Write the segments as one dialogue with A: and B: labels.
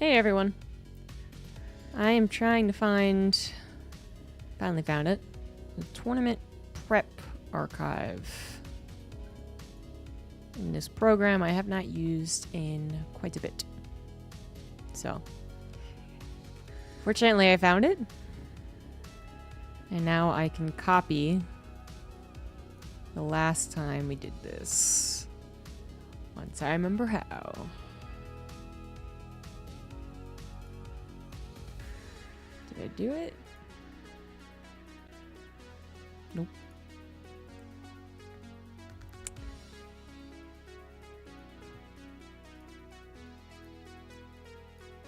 A: Hey everyone. I am trying to find... Finally found it. The Tournament Prep Archive. In this program I have not used in quite a bit. So, fortunately I found it. And now I can copy the last time we did this. Once I remember how. Did I do it? Nope.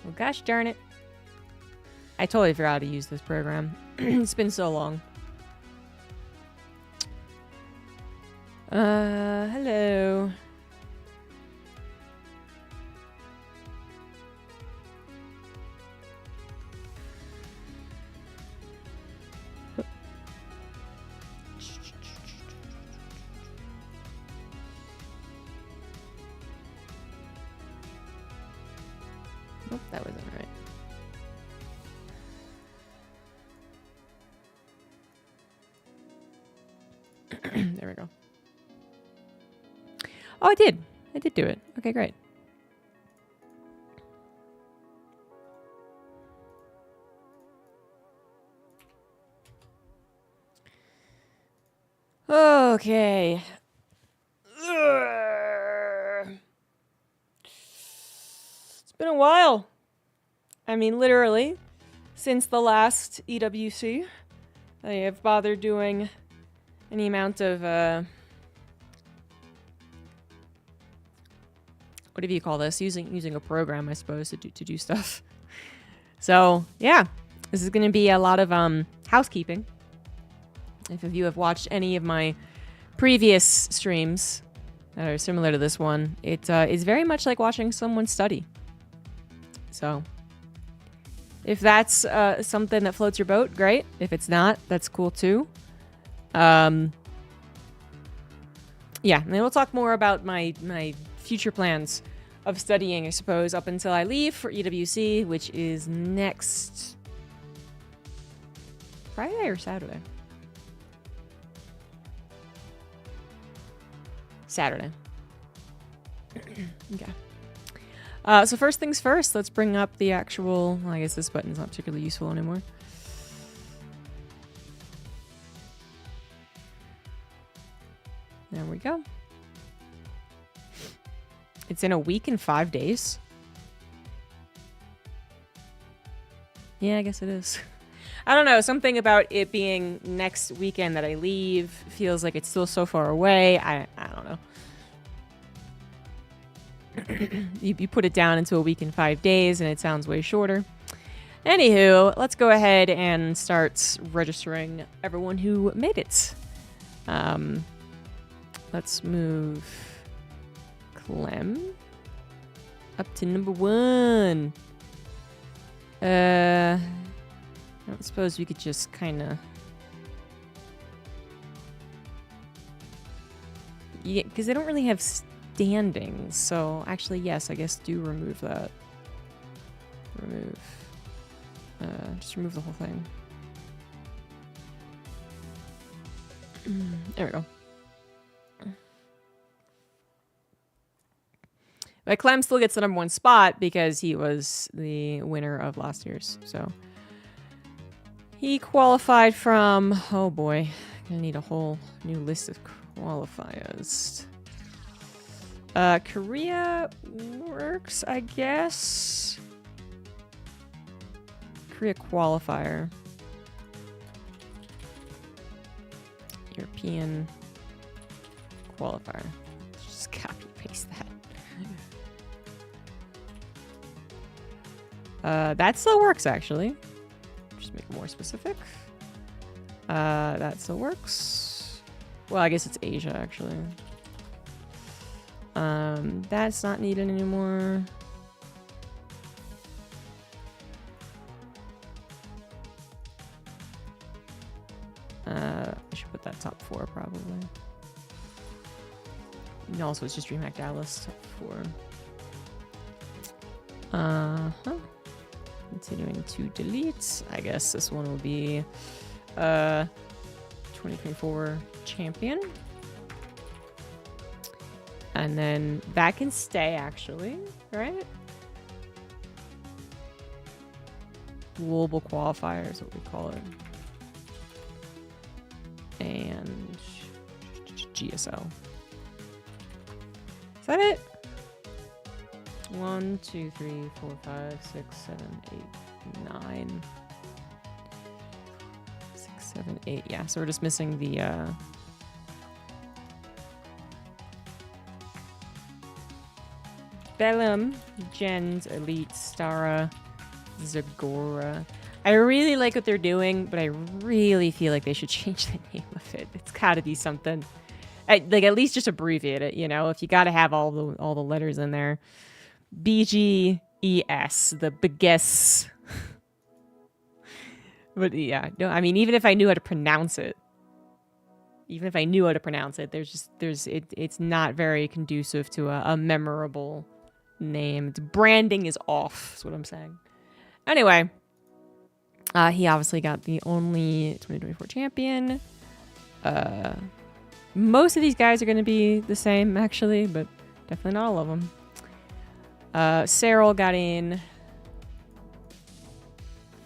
A: Well, gosh darn it. I totally forgot how to use this program. It's been so long. Hello. Nope, that wasn't right. There we go. Oh, I did. I did do it. Okay, great. Okay. It's been a while. I mean, literally, since the last EWC, I have bothered doing any amount of, whatever you call this, using a program, I suppose, to do stuff. So, yeah, this is going to be a lot of housekeeping. If you have watched any of my previous streams that are similar to this one, it is very much like watching someone study. So, if that's something that floats your boat, great. If it's not, that's cool too. Yeah, and then we'll talk more about my future plans of studying, I suppose, up until I leave for EWC, which is next Friday or Saturday? Saturday. Okay. So first things first, let's bring up the actual... Well, I guess this button's not particularly useful anymore. There we go. It's in a week and 5 days. Yeah, I guess it is. I don't know. Something about it being next weekend that I leave feels like it's still so far away. I don't know. You put it down into a week and 5 days and it sounds way shorter. Anywho, let's go ahead and start registering everyone who made it. Let's move Clem up to number 1. I don't suppose we could just kind of... Yeah, because they don't really have standings. So, actually, yes, I guess do remove that. Remove. Just remove the whole thing. There we go. But Clem still gets the number 1 spot because he was the winner of last year's. So he qualified from, oh boy, gonna need a whole new list of qualifiers. Korea works, I guess. Korea qualifier. European qualifier. Just copy paste that. That still works, actually. Just make it more specific. That still works. Well, I guess it's Asia, actually. That's not needed anymore. I should put that top 4, probably. And also, it's just DreamHack Dallas top 4. Continuing to delete. I guess this one will be 2024 champion. And then that can stay, actually, right? Global qualifier is what we call it. And GSL. Is that it? 1, 2, 3, 4, 5, 6, 7, 8, 9. 6, 7, 8. Yeah, so we're just missing the Bellum, Jens, Elite, Stara, Zagora. I really like what they're doing, but I really feel like they should change the name of it. It's got to be something. Like, at least just abbreviate it, you know? If you got to have all the letters in there. BGES, the biggest. But yeah, no, I mean, even if I knew how to pronounce it, it's not very conducive to a memorable name. Its branding is off, is what I'm saying. Anyway, he obviously got the only 2024 champion. Most of these guys are going to be the same, actually, but definitely not all of them. Cyril got in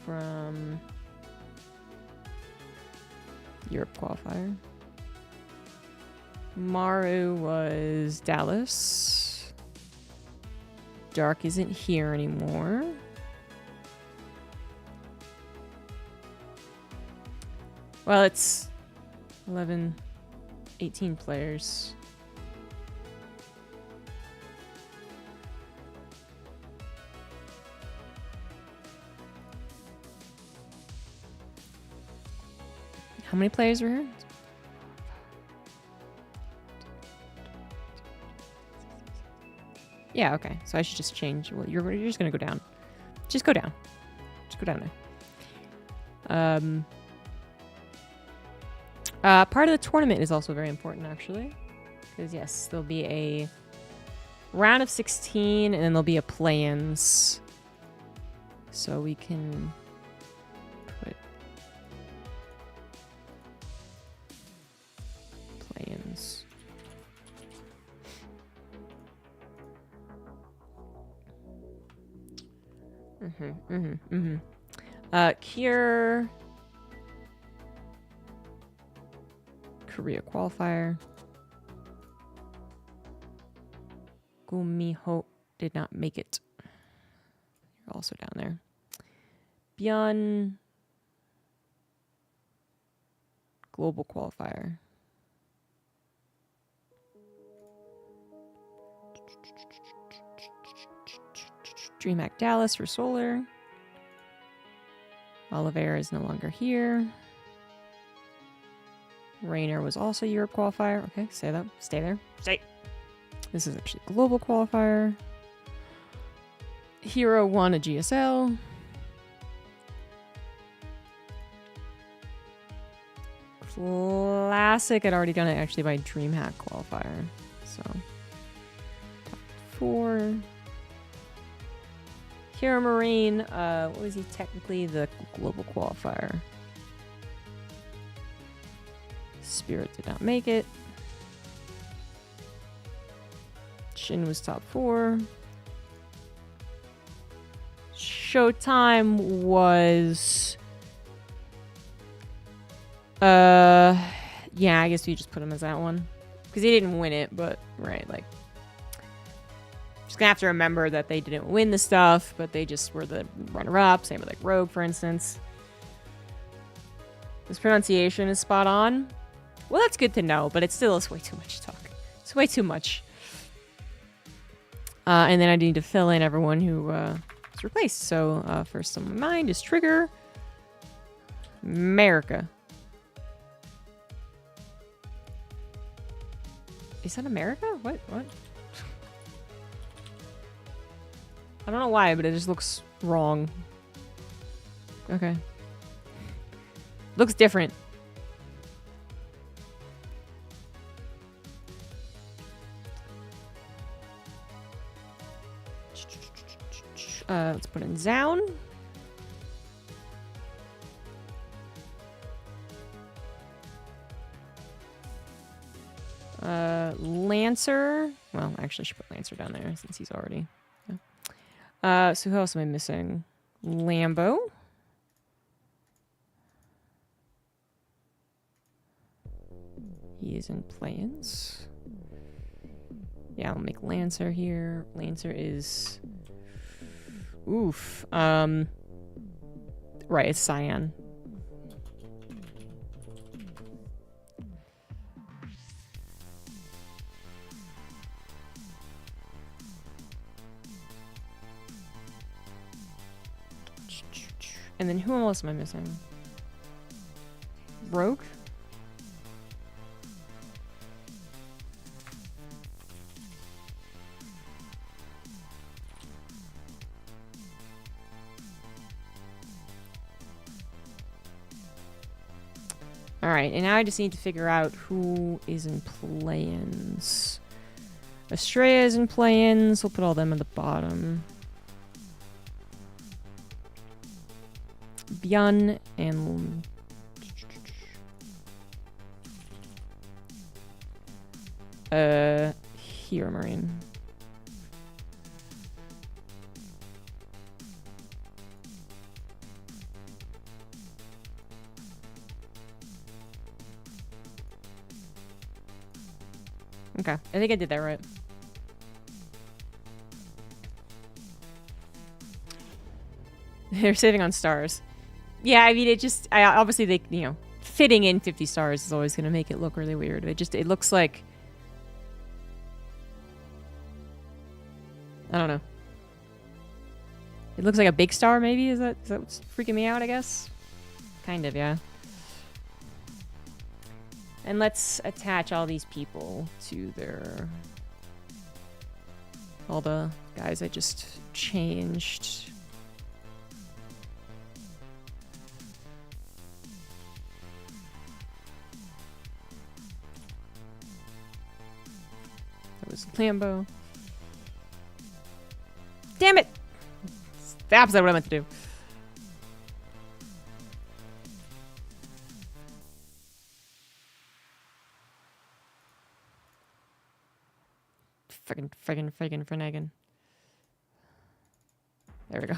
A: from Europe qualifier. Maru was Dallas. Dark isn't here anymore. Well, it's 11, 18 players. How many players are here? Yeah, okay. So I should just change. Well, you're just gonna go down. Just go down. Just go down there. Part of the tournament is also very important, actually, because yes, there'll be a round of 16, and then there'll be a play-ins. So we can put play-ins. Cure. Korea qualifier. Gumiho did not make it. You're also down there. Byun. Global qualifier. DreamHack Dallas for Solar. Oliveira is no longer here. Rainer was also Europe qualifier. Okay, say that. Stay there. Stay. This is actually global qualifier. Hero won a GSL. Classic had already done it actually by DreamHack qualifier. So, top 4. Hero Marine, what was he technically? The global qualifier. Spirit did not make it. Shin was top 4. Showtime was... yeah, I guess we just put him as that one. Because he didn't win it, but, right, like... Just gonna have to remember that they didn't win the stuff, but they just were the runner-up. Same with, like, Rogue, for instance. This pronunciation is spot on. Well, that's good to know, but it still is way too much to talk. It's way too much. And then I need to fill in everyone who is replaced. So first on my mind is Trigger. America. Is that America? What? I don't know why, but it just looks wrong. Okay. Looks different. Let's put in Zound. Lancer. Well, actually, I should put Lancer down there since he's already. Yeah. So who else am I missing? Lambo. He is in plans. Yeah, I'll make Lancer here. Lancer is... Oof. Right, it's Cyan. And then who else am I missing? Rogue? Alright, and now I just need to figure out who is in plans. Estrella is in plans. We'll put all them at the bottom. Bjorn and... Hero Marine. Okay, I think I did that right. They're saving on stars. Yeah, I mean, it just... obviously, they, you know, fitting in 50 stars is always going to make it look really weird. It looks like... I don't know. It looks like a big star, maybe? Is that what's freaking me out, I guess? Kind of, yeah. And let's attach all these people to their... all the guys I just changed. That was Lambo. Damn it! It's the opposite of what I meant to do. Friggin' Frenegan. There we go.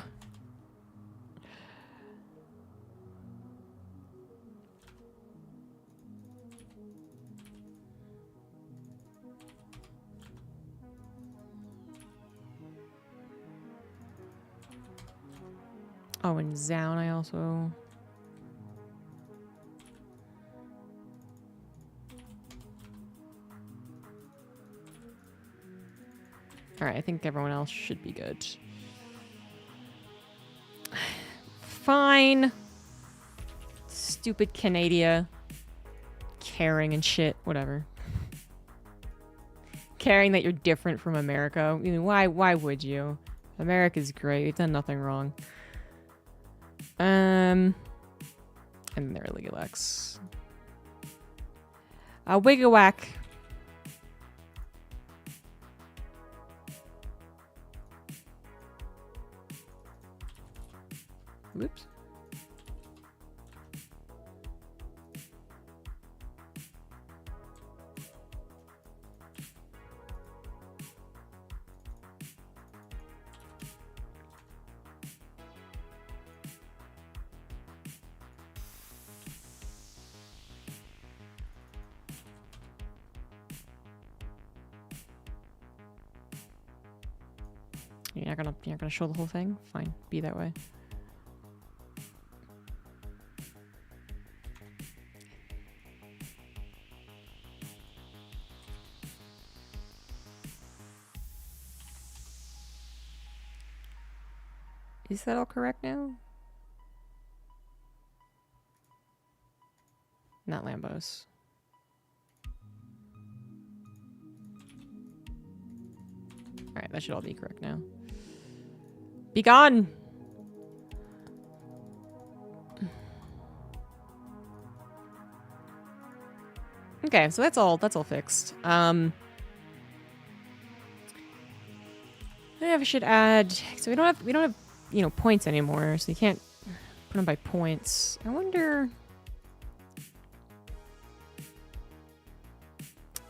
A: Oh, and Zound I also... Alright, I think everyone else should be good. Fine. Stupid Canada. Caring and shit. Whatever. Caring that you're different from America. I mean, why would you? America's great. We've done nothing wrong. And there are Legolex. Wigawhack. Whoops. You're not gonna show the whole thing? Fine, be that way. Is that all correct now? Not Lambos. Alright, that should all be correct now. Be gone! Okay, so that's all fixed. I should add, so we don't have you know, points anymore, so you can't put them by points. I wonder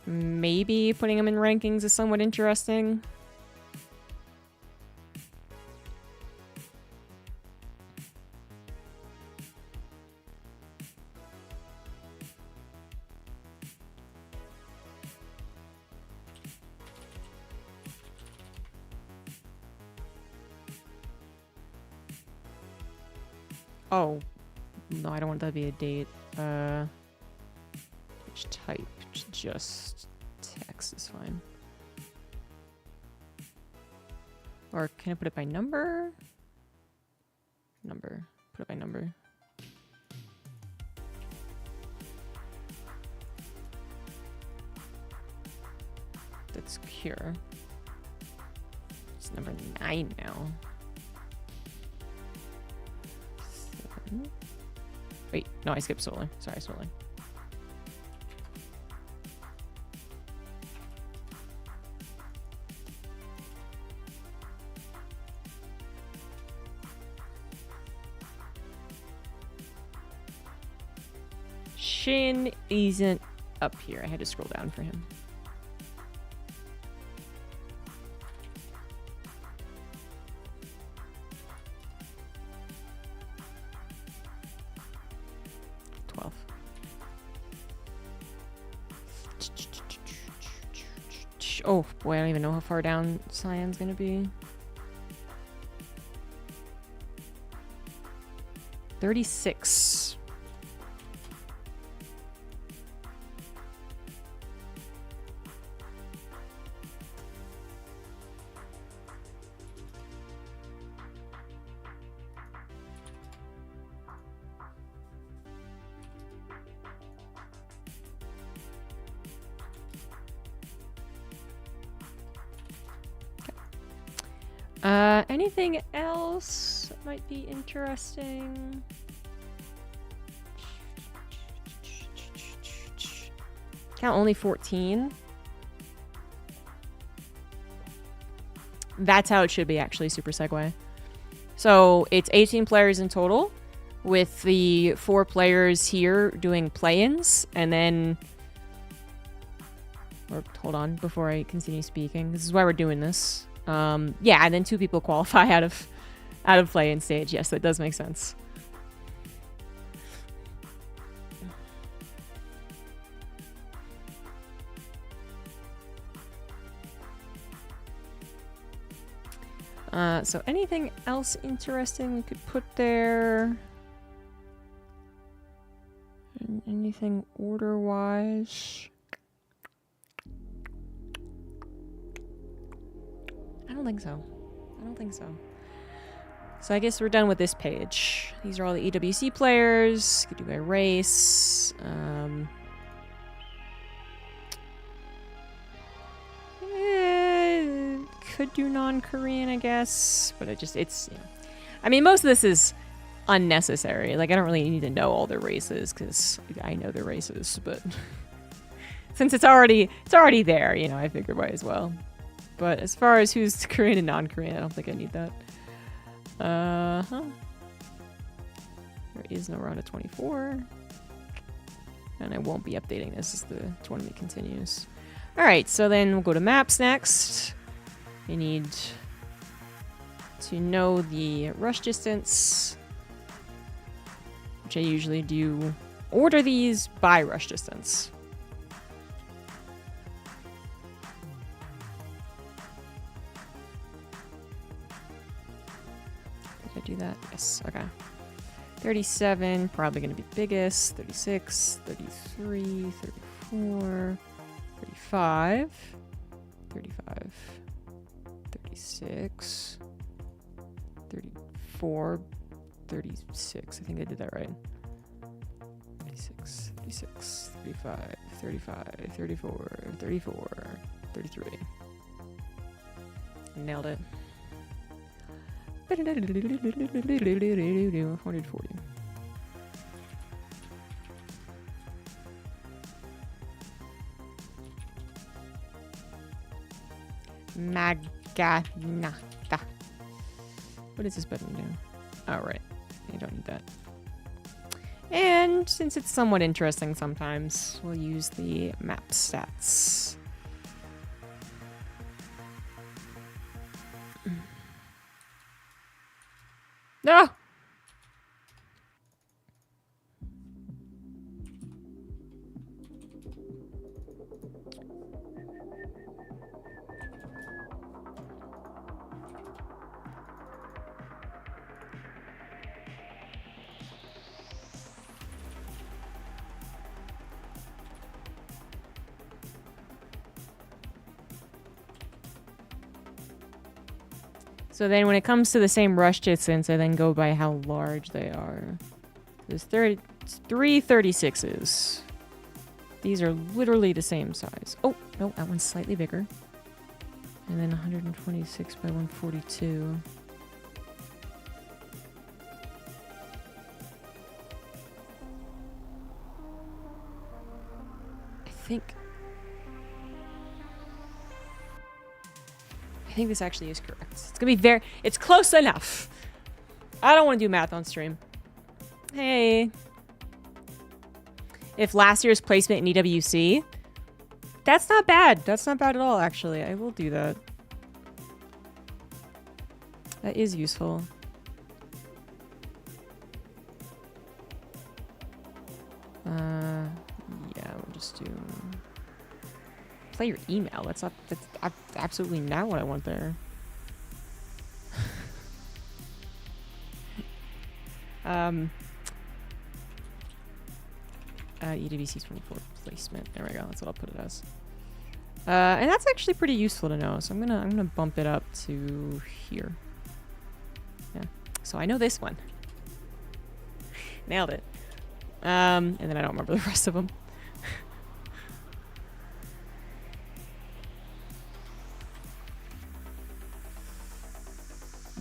A: maybe putting them in rankings is somewhat interesting. Oh, no, I don't want that to be a date. Which type? Just text is fine. Or can I put it by number? Number. Put it by number. That's cure. It's number 9 now. 7. Wait, no, I skipped solar. Sorry, solar. Shin isn't up here. I had to scroll down for him. Oh boy, I don't even know how far down Cyan's gonna be. 36. Anything else that might be interesting? Count only 14. That's how it should be, actually, Super Segway. So it's 18 players in total, with the 4 players here doing play-ins, and then... Or, hold on, before I continue speaking. This is why we're doing this. Yeah, and then 2 people qualify out of play-in stage. Yes, that does make sense. So anything else interesting we could put there? Anything order-wise? I don't think so. I don't think so. So I guess we're done with this page. These are all the EWC players. Could do by race. Could do non-Korean, I guess. But it's, you know. I mean, most of this is unnecessary. Like, I don't really need to know all their races, because I know their races. But since it's already there, you know, I figured might as well. But as far as who's Korean and non-Korean, I don't think I need that. There is no round of 24. And I won't be updating this as the tournament continues. Alright, so then we'll go to maps next. We need to know the rush distance, which I usually do. Order these by rush distance. Did I do that? Yes, okay. 37, probably going to be biggest. 36, 33, 34, 35, 35, 36, 34, 36. I think I did that right. 36, 36, 35, 35, 34, 34, 33. Nailed it. 440. Maganata. What does this button do? Oh, right. I don't need that. And since it's somewhat interesting sometimes, we'll use the map stats. No! So then when it comes to the same rush distance, I then go by how large they are. There's 3 36s. These are literally the same size. Oh, no, that one's slightly bigger. And then 126 by 142. I think this actually is correct. It's gonna be it's close enough. I don't want to do math on stream. Hey. If last year's placement in EWC, that's not bad. That's not bad at all, actually. I will do that. That is useful. Yeah, we'll just do... Play your email. That's absolutely not what I want there. EWC 24 placement. There we go. That's what I'll put it as. And that's actually pretty useful to know. So I'm gonna bump it up to here. Yeah. So I know this one. Nailed it. And then I don't remember the rest of them.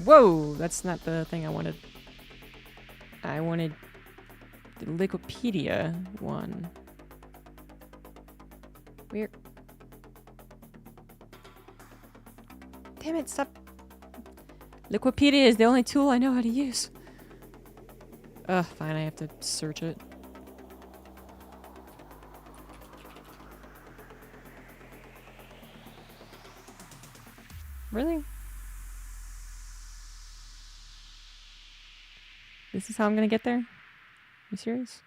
A: Whoa, that's not the thing I wanted. I wanted the Wikipedia one. Where? Damn it, stop. Wikipedia is the only tool I know how to use. Ugh, fine, I have to search it. Really? This is how I'm gonna get there? You serious?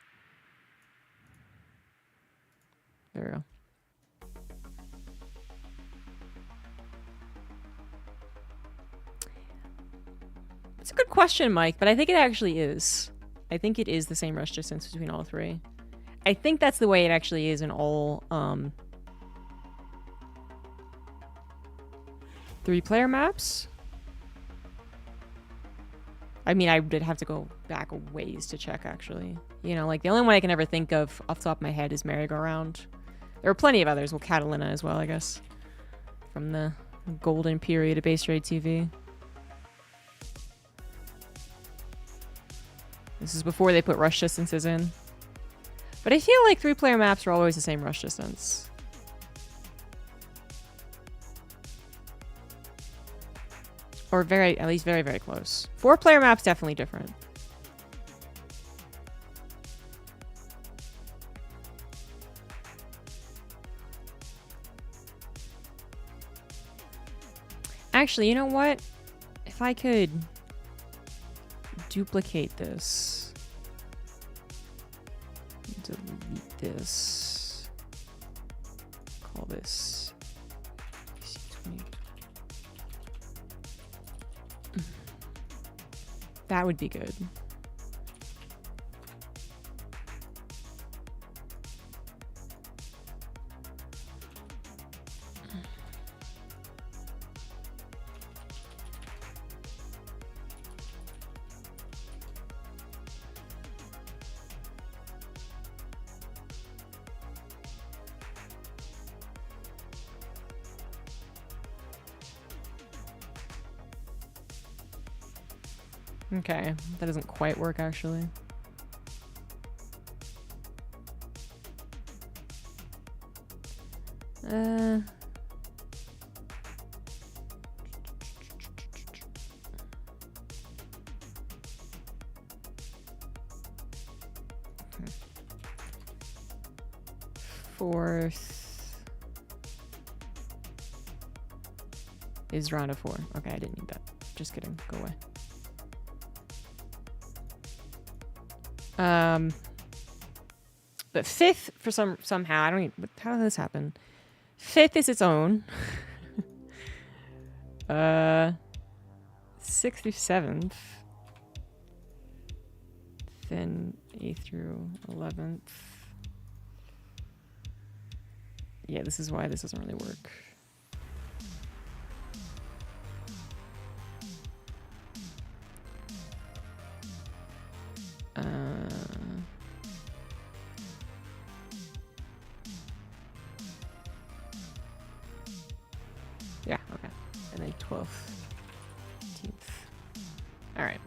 A: There we go. It's a good question, Mike, but I think it actually is. I think it is the same rush distance between all three. I think that's the way it actually is in all 3-player maps. I mean, I did have to go back a ways to check, actually. You know, like, the only one I can ever think of off the top of my head is Merry-Go-Round. There are plenty of others. Well, Catalina as well, I guess. From the golden period of base rate TV. This is before they put rush distances in. But I feel like 3-player maps are always the same rush distance. Or at least very, very close. 4-player maps definitely different. Actually, you know what? If I could duplicate this. Delete this. Call this. That would be good. Okay, that doesn't quite work, actually. Fourth is round of 4. Okay, I didn't need that. Just kidding. Go away. But 5th, for somehow, I don't even, how did this happen? 5th is its own. 6th through 7th. Then 8th through 11th. Yeah, this is why this doesn't really work. Yeah, okay. And then 12th, 18th. All right.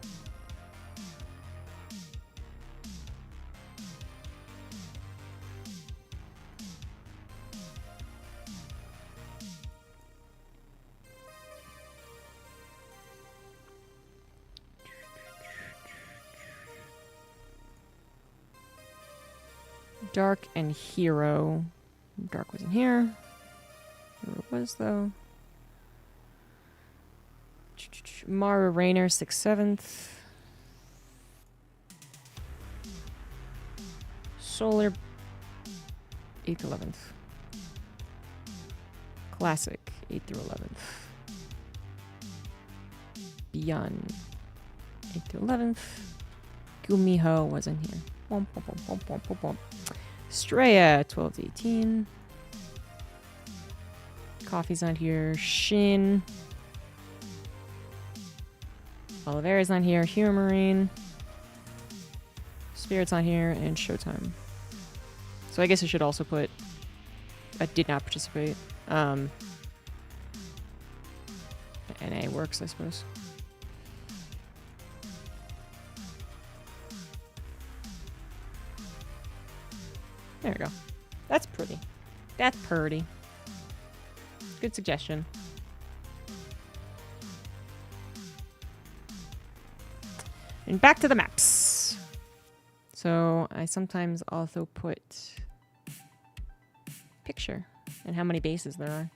A: Dark and Hero. Dark wasn't here. Hero was, though. Mara Rainer, 6th, 7th. Solar, 8th, 11th. Classic, 8th through 11th. Beyond, 8th through 11th. Gumiho wasn't here. Womp, womp, womp, womp, womp, womp. Straya, 12 to 18. Coffee's not here. Shin. Olivera's not here. Hero Marine. Spirit's not here. And Showtime. So I guess I should also put... I did not participate. NA works, I suppose. There we go. That's pretty. That's pretty. Good suggestion. And back to the maps. So I sometimes also put picture and how many bases there are.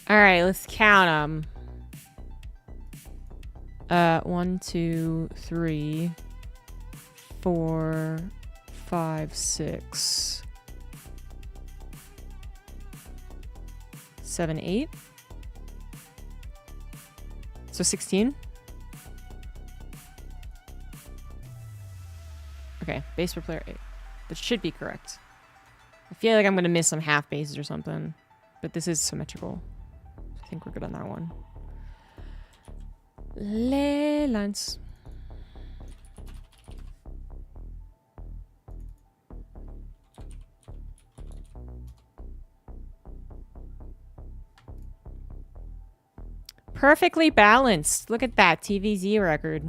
A: All right, let's count them. 1, 2, 3, 4, 5, 6, 7, 8. So 16. Okay, base per player 8. That should be correct. I feel like I'm gonna miss some half bases or something, but this is symmetrical. I think we're good on that one. Les lines. Perfectly balanced. Look at that TVZ record.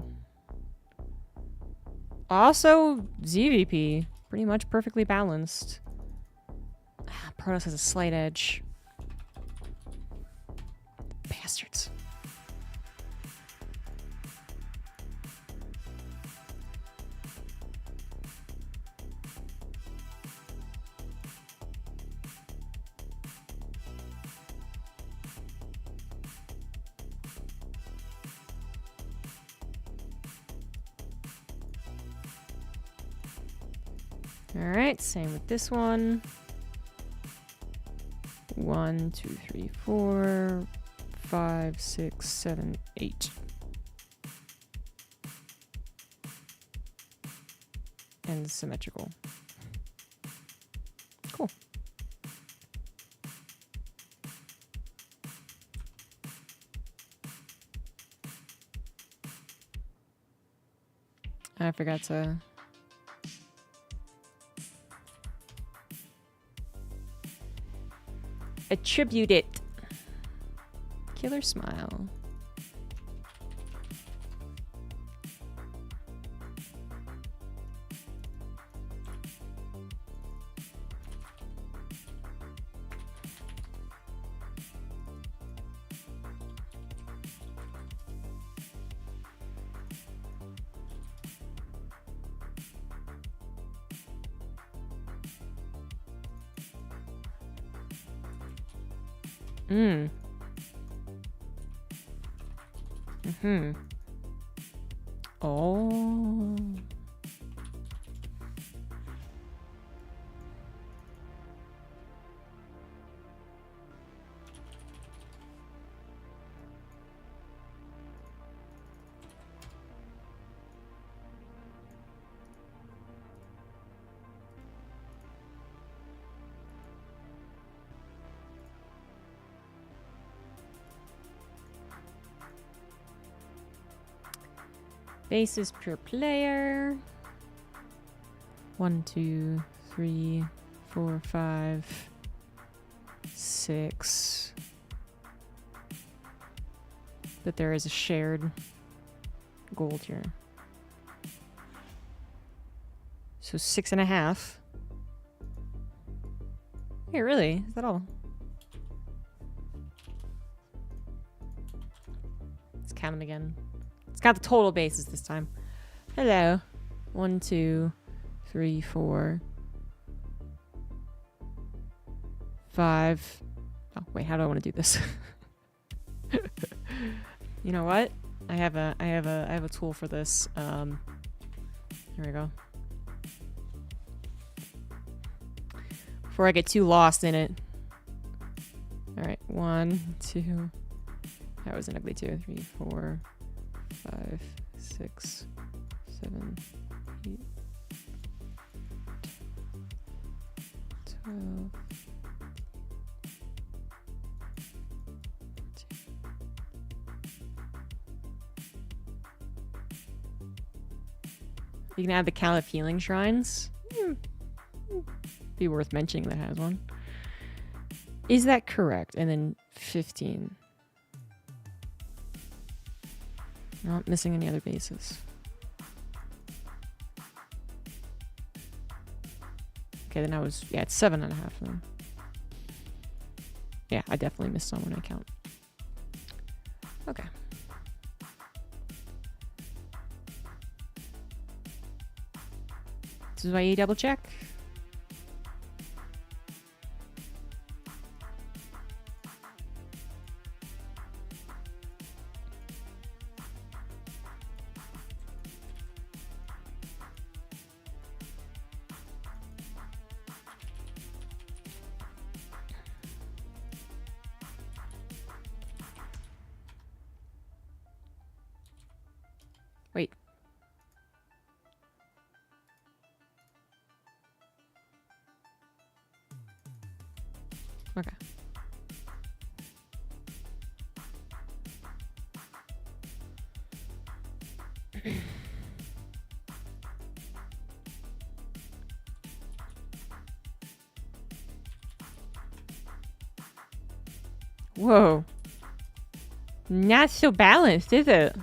A: Also ZVP. Pretty much perfectly balanced. Protoss has a slight edge. Bastards. All right, same with this one. 1, 2, 3, 4, 5, 6, 7, 8. And symmetrical. Cool. I forgot to attribute it. Killer smile. Oh. Bases per player. 1, 2, 3, 4, 5, 6. But there is a shared gold here. So 6.5. Hey, really? Is that all? Let's count them again. Let's count the total bases this time. Hello. 1, 2, 3, 4, 5. Oh, wait, how do I want to do this? You know what? I have a tool for this. Here we go. Before I get too lost in it. All right, 1, 2. That was an ugly 2, 3, 4, 5, 6, 7, 8, 12. You can add the count of healing shrines. Be worth mentioning that has one. Is that correct? And then 15. Not missing any other bases. Okay, then I was, yeah, it's 7.5 then. Yeah, I definitely missed some when I count. Okay. This is why you double check. Wait. Okay. Whoa. Not so balanced, is it?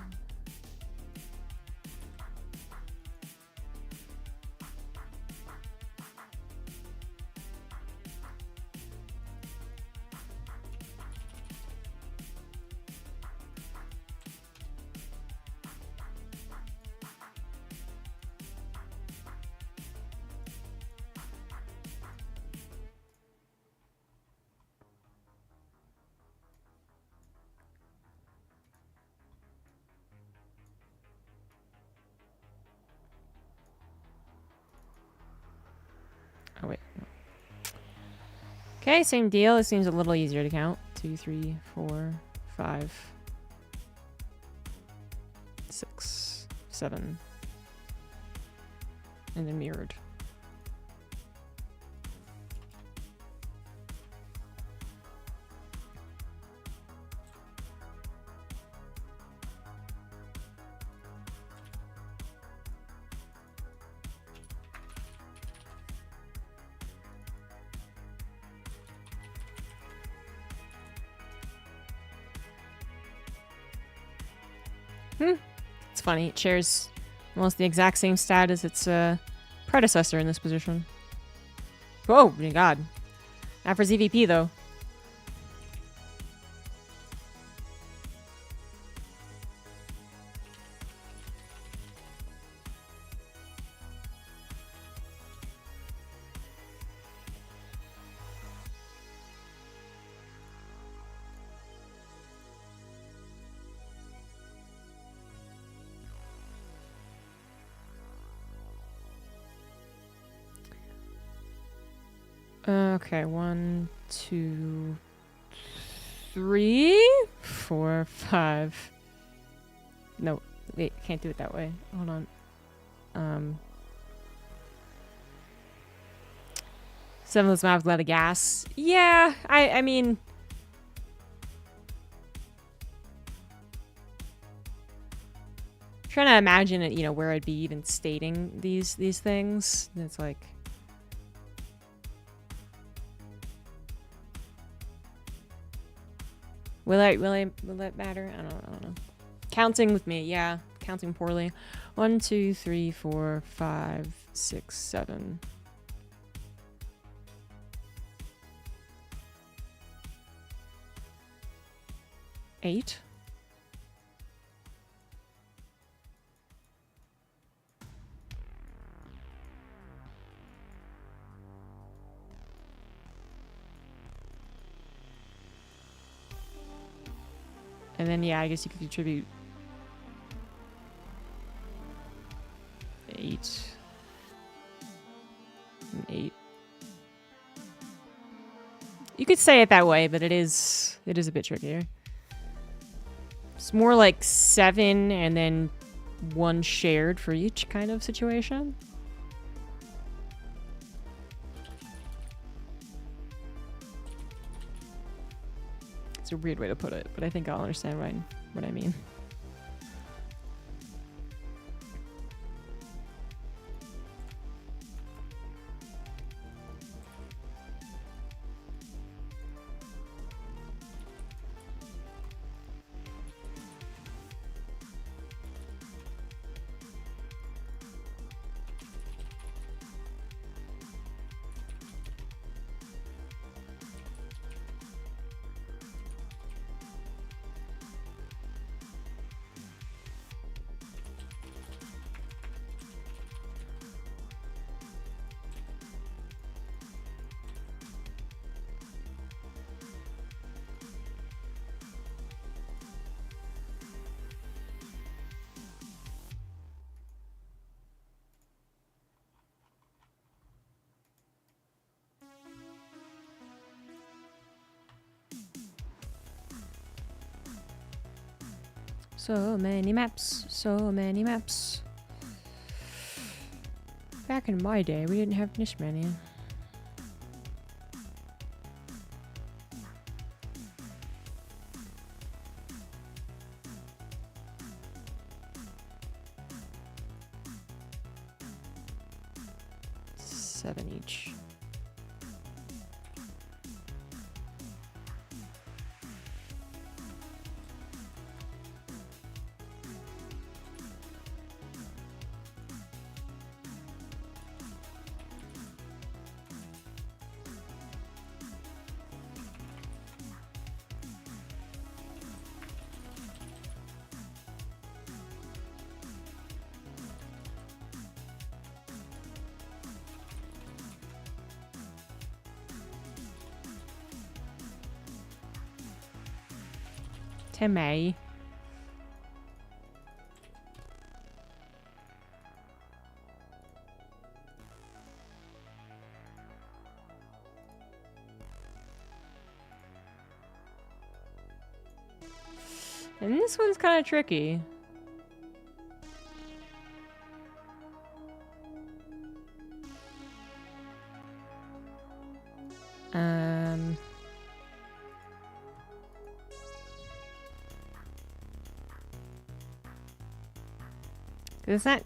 A: Oh, wait. No. Okay, same deal. It seems a little easier to count. 2, 3, 4, 5, 6, 7. And then mirrored. It's funny. It shares almost the exact same stat as its predecessor in this position. Oh, my God. Not for ZVP, though. Okay, 1, 2, 3, 4, 5. No, wait, can't do it that way. Hold on. 7 of those maps let a gas. Yeah, I mean, trying to imagine it, where I'd be even stating these things. It's like, will that matter? I don't know. Counting with me, yeah. Counting poorly. 1, 2, 3, 4, 5, 6, 7. 8. And then, yeah, I guess you could contribute 8. And 8. You could say it that way, but it is a bit trickier. It's more like 7 and then 1 shared for each kind of situation. It's a weird way to put it, but I think I'll understand what I mean. So many maps, so many maps. Back in my day, we didn't have this many. Seven each. Timmy. And this one's kind of tricky. It's not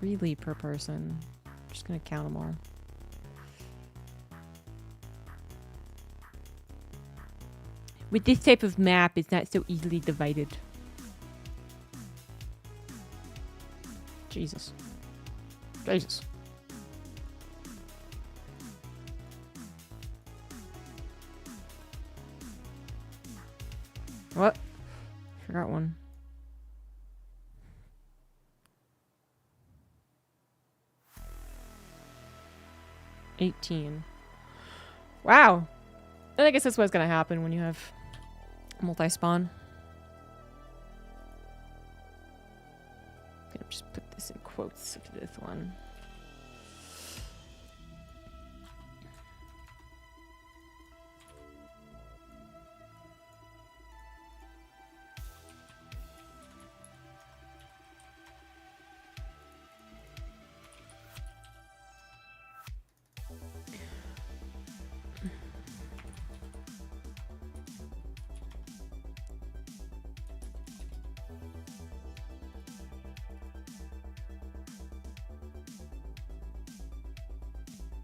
A: really per person. I'm just gonna count them all. With this type of map, it's not so easily divided. Jesus. Jesus. What? Forgot one. $18. Wow. And I guess that's what's gonna happen when you have multi-spawn. Gonna just put this in quotes for this one.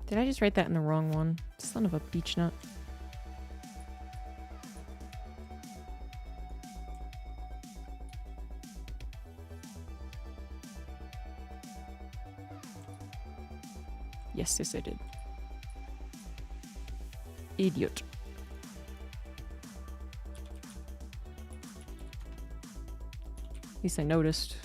A: Did I just write that in the wrong one? Son of a beach nut. Yes, I did. Idiot. At least I noticed.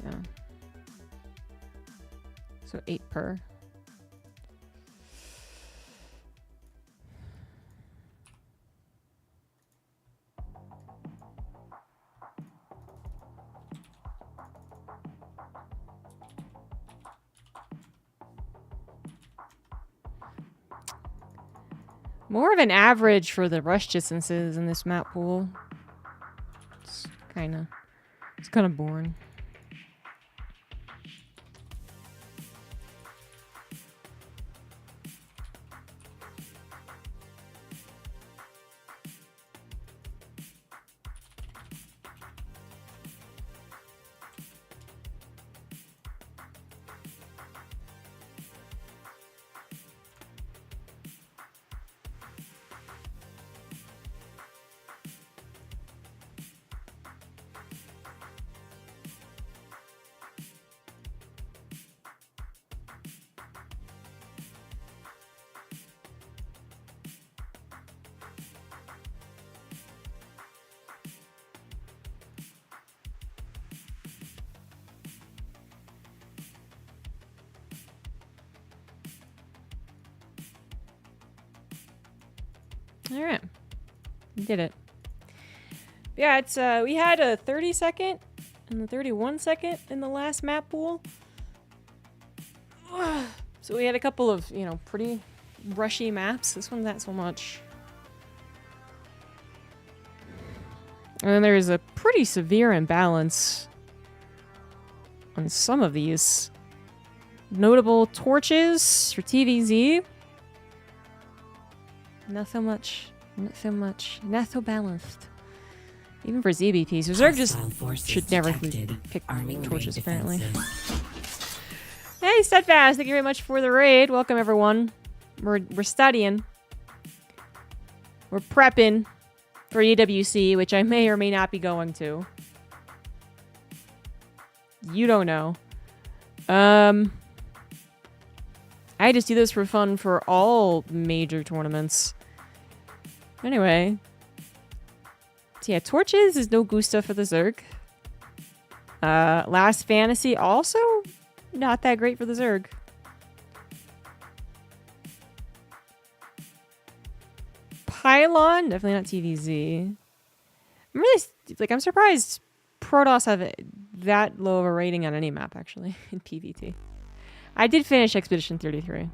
A: Yeah. So 8 per. More of an average for the rush distances in this map pool. It's kind of boring. All right, we did it. Yeah, it's we had a 30-second and a 31-second in the last map pool. So we had a couple of, pretty rushy maps. This one's not so much. And then there's a pretty severe imbalance on some of these. Notable torches for TVZ. Not so much. Not so much. Not so balanced. Even for ZBPs. Reserve just should never pick torches, apparently. Hey, Steadfast! Thank you very much for the raid. Welcome, everyone. We're studying. We're prepping for EWC, which I may or may not be going to. You don't know. I just do this for fun for all major tournaments. Anyway. So yeah, Torches is no gusta for the Zerg. Last Fantasy also not that great for the Zerg. Pylon, definitely not TVZ. I'm really, like, I'm surprised Protoss have that low of a rating on any map, actually, in PvT. I did finish Expedition 33.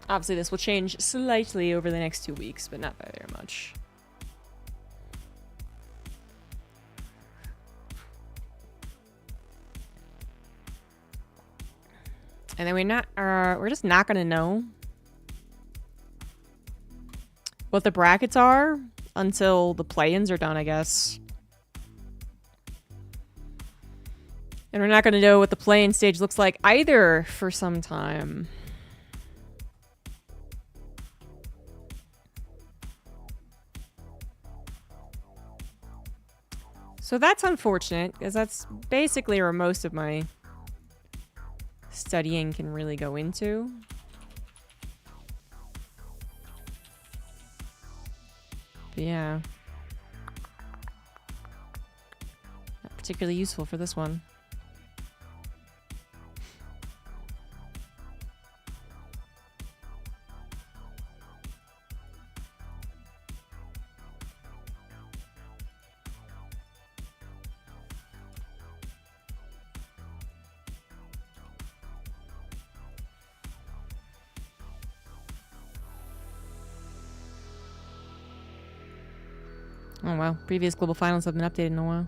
A: Obviously, this will change slightly over the next 2 weeks, but not by very much. And then we're just not gonna know what the brackets are until the play-ins are done, I guess. And we're not gonna know what the play-in stage looks like either for some time. So that's unfortunate, because that's basically where most of my studying can really go into. But yeah. Not particularly useful for this one. Oh wow, previous global finals have been updated in a while.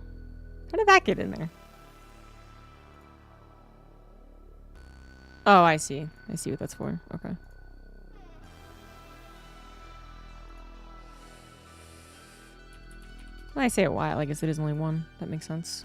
A: How did that get in there? Oh, I see. I see what that's for. Okay. When I say a while, I guess it is only one. That makes sense.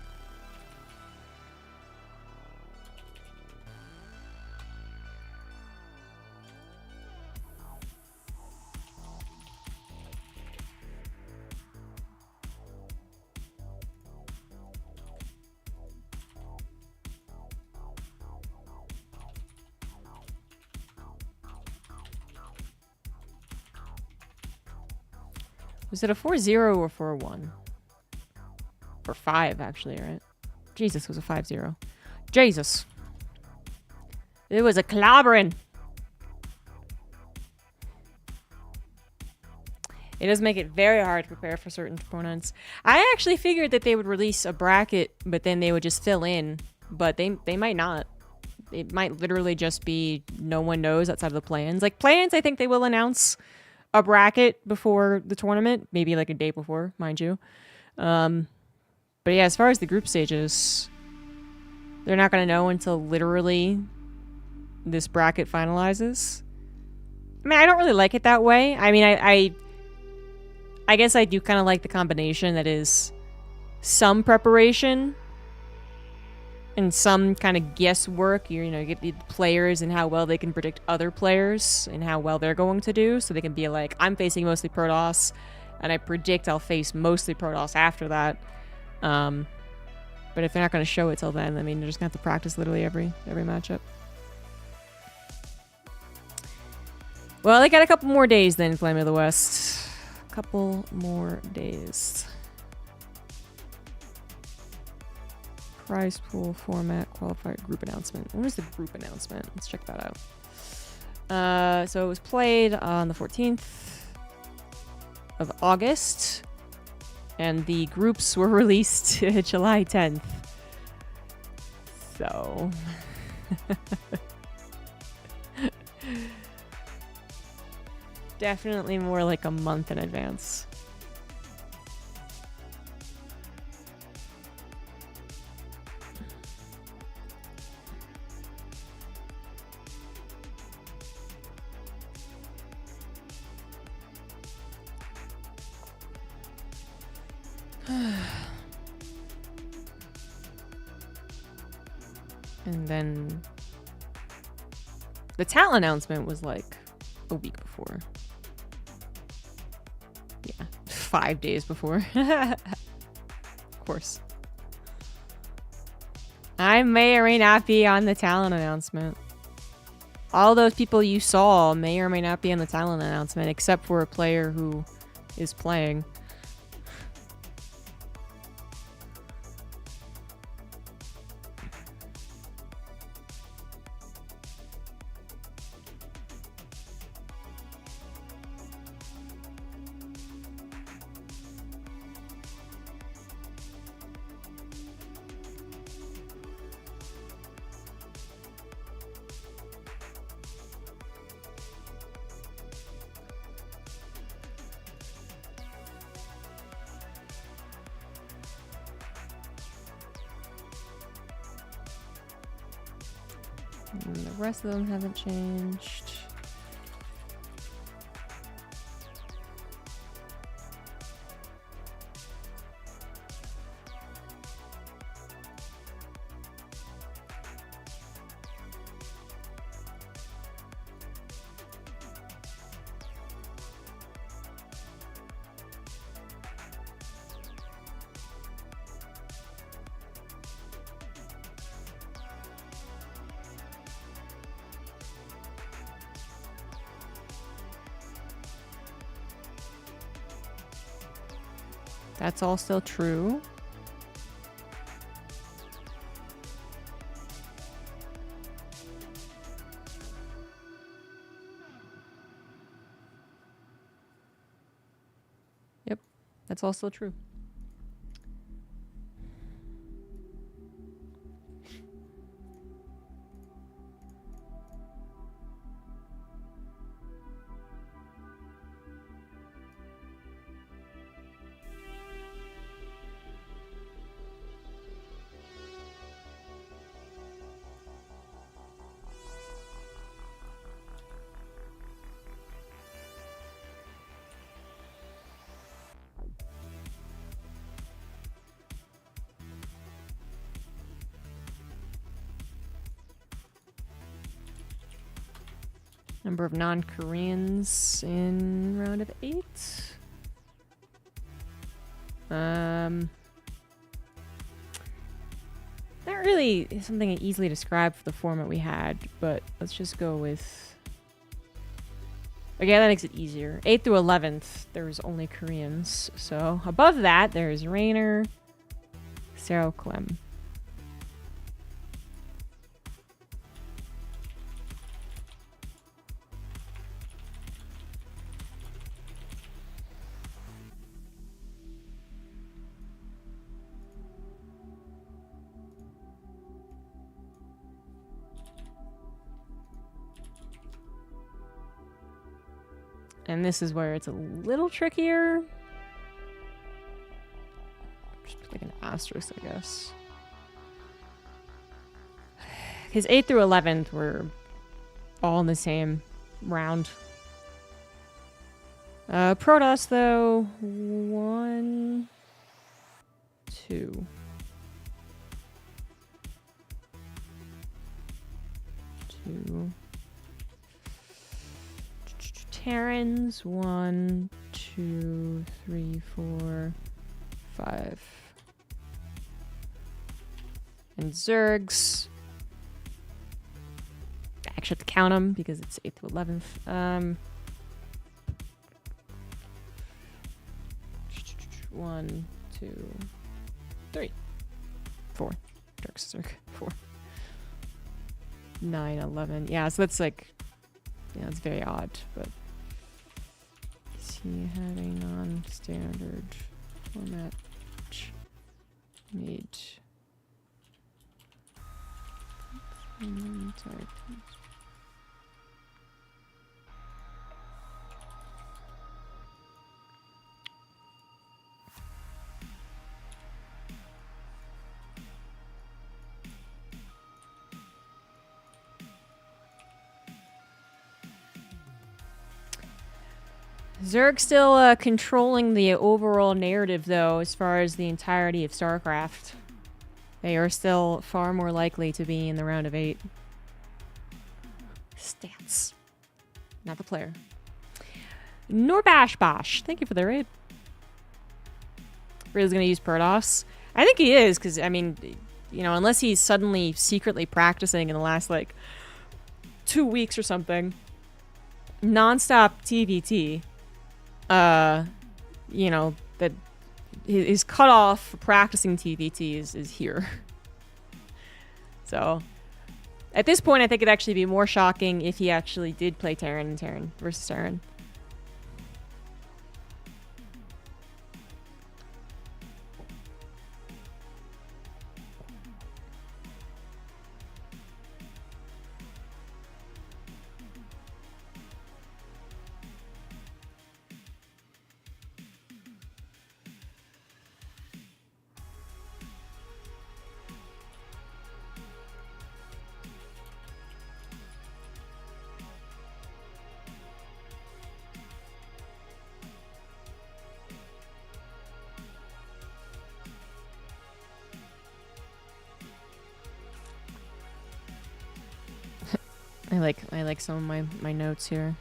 A: Was it a 4-0 or 4-1? Or 5, actually, right? Jesus, it was a 5-0. Jesus. It was a clobbering. It does make it very hard to prepare for certain opponents. I actually figured that they would release a bracket, but then they would just fill in. But they might not. It might literally just be no one knows outside of the play-ins. Like, play-ins, I think they will announce a bracket before the tournament, maybe like a day before, mind you. But yeah, as far as the group stages, they're not going to know until literally this bracket finalizes. I mean, I don't really like it that way. I mean, I guess I do kind of like the combination that is some preparation and some kind of guesswork. You know, you get the players and how well they can predict other players and how well they're going to do. So they can be like, I'm facing mostly Protoss, and I predict I'll face mostly Protoss after that. But if they're not going to show it till then, I mean, you're just going to have to practice literally every matchup. Well, they got a couple more days then, Flame of the West. A couple more days. Prize pool format, qualified group announcement. When was the group announcement? Let's check that out. So it was played on the 14th of August, and the groups were released July 10th. So definitely more like a month in advance. And then the talent announcement was like a week before. Yeah, 5 days before. Of course. I may or may not be on the talent announcement. All those people you saw may or may not be on the talent announcement, except for a player who is playing. And the rest of them haven't changed. That's all still true. Yep, that's all still true. Number of non-Koreans in round of 8. Not really something easily described for the format we had, but let's just go with... Okay, that makes it easier. 8th through 11th, there's only Koreans. So above that, there's Rainer, Sarah Clem. And this is where it's a little trickier. Just put like an asterisk, I guess. Because 8th through 11th were all in the same round. Protoss, though, 1, 2. 2. Terrans, 1, 2, 3, 4, 5. And Zergs. I actually have to count them because it's 8th to 11th. 1, 2, 3, 4. Zergs, Zerg, 4. 9, 11. Yeah, so that's like, yeah, it's very odd, but is he having non-standard format made? Sorry. Zerg's still controlling the overall narrative, though, as far as the entirety of StarCraft. They are still far more likely to be in the round of 8. Stats. Not the player. Norbash Bosh. Thank you for the raid. Really going to use Protoss? I think he is, because, I mean, you know, unless he's suddenly secretly practicing in the last, like, 2 weeks or something, nonstop TVT, you know, that his cutoff for practicing TVT is here. So, at this point, I think it'd actually be more shocking if he actually did play Terran and Terran versus Terran. I like some of my notes here.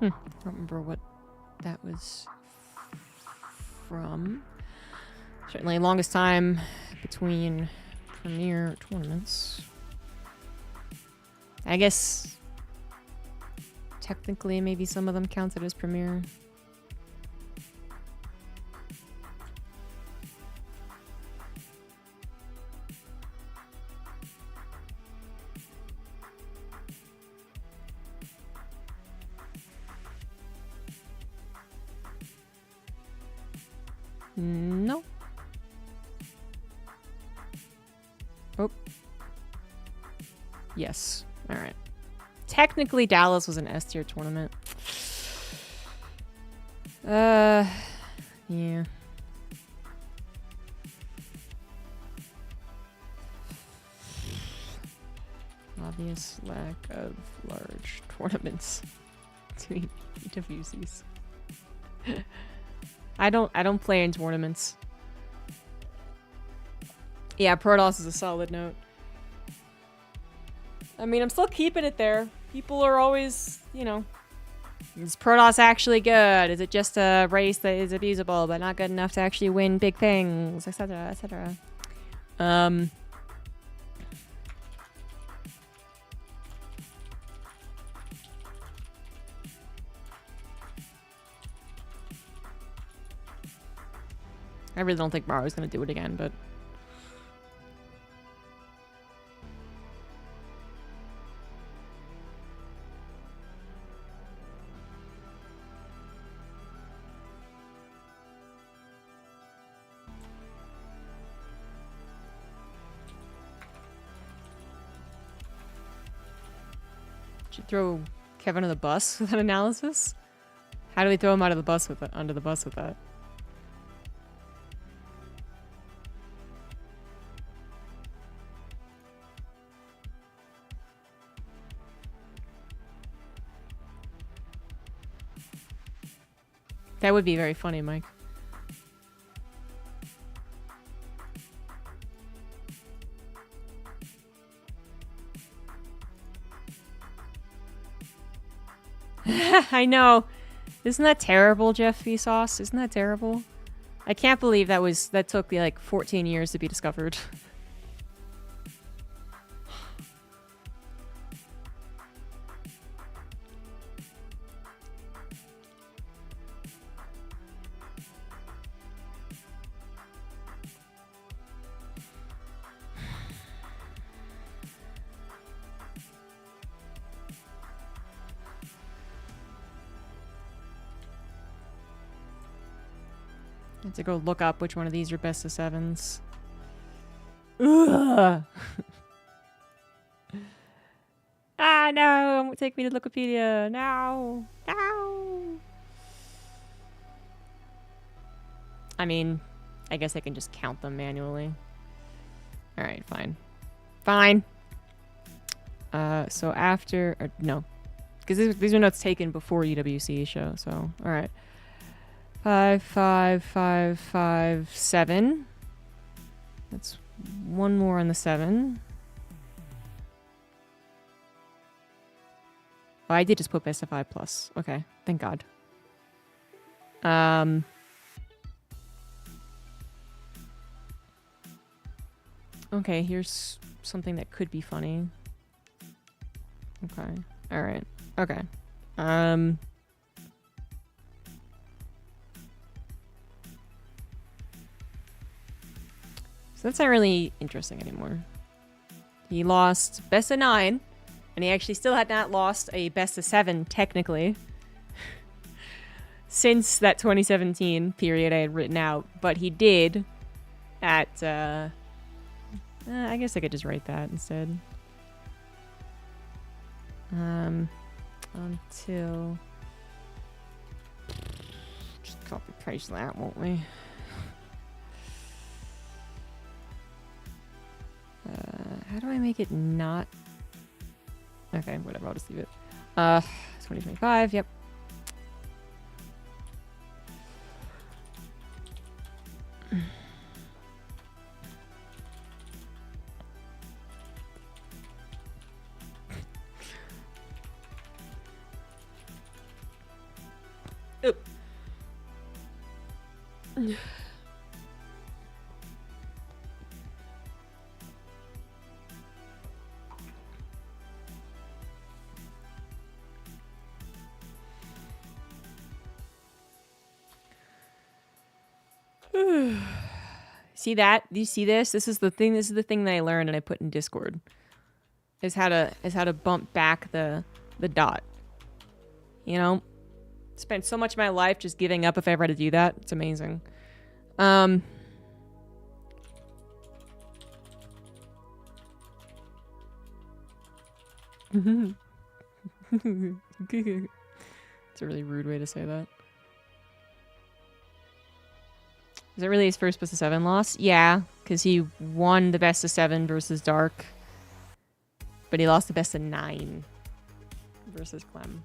A: I don't remember what that was from. Certainly longest time between Premier tournaments. I guess technically maybe some of them counted as Premier. No. Oh. Yes. All right. Technically, Dallas was an S tier tournament. Yeah. Obvious lack of large tournaments between EWCs. I don't play in tournaments. Yeah, Protoss is a solid note. I mean, I'm still keeping it there. People are always, you know, is Protoss actually good? Is it just a race that is abusable but not good enough to actually win big things, etc., etc.? I really don't think Maro's gonna do it again, but should throw Kevin on the bus with that analysis? How do we throw him out of the bus with under the bus with that? That would be very funny, Mike. I know. Isn't that terrible, Jeff Vsauce? Isn't that terrible? I can't believe that took like 14 years to be discovered. I have to go look up which one of these are best of sevens. Ugh. Ah, no! Take me to Wikipedia. No! No! I mean, I guess I can just count them manually. All right, fine. Fine. So after, or no, because these are notes taken before EWC show. So, all right. 5, 5, 5, 5, 7. That's one more on the 7. Oh, I did just put best of 5 plus. Okay, thank God. Okay, here's something that could be funny. Okay. All right. Okay. So that's not really interesting anymore. He lost best of 9, and he actually still had not lost a best of 7 technically since that 2017 period I had written out, but he did at I guess I could just write that instead. Until just copy paste that, won't we? How do I make it not? Okay, whatever, I'll just leave it. 2025, yep. See that? Do you see this? This is the thing. This is the thing that I learned and I put in Discord. Is how to bump back the dot. You know, spent so much of my life just giving up if I ever had to do that. It's amazing. It's a really rude way to say that. Is it really his first best of 7 loss? Yeah, because he won the best of 7 versus Dark. But he lost the best of 9 versus Clem.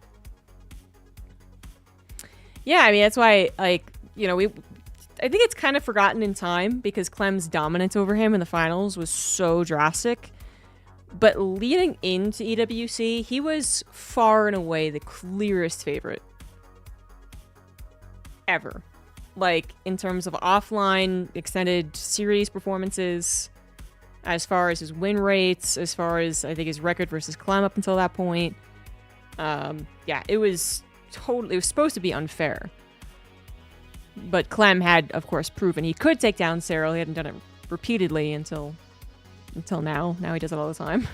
A: Yeah, I mean, that's why, like, you know, I think it's kind of forgotten in time because Clem's dominance over him in the finals was so drastic. But leading into EWC, he was far and away the clearest favorite ever. Like, in terms of offline, extended series performances, as far as his win rates, as far as, I think, his record versus Clem up until that point. Yeah, it was supposed to be unfair. But Clem had, of course, proven he could take down Cyril. He hadn't done it repeatedly until now. Now he does it all the time.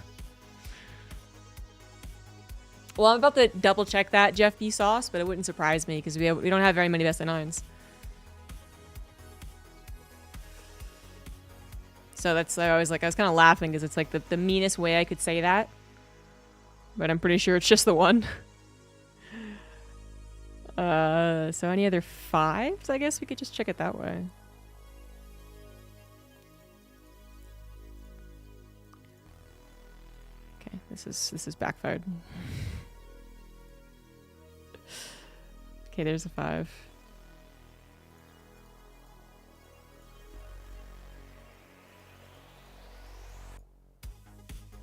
A: Well, I'm about to double check that, Jeff B. Sauce, but it wouldn't surprise me because we don't have very many best of 9s. So that's I was kind of laughing because it's like the meanest way I could say that. But I'm pretty sure it's just the one. So any other 5s? I guess we could just check it that way. Okay, this is backfired. Okay, there's a 5.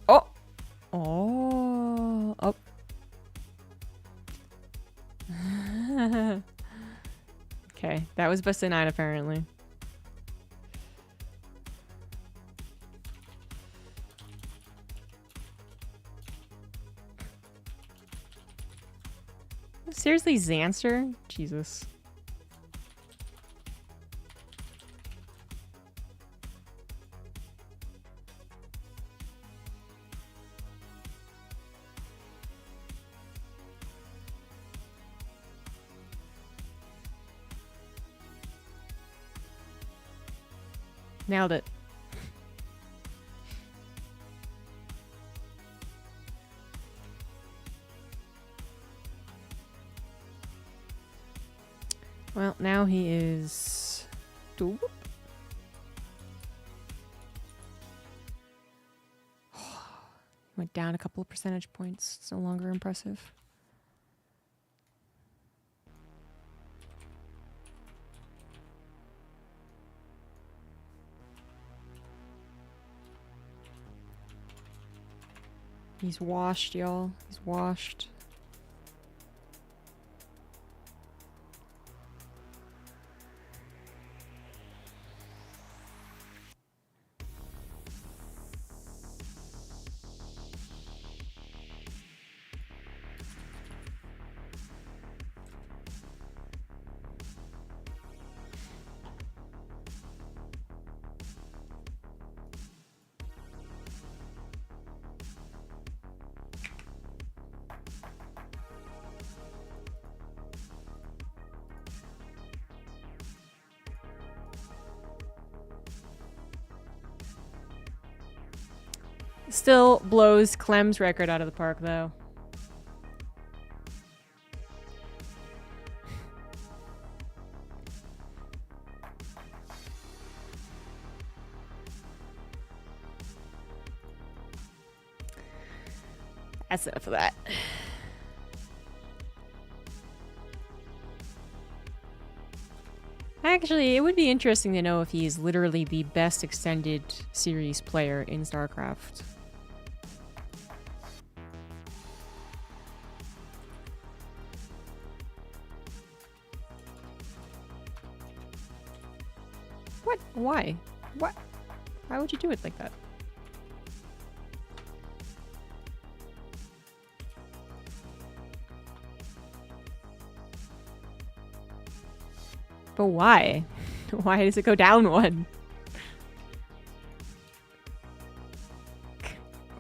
A: Oh! Oh! Oh! Okay, that was best of 9 apparently. Seriously, Xanster? Jesus. Nailed it. Well, now he is Went down a couple of percentage points. It's no longer impressive. He's washed, y'all. He's washed. Still blows Clem's record out of the park, though. That's enough of that. Actually, it would be interesting to know if he's literally the best extended series player in StarCraft. What? Why? What? Why would you do it like that? But why? Why does it go down one?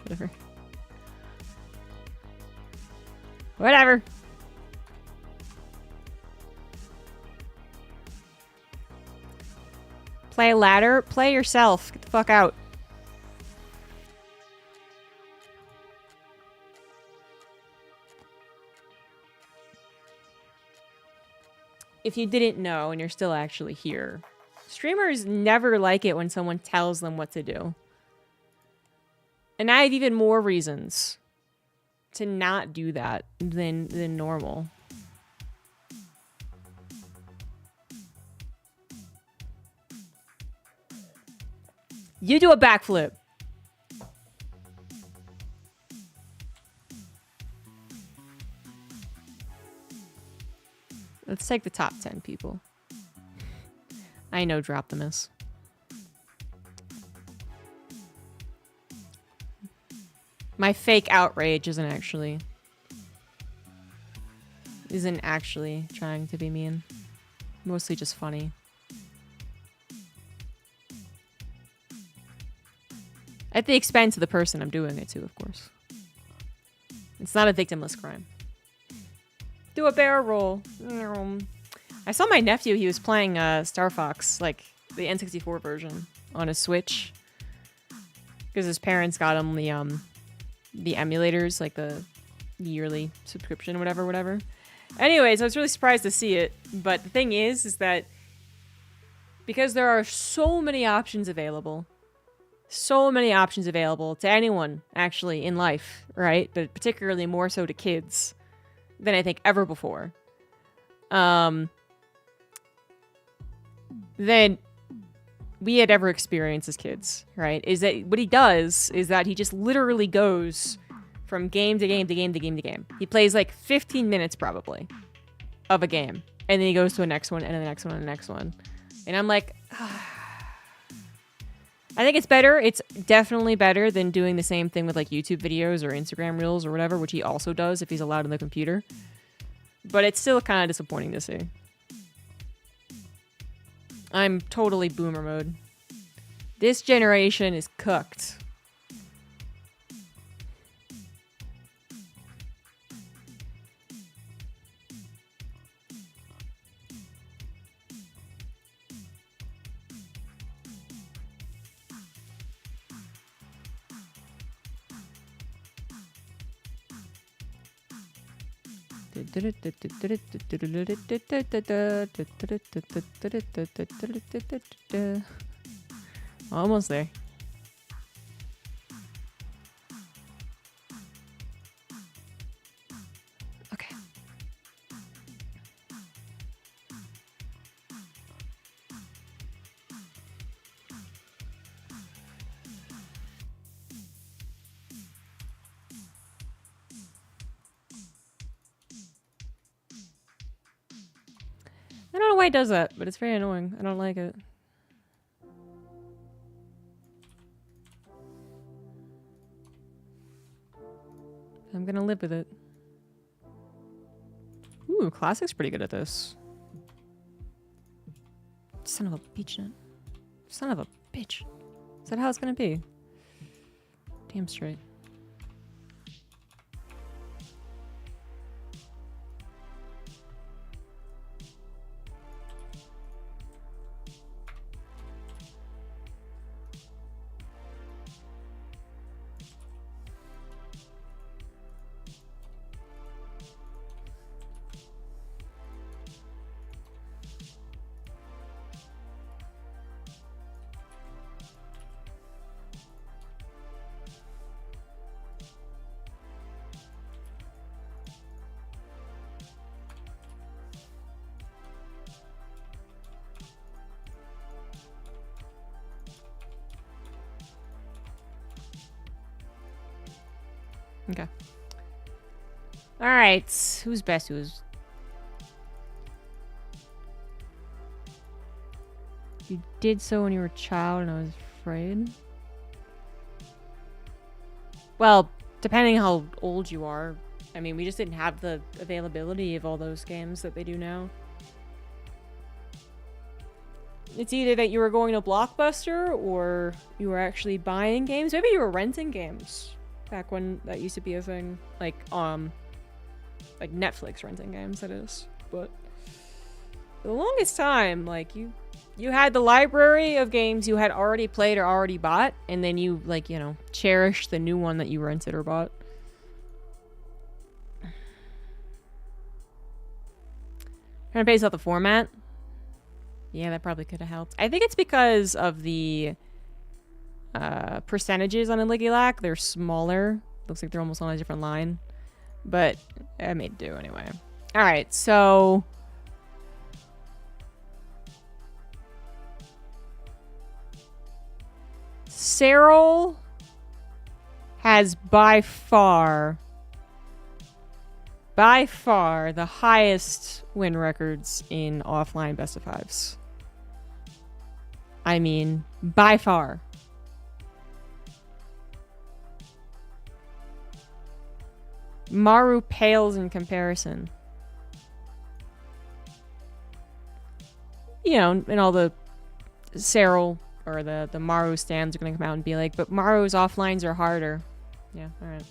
A: Whatever. Whatever. Play ladder? Play yourself. Get the fuck out. If you didn't know and you're still actually here, streamers never like it when someone tells them what to do. And I have even more reasons to not do that than normal. You do a backflip. Let's take the top 10 people. I know drop the miss. My fake outrage isn't actually trying to be mean. Mostly just funny. At the expense of the person I'm doing it to, of course. It's not a victimless crime. Do a barrel roll. I saw my nephew, he was playing Star Fox, like the N64 version, on his Switch. Because his parents got him the emulators, like the yearly subscription, whatever. Anyways, I was really surprised to see it. But the thing is that because there are so many options available to anyone, actually, in life, right? But particularly more so to kids than I think ever before. Than we had ever experienced as kids, right? Is that what he does is that he just literally goes from game to game to game to game to game. He plays like 15 minutes probably of a game. And then he goes to the next one and the next one and the next one. And I'm like, I think it's better. It's definitely better than doing the same thing with like YouTube videos or Instagram Reels or whatever, which he also does if he's allowed on the computer. But it's still kind of disappointing to see. I'm totally boomer mode. This generation is cooked. Almost there. why it does that, but it's very annoying. I don't like it. I'm gonna live with it. Ooh, Classic's pretty good at this. Son of a bitch nut. Son of a bitch. Is that how it's gonna be? Damn straight. Okay. All right. Who's best? Who's... You did so when you were a child and I was afraid. Well, depending how old you are. I mean, we just didn't have the availability of all those games that they do now. It's either that you were going to Blockbuster or you were actually buying games. Maybe you were renting games. Back when that used to be a thing, like Netflix renting games, that is. But for the longest time, like you had the library of games you had already played or already bought, and then you like, you know, cherish the new one that you rented or bought. Trying to base out the format. Yeah, that probably could have helped. I think it's because of the percentages on a Ligulac. They're smaller. Looks like they're almost on a different line. But I made do anyway. Alright, so... Cyril has by far the highest win records in offline best of fives. I mean, by far. Maru pales in comparison. You know, and all the Cyril or the Maru stands are going to come out and be like, but Maru's offlines are harder. Yeah, alright.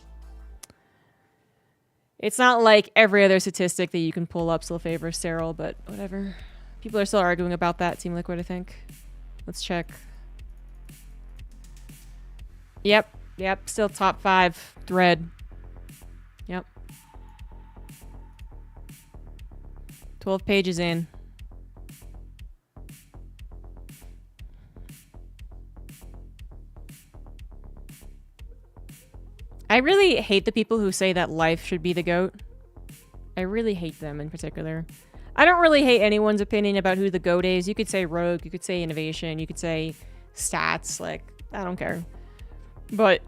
A: It's not like every other statistic that you can pull up still favors Cyril, but whatever. People are still arguing about that, Team Liquid, I think. Let's check. Yep, still top 5 thread. Yep. 12 pages in. I really hate the people who say that life should be the GOAT. I really hate them in particular. I don't really hate anyone's opinion about who the GOAT is. You could say Rogue, you could say Innovation, you could say Stats, like, I don't care. But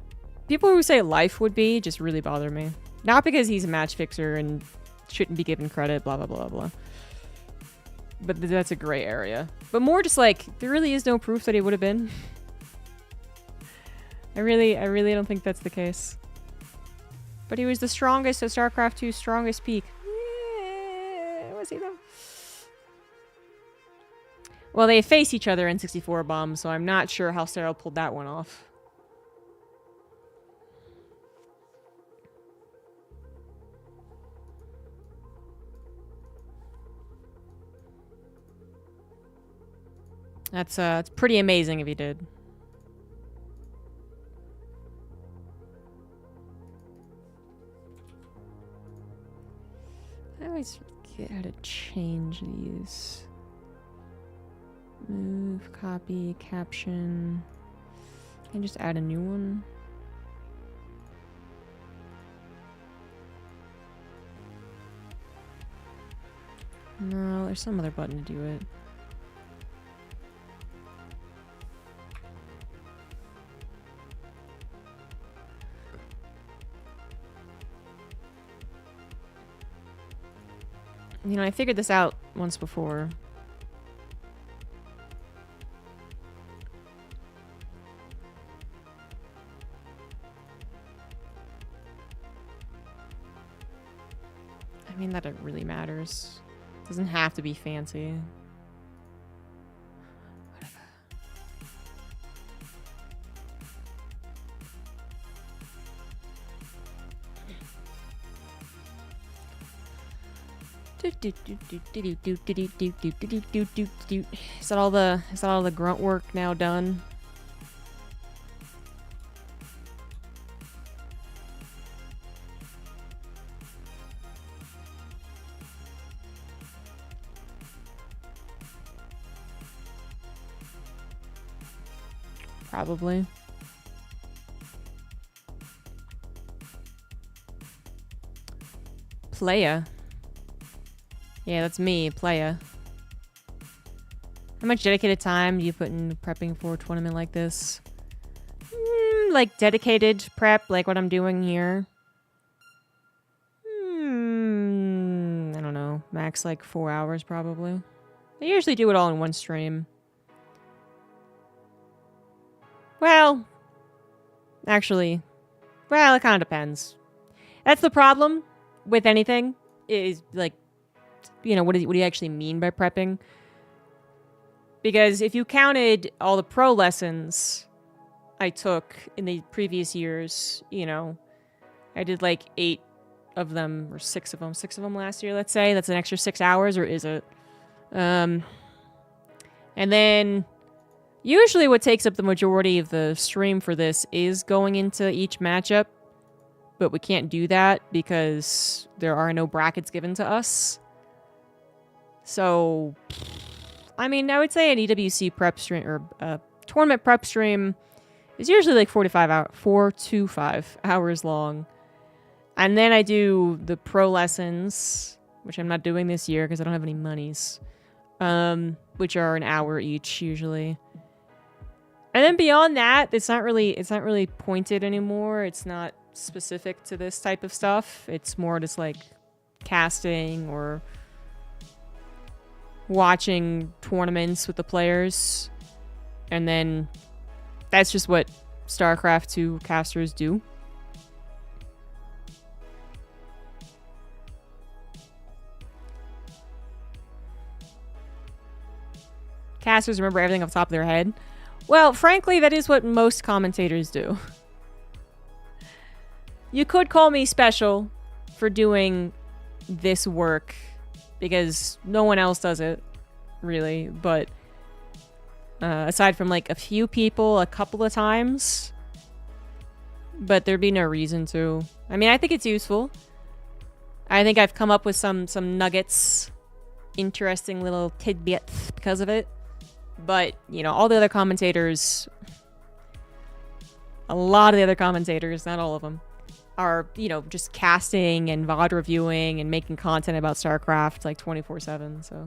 A: people who say life would be just really bother me. Not because he's a match fixer and shouldn't be given credit, blah, blah, blah, blah. But that's a gray area. But more just like, there really is no proof that he would have been. I really don't think that's the case. But he was the strongest of StarCraft 2's strongest peak. Yeah, was he though? Well, they face each other in 64 bombs, so I'm not sure how Cyril pulled that one off. That's it's pretty amazing if he did. I always forget how to change these. Move, copy, caption. Can I just add a new one? No, there's some other button to do it. You know, I figured this out once before. I mean, that it really matters. Doesn't have to be fancy. Is that all the grunt work now done? Probably. Playa. Yeah, that's me, Playa. How much dedicated time do you put in prepping for a tournament like this? Like dedicated prep, like what I'm doing here. I don't know. Max like 4 hours probably. I usually do it all in one stream. Well, actually, well, it kind of depends. That's the problem with anything, is like, you know, what do you actually mean by prepping? Because if you counted all the pro lessons I took in the previous years, you know, I did like 8 of them, or 6 of them last year, let's say. That's an extra 6 hours, or is it? And then usually what takes up the majority of the stream for this is going into each matchup, but we can't do that because there are no brackets given to us. So, I mean, I would say an EWC prep stream, or a tournament prep stream, is usually like 4 to 5 hours long. And then I do the pro lessons, which I'm not doing this year because I don't have any monies, which are an hour each usually. And then beyond that, it's not really pointed anymore. It's not specific to this type of stuff. It's more just like casting or watching tournaments with the players. And then that's just what StarCraft 2 casters do. Casters remember everything off the top of their head. Well, frankly, that is what most commentators do. You could call me special for doing this work because no one else does it, really. But aside from like a few people a couple of times, but there'd be no reason to. I mean, I think it's useful. I think I've come up with some nuggets, interesting little tidbits because of it. But, you know, all the other commentators, a lot of the other commentators, not all of them, are, you know, just casting and VOD reviewing and making content about StarCraft like 24/7, so.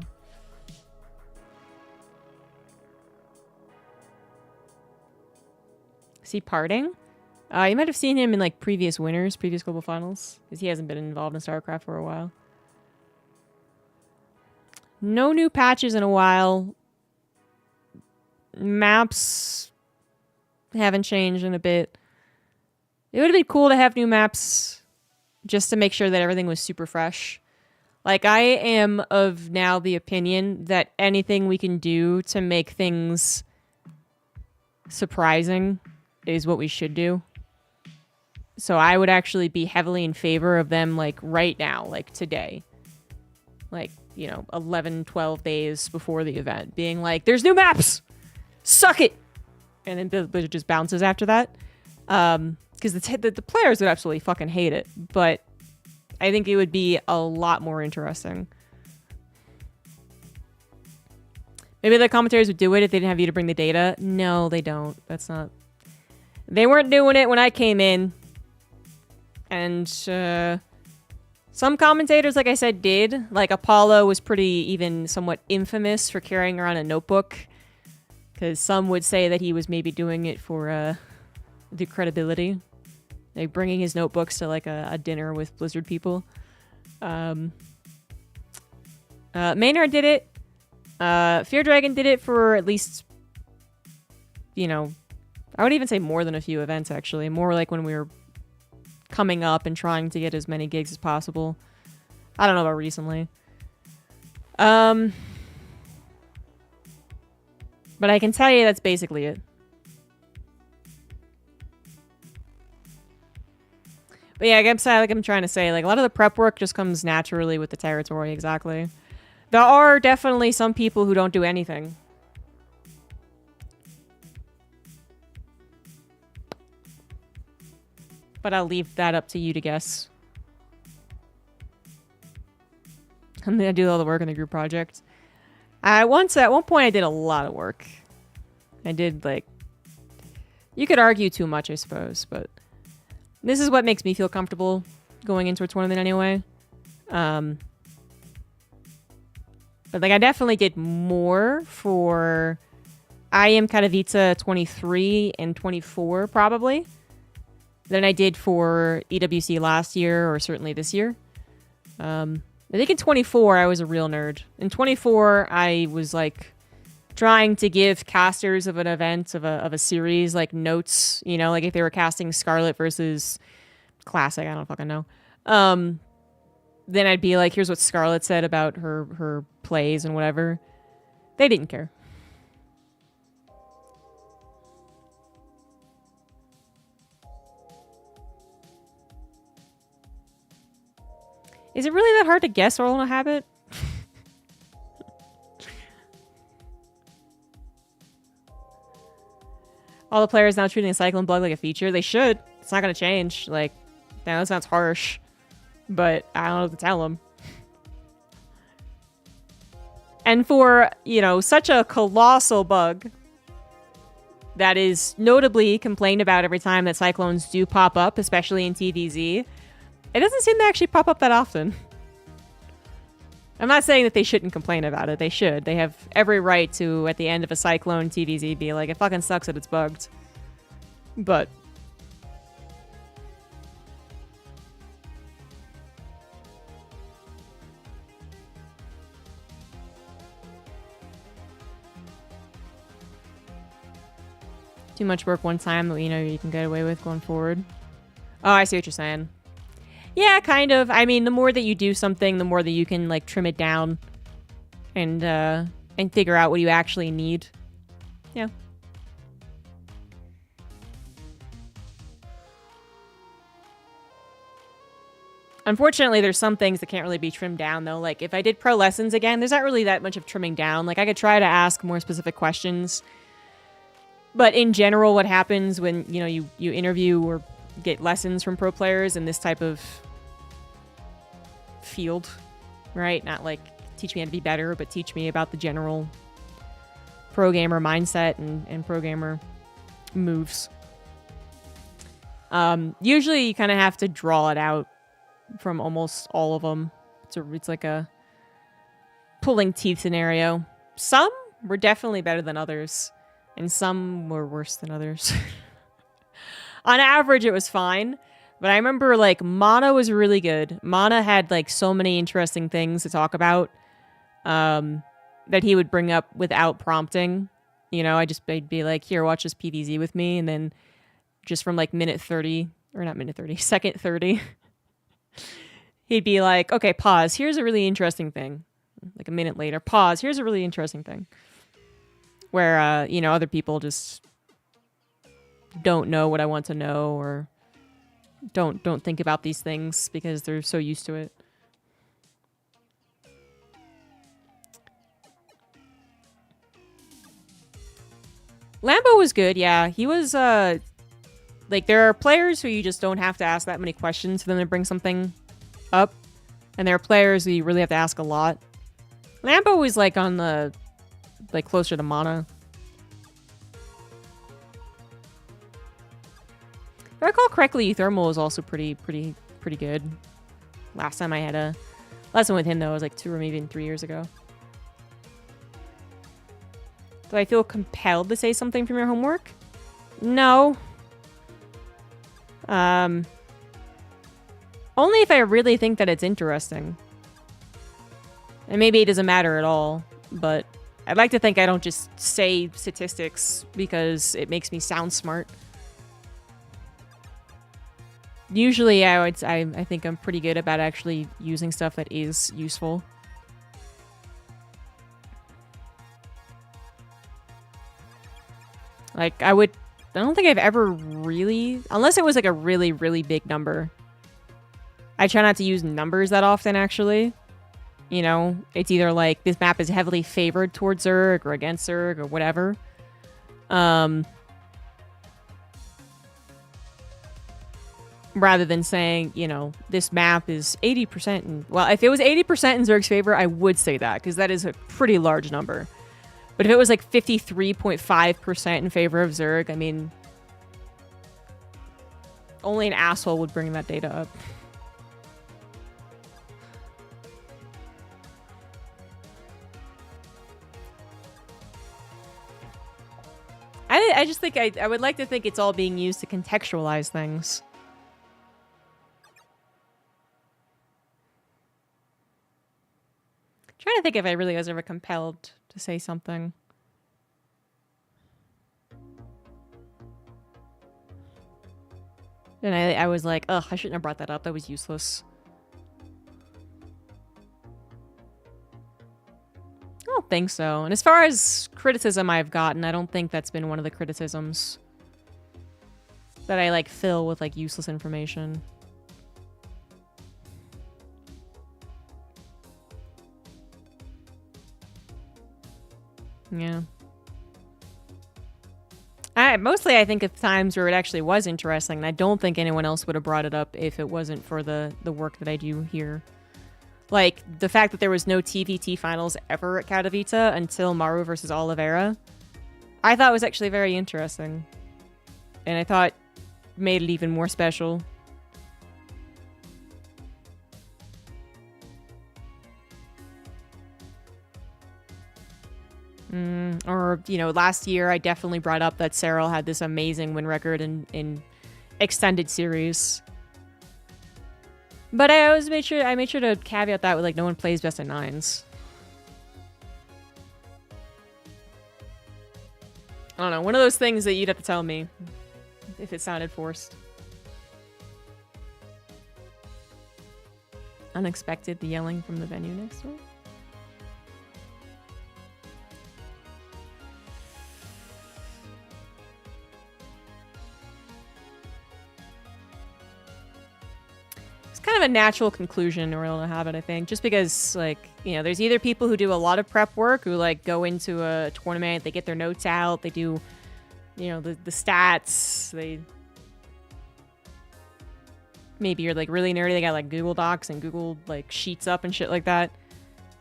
A: Is he parting? You might have seen him in like previous winners, previous global finals, because he hasn't been involved in StarCraft for a while. No new patches in a while. Maps haven't changed in a bit. It would have been cool to have new maps just to make sure that everything was super fresh. Like, I am of now the opinion that anything we can do to make things surprising is what we should do. So I would actually be heavily in favor of them, like, right now, like today. Like, you know, 11, 12 days before the event. Being like, there's new maps! Suck it! And then Blizzard just bounces after that. Because the players would absolutely fucking hate it. But I think it would be a lot more interesting. Maybe the commentators would do it if they didn't have you to bring the data. No, they don't. That's not... They weren't doing it when I came in. And some commentators, like I said, did. Like, Apollo was pretty even somewhat infamous for carrying around a notebook. Because some would say that he was maybe doing it for the credibility. Like bringing his notebooks to like a dinner with Blizzard people. Maynard did it. Fear Dragon did it for at least, you know, I would even say more than a few events actually. More like when we were coming up and trying to get as many gigs as possible. I don't know about recently. But I can tell you that's basically it. But yeah, like I'm trying to say, like, a lot of the prep work just comes naturally with the territory, exactly. There are definitely some people who don't do anything. But I'll leave that up to you to guess. I'm gonna do all the work on the group project. At one point I did a lot of work. I did, like... You could argue too much, I suppose, but... This is what makes me feel comfortable going into a tournament anyway. But, like, I definitely did more for IM Katowice 23 and 24, probably, than I did for EWC last year, or certainly this year. I think in 24, I was a real nerd. In 24, I was, like, trying to give casters of an event, of a series, like, notes, you know, like if they were casting Scarlet versus Classic, I don't fucking know. Then I'd be like, here's what Scarlet said about her plays and whatever. They didn't care. Is it really that hard to guess Orlando Habit? All the players now treating a Cyclone Bug like a feature. They should. It's not going to change. Like, now that sounds harsh. But I don't know what to tell them. And for, you know, such a colossal bug that is notably complained about every time that cyclones do pop up, especially in TVZ, it doesn't seem to actually pop up that often. I'm not saying that they shouldn't complain about it. They should. They have every right to, at the end of a cyclone TVZ, be like, it fucking sucks that it's bugged. But... too much work one time that, you know, you can get away with going forward. Oh, I see what you're saying. Yeah, kind of. I mean, the more that you do something, the more that you can, like, trim it down and figure out what you actually need. Yeah. Unfortunately, there's some things that can't really be trimmed down, though. Like, if I did pro lessons again, there's not really that much of trimming down. Like, I could try to ask more specific questions. But in general, what happens when, you know, you interview or get lessons from pro players in this type of field, right? Not like teach me how to be better, but teach me about the general pro gamer mindset and pro gamer moves. Usually you kind of have to draw it out from almost all of them. It's like a pulling teeth scenario. Some were definitely better than others, and some were worse than others. On average, it was fine. But I remember, like, Mana was really good. Mana had, like, so many interesting things to talk about that he would bring up without prompting. You know, I'd be like, here, watch this PVZ with me. And then just from, like, minute 30, or not minute 30, second 30, he'd be like, okay, pause. Here's a really interesting thing. Like, a minute later, pause. Here's a really interesting thing. Where, you know, other people just don't know what I want to know, or don't think about these things because they're so used to it. Lambo was good, yeah. He was, like, there are players who you just don't have to ask that many questions for them to bring something up. And there are players who you really have to ask a lot. Lambo was, like, on the, like, closer to Mana. If I recall correctly, Thermal was also pretty good. Last time I had a lesson with him, though, was like 2 or maybe even 3 years ago. Do I feel compelled to say something from your homework? No. Only if I really think that it's interesting. And maybe it doesn't matter at all, but I'd like to think I don't just say statistics because it makes me sound smart. Usually I think I'm pretty good about actually using stuff that is useful. Like, I don't think I've ever really, unless it was like a really, really big number. I try not to use numbers that often, actually. You know, it's either like this map is heavily favored towards Zerg or against Zerg or whatever. Rather than saying, you know, this map is 80% in... Well, if it was 80% in Zerg's favor, I would say that, because that is a pretty large number. But if it was like 53.5% in favor of Zerg, I mean... Only an asshole would bring that data up. I just think I would like to think it's all being used to contextualize things. Trying to think if I really was ever compelled to say something. And I was like, ugh, I shouldn't have brought that up. That was useless. I don't think so. And as far as criticism I've gotten, I don't think that's been one of the criticisms that I, like, fill with, like, useless information. Yeah. Mostly I think of times where it actually was interesting, and I don't think anyone else would have brought it up if it wasn't for the work that I do here. Like, the fact that there was no TVT finals ever at Katowice until Maru versus Oliveira, I thought was actually very interesting. And I thought made it even more special. Or, you know, last year I definitely brought up that Cyril had this amazing win record in extended series. But I always made sure to caveat that with, like, no one plays best of nines. I don't know, one of those things that you'd have to tell me if it sounded forced. Unexpected, the yelling from the venue next door. Kind of a natural conclusion we're able to have it, I think, just because, like, you know, there's either people who do a lot of prep work who, like, go into a tournament, they get their notes out, they do, you know, the stats, they maybe you're, like, really nerdy, they got, like, Google Docs and Google, like, Sheets up and shit like that.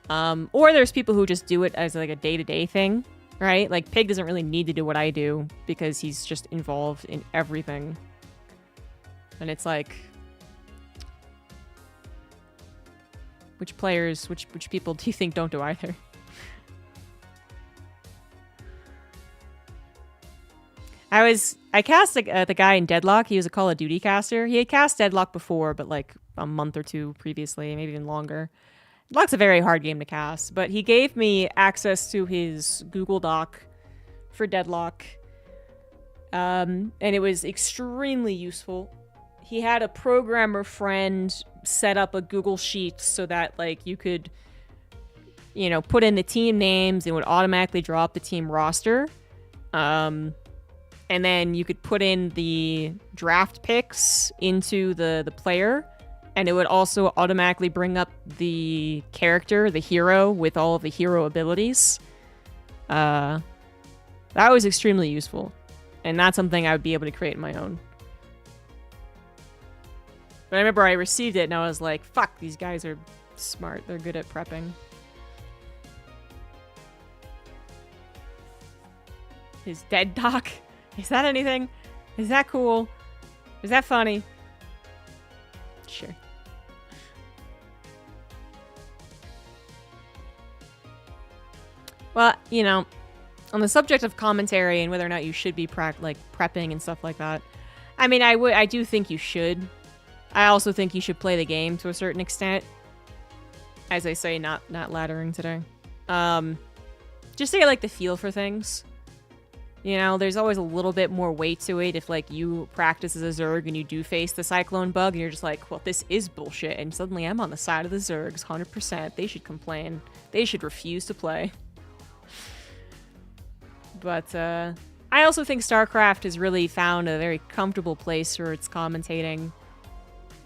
A: Or there's people who just do it as, like, a day-to-day thing, right? Like, Pig doesn't really need to do what I do because he's just involved in everything. And it's like, which players, which people do you think don't do either? I cast the guy in Deadlock. He was a Call of Duty caster. He had cast Deadlock before, but like a month or two previously, maybe even longer. Deadlock's a very hard game to cast, but he gave me access to his Google Doc for Deadlock. And it was extremely useful. He had a programmer friend set up a Google Sheet so that, like, you could, you know, put in the team names. It would automatically draw up the team roster. And then you could put in the draft picks into the player. And it would also automatically bring up the character, the hero, with all of the hero abilities. That was extremely useful. And that's something I would be able to create on my own. But I remember I received it and I was like, fuck, these guys are smart. They're good at prepping. His dead doc? Is that anything? Is that cool? Is that funny? Sure. Well, you know, on the subject of commentary and whether or not you should be prepping and stuff like that, I mean, I do think you should. I also think you should play the game to a certain extent. As I say, not laddering today. Just to get, like, the feel for things. You know, there's always a little bit more weight to it if, like, you practice as a Zerg and you do face the Cyclone bug and you're just like, well, this is bullshit. And suddenly I'm on the side of the Zergs, 100%. They should complain. They should refuse to play. But, I also think StarCraft has really found a very comfortable place for its commentating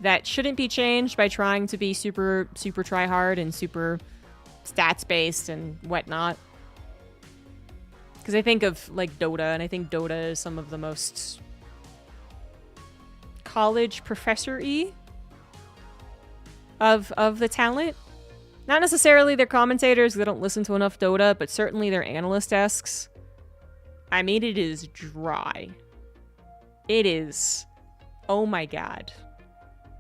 A: that shouldn't be changed by trying to be super try-hard and super stats-based and whatnot. Because I think of, like, Dota, and I think Dota is some of the most college professor-y of the talent. Not necessarily their commentators, because they don't listen to enough Dota, but certainly their analyst-esques. I mean, it is dry. It is. Oh my god.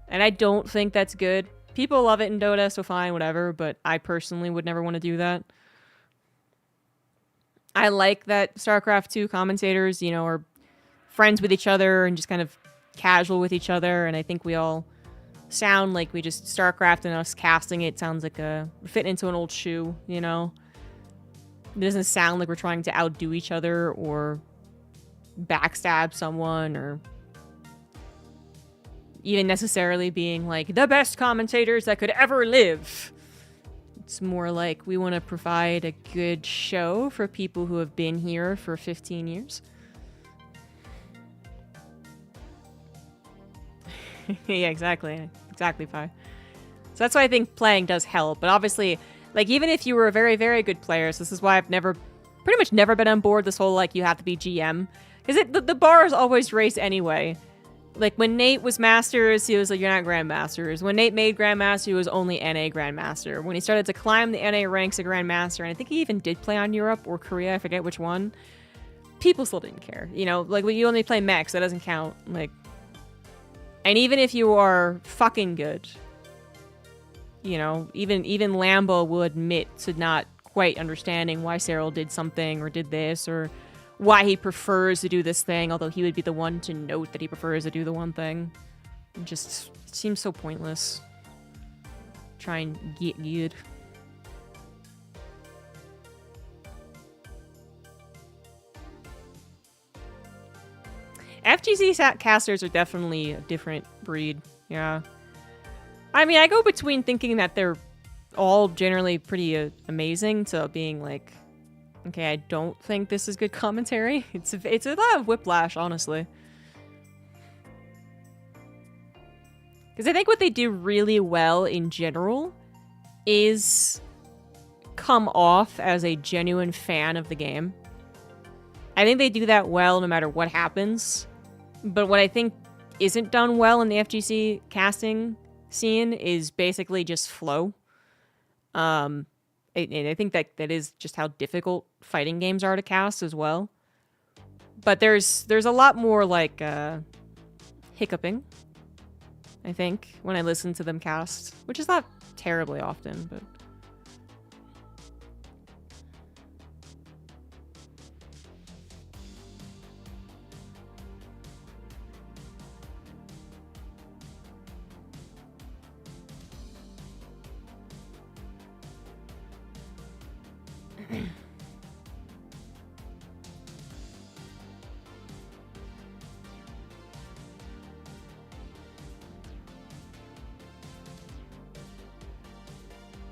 A: And I don't think that's good. People love it in Dota, so fine, whatever, but I personally would never want to do that. I like that StarCraft 2 commentators, you know, are friends with each other and just kind of casual with each other, and I think we all sound like we just StarCraft and us casting it sounds like a fit into an old shoe, you know? It doesn't sound like we're trying to outdo each other or backstab someone or even necessarily being like the best commentators that could ever live. It's more like we want to provide a good show for people who have been here for 15 years. Yeah, exactly. Exactly, Pi. So that's why I think playing does help. But obviously, like, even if you were a very, very good player, so this is why I've pretty much never been on board this whole, like, you have to be GM. Because the bar is always raised anyway. Like, when Nate was Masters, he was like, you're not Grandmasters. When Nate made Grandmaster, he was only NA Grandmaster. When he started to climb the NA ranks of Grandmaster, and I think he even did play on Europe or Korea, I forget which one, people still didn't care. You know, like, when you only play mechs, that doesn't count. Like, and even if you are fucking good, you know, even Lambo will admit to not quite understanding why Cyril did something or did this or why he prefers to do this thing, although he would be the one to note that he prefers to do the one thing. It just seems so pointless. Try and get good. FGC casters are definitely a different breed, yeah. I mean, I go between thinking that they're all generally pretty amazing to being like, okay, I don't think this is good commentary. It's a lot of whiplash, honestly. Because I think what they do really well in general is come off as a genuine fan of the game. I think they do that well no matter what happens. But what I think isn't done well in the FGC casting scene is basically just flow. And I think that is just how difficult fighting games are to cast as well. But there's a lot more like hiccuping, I think, when I listen to them cast, which is not terribly often, but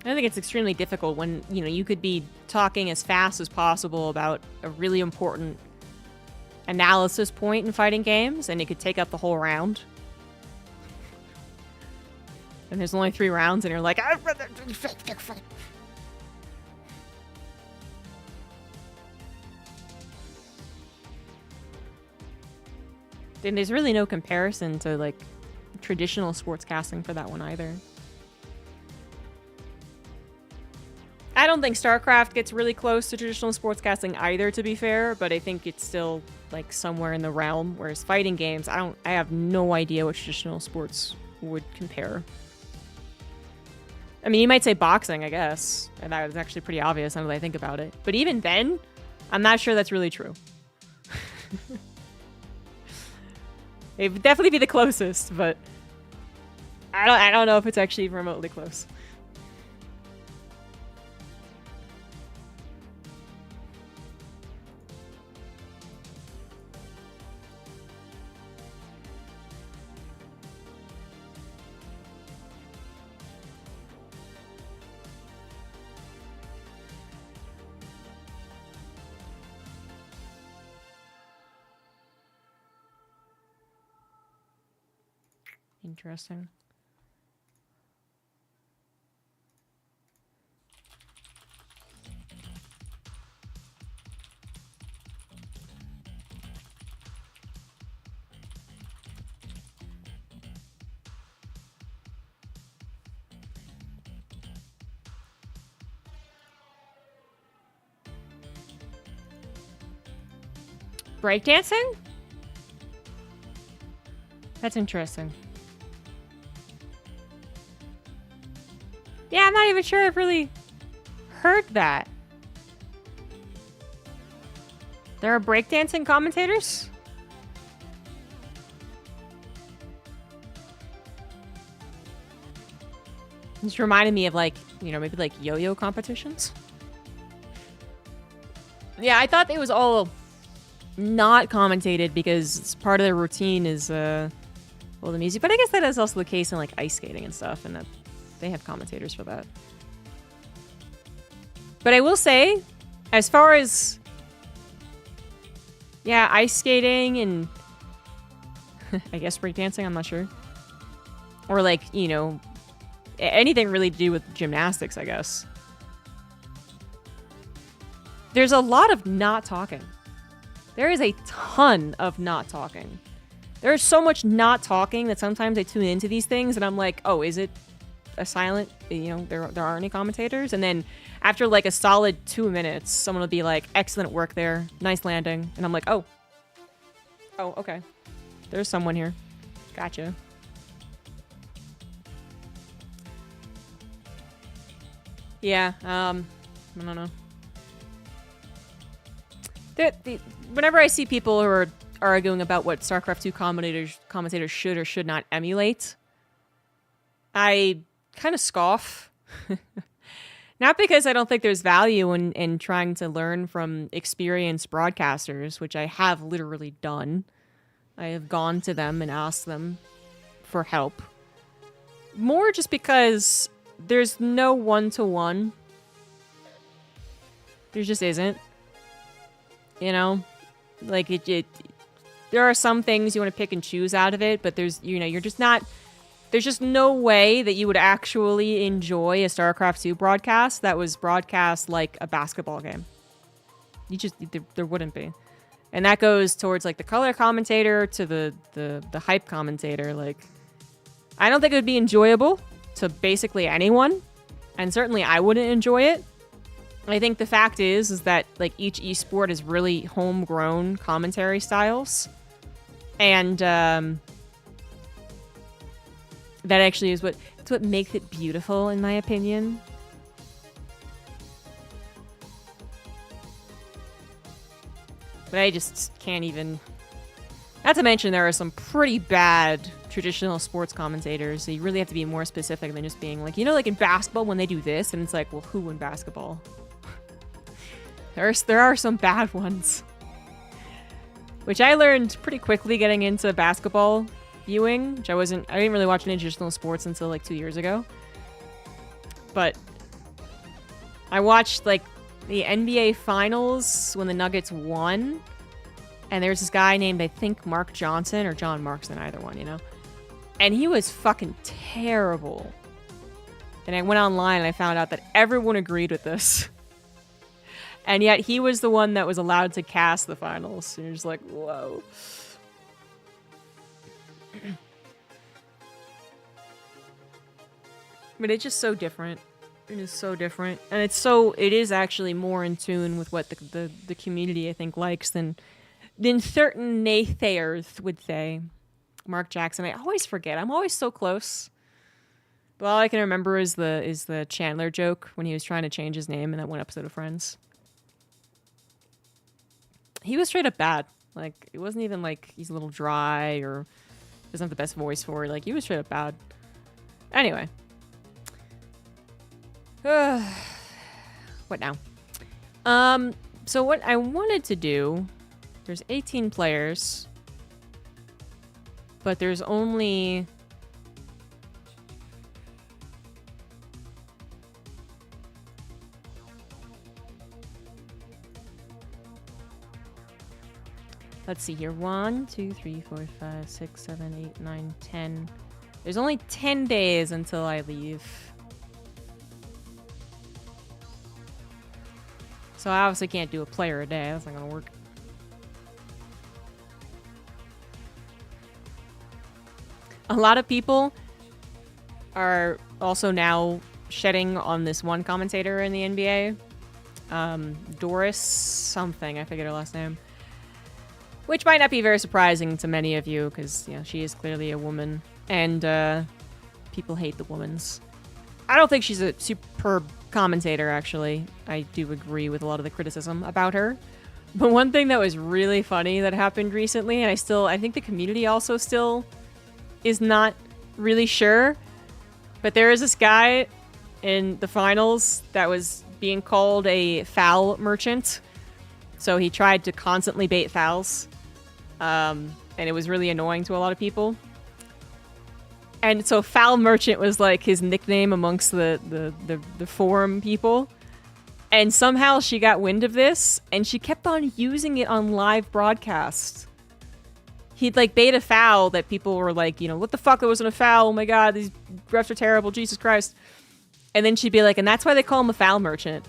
A: I think it's extremely difficult when, you know, you could be talking as fast as possible about a really important analysis point in fighting games, and it could take up the whole round. And there's only 3 rounds, and you're like, I'd rather... And there's really no comparison to, like, traditional sportscasting for that one either. I don't think StarCraft gets really close to traditional sportscasting either, to be fair, but I think it's still, like, somewhere in the realm, whereas fighting games, I have no idea what traditional sports would compare. I mean, you might say boxing, I guess, and that was actually pretty obvious now that I think about it. But even then, I'm not sure that's really true. It would definitely be the closest, but I don't know if it's actually remotely close. Interesting. Breakdancing? That's interesting. Yeah, I'm not even sure I've really heard that. There are breakdancing commentators? This reminded me of, like, you know, maybe like yo-yo competitions. Yeah, I thought it was all not commentated because part of their routine is well, the music, but I guess that is also the case in like ice skating and stuff, and that they have commentators for that. But I will say, as far as ice skating and I guess breakdancing, I'm not sure, or like, you know, anything really to do with gymnastics, I guess. There's a lot of not talking. There is a ton of not talking. There's so much not talking that sometimes I tune into these things and I'm like, oh, is it a silent, you know, there aren't any commentators? And then after like a solid 2 minutes, someone will be like, excellent work there, nice landing. And I'm like, oh, okay. There's someone here. Gotcha. Yeah, I don't know. Whenever I see people who are arguing about what StarCraft 2 commentators should or should not emulate, I kind of scoff. Not because I don't think there's value in trying to learn from experienced broadcasters, which I have literally done. I have gone to them and asked them for help. More just because there's no one-to-one. There just isn't. You know? Like, there are some things you want to pick and choose out of it, but there's, you know, you're just not... There's just no way that you would actually enjoy a StarCraft 2 broadcast that was broadcast like a basketball game. You just... There wouldn't be. And that goes towards, like, the color commentator to the hype commentator. Like, I don't think it would be enjoyable to basically anyone. And certainly I wouldn't enjoy it. I think the fact is that, like, each esport is really homegrown commentary styles. And, that actually is what makes it beautiful, in my opinion. But I just can't even... Not to mention, there are some pretty bad traditional sports commentators, so you really have to be more specific than just being like, you know, like in basketball when they do this, and it's like, well, who in basketball? There are some bad ones. Which I learned pretty quickly getting into basketball viewing, which I didn't really watch any traditional sports until like 2 years ago. But I watched like the NBA Finals when the Nuggets won. And there's this guy named, I think, Mark Johnson or John Markson, either one, you know? And he was fucking terrible. And I went online and I found out that everyone agreed with this. And yet he was the one that was allowed to cast the finals. And you're just like, whoa. But it's just so different. It is so different. And it is actually more in tune with what the community, I think, likes than certain naysayers would say. Mark Jackson, I always forget. I'm always so close. But all I can remember is the Chandler joke when he was trying to change his name in that one episode of Friends. He was straight up bad. Like, it wasn't even like he's a little dry or doesn't have the best voice for it. Like, he was straight up bad. Anyway. What now? So what I wanted to do, there's 18 players, but there's only... Let's see here. 1, 2, 3, 4, 5, 6, 7, 8, 9, 10, There's only 10 days until I leave. So I obviously can't do a player a day. That's not gonna work. A lot of people are also now shedding on this one commentator in the NBA. Doris something. I forget her last name. Which might not be very surprising to many of you, because, you know, she is clearly a woman. And, people hate the womans. I don't think she's a superb commentator, actually. I do agree with a lot of the criticism about her. But one thing that was really funny that happened recently, and I think the community also still is not really sure, but there is this guy in the finals that was being called a foul merchant. So he tried to constantly bait fouls. And it was really annoying to a lot of people. And so foul merchant was like his nickname amongst the forum people. And somehow she got wind of this and she kept on using it on live broadcast. He'd like bait a foul that people were like, you know, what the fuck, it wasn't a foul, oh my god, these refs are terrible, Jesus Christ. And then she'd be like, and that's why they call him a foul merchant.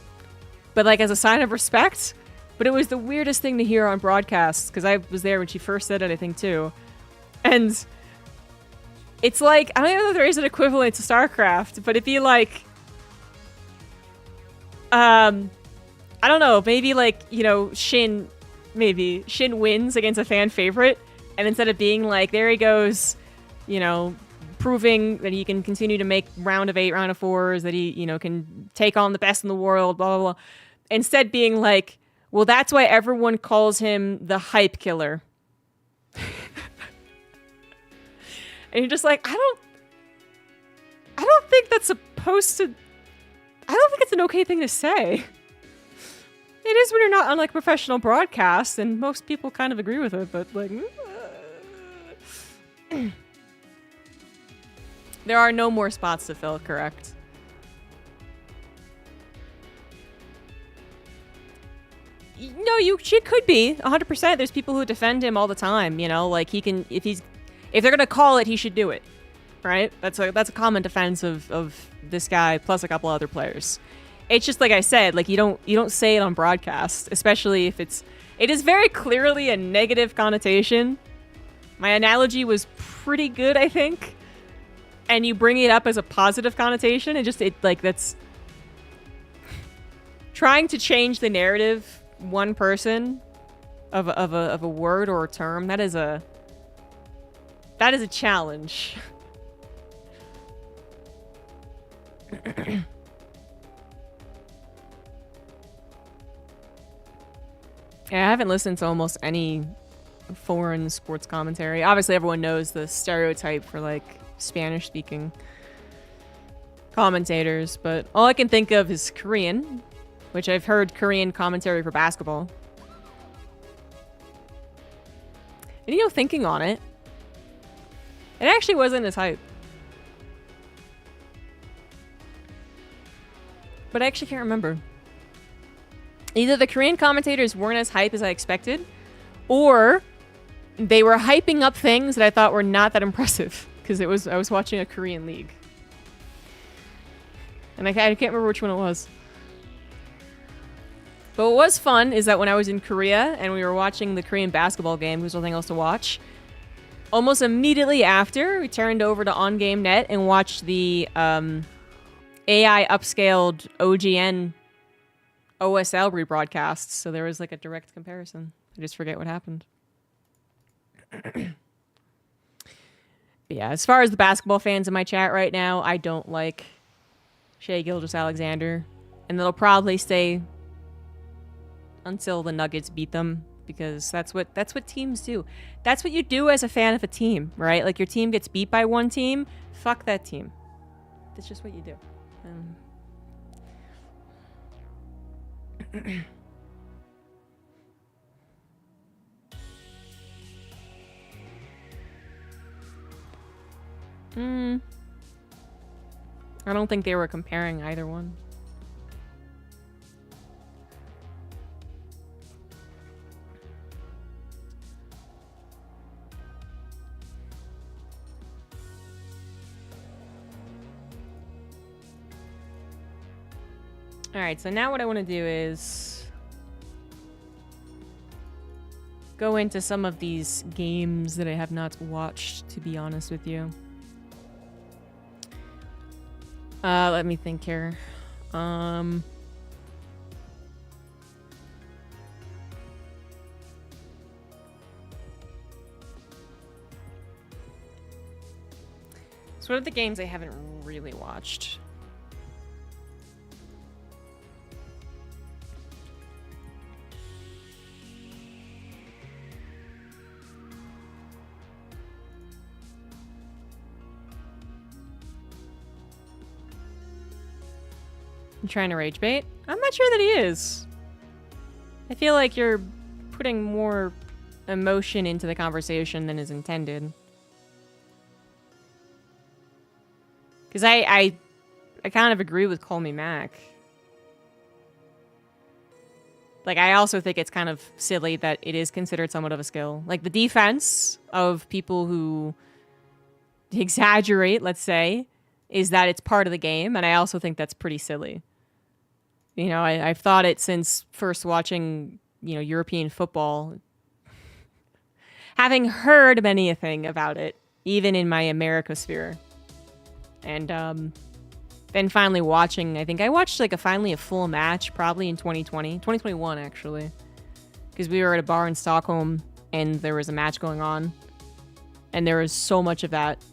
A: But like as a sign of respect. But it was the weirdest thing to hear on broadcasts, because I was there when she first said it, I think, too. And it's like, I don't even know if there is an equivalent to StarCraft, but it'd be like, I don't know, maybe like, you know, Shin wins against a fan favorite, and instead of being like, there he goes, you know, proving that he can continue to make round of 8, round of 4s, that he, you know, can take on the best in the world, blah, blah, blah. Instead being like, well, that's why everyone calls him the hype killer. And you're just like, I don't think that's supposed to, I don't think it's an okay thing to say. It is when you're not on like professional broadcast, and most people kind of agree with it, but like, there are no more spots to fill, correct? No, she could be 100%. There's people who defend him all the time. You know, like he can, if they're gonna call it, he should do it, right? That's a common defense of this guy plus a couple other players. It's just like I said, like you don't say it on broadcast, especially if it is very clearly a negative connotation. My analogy was pretty good, I think, and you bring it up as a positive connotation. That's trying to change the narrative. One person of a word or a term, that is a challenge. Yeah, I haven't listened to almost any foreign sports commentary. Obviously, everyone knows the stereotype for like Spanish-speaking commentators, but all I can think of is Korean, which I've heard Korean commentary for basketball. And you know, thinking on it, it actually wasn't as hype. But I actually can't remember. Either the Korean commentators weren't as hype as I expected, or they were hyping up things that I thought were not that impressive, because I was watching a Korean league. And I can't remember which one it was. But what was fun is that when I was in Korea and we were watching the Korean basketball game, because there was nothing else to watch, almost immediately after, we turned over to On Game Net and watched the AI upscaled OGN OSL rebroadcasts. So there was like a direct comparison. I just forget what happened. But yeah, as far as the basketball fans in my chat right now, I don't like Shai Gilgeous-Alexander. And they'll probably stay until the Nuggets beat them, because that's what teams do. That's what you do as a fan of a team, right? Like your team gets beat by one team, fuck that team. That's just what you do. I don't think they were comparing either one. All right, so now what I want to do is go into some of these games that I have not watched, to be honest with you. Let me think here. So what are the games I haven't really watched? I'm trying to rage bait? I'm not sure that he is. I feel like you're putting more emotion into the conversation than is intended. Because I kind of agree with Call Me Mac. Like, I also think it's kind of silly that it is considered somewhat of a skill. Like, the defense of people who exaggerate, let's say, is that it's part of the game, and I also think that's pretty silly. You know, I've thought it since first watching, you know, European football. Having heard many a thing about it, even in my America sphere. And then finally watching, I think I watched like finally a full match, probably in 2021 actually. Because we were at a bar in Stockholm and there was a match going on. And there was so much of that.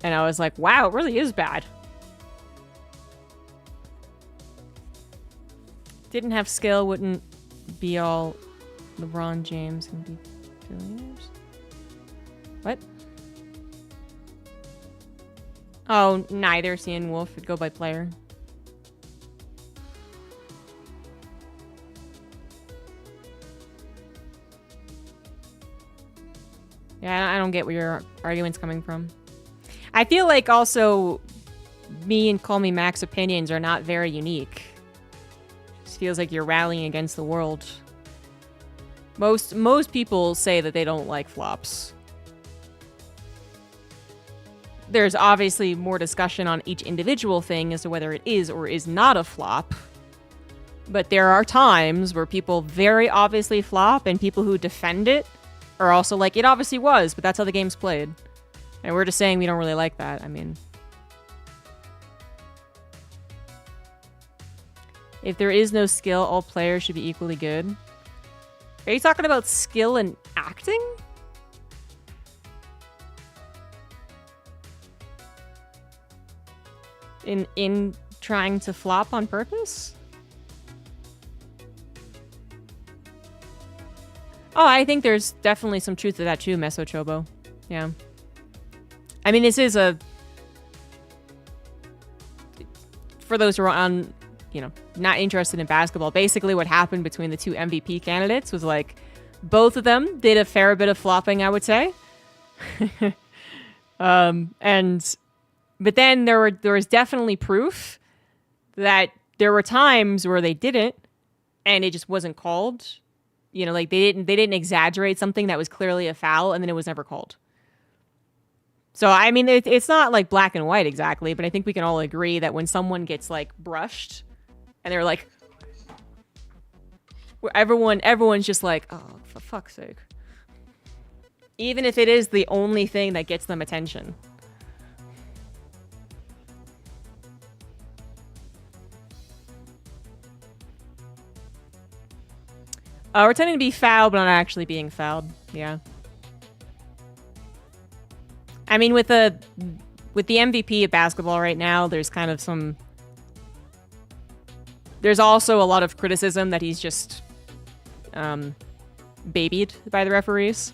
A: And I was like, wow, it really is bad. Didn't have skill, wouldn't be all LeBron James and be billionaires. What? Oh, neither. Cian Wolf would go by player. Yeah, I don't get where your argument's coming from. I feel like also me and Call Me Mac's opinions are not very unique. Just feels like you're rallying against the world. Most people say that they don't like flops. There's obviously more discussion on each individual thing as to whether it is or is not a flop. But there are times where people very obviously flop, and people who defend it are also like, it obviously was, but that's how the game's played. And we're just saying we don't really like that. I mean, if there is no skill, all players should be equally good. Are you talking about skill and acting? In trying to flop on purpose? Oh, I think there's definitely some truth to that too, Meso Chobo. Yeah. I mean, this is a... For those who are on, you know, not interested in basketball, basically what happened between the two MVP candidates was like, both of them did a fair bit of flopping, I would say. But then there was definitely proof that there were times where they didn't, and it just wasn't called. You know, like they didn't exaggerate something that was clearly a foul, and then it was never called. So I mean, it's not like black and white exactly, but I think we can all agree that when someone gets like brushed, and they're like, everyone's just like, oh, for fuck's sake. Even if it is the only thing that gets them attention. We're tending to be fouled, but not actually being fouled. Yeah. I mean, with the MVP of basketball right now, there's kind of some... There's also a lot of criticism that he's just babied by the referees.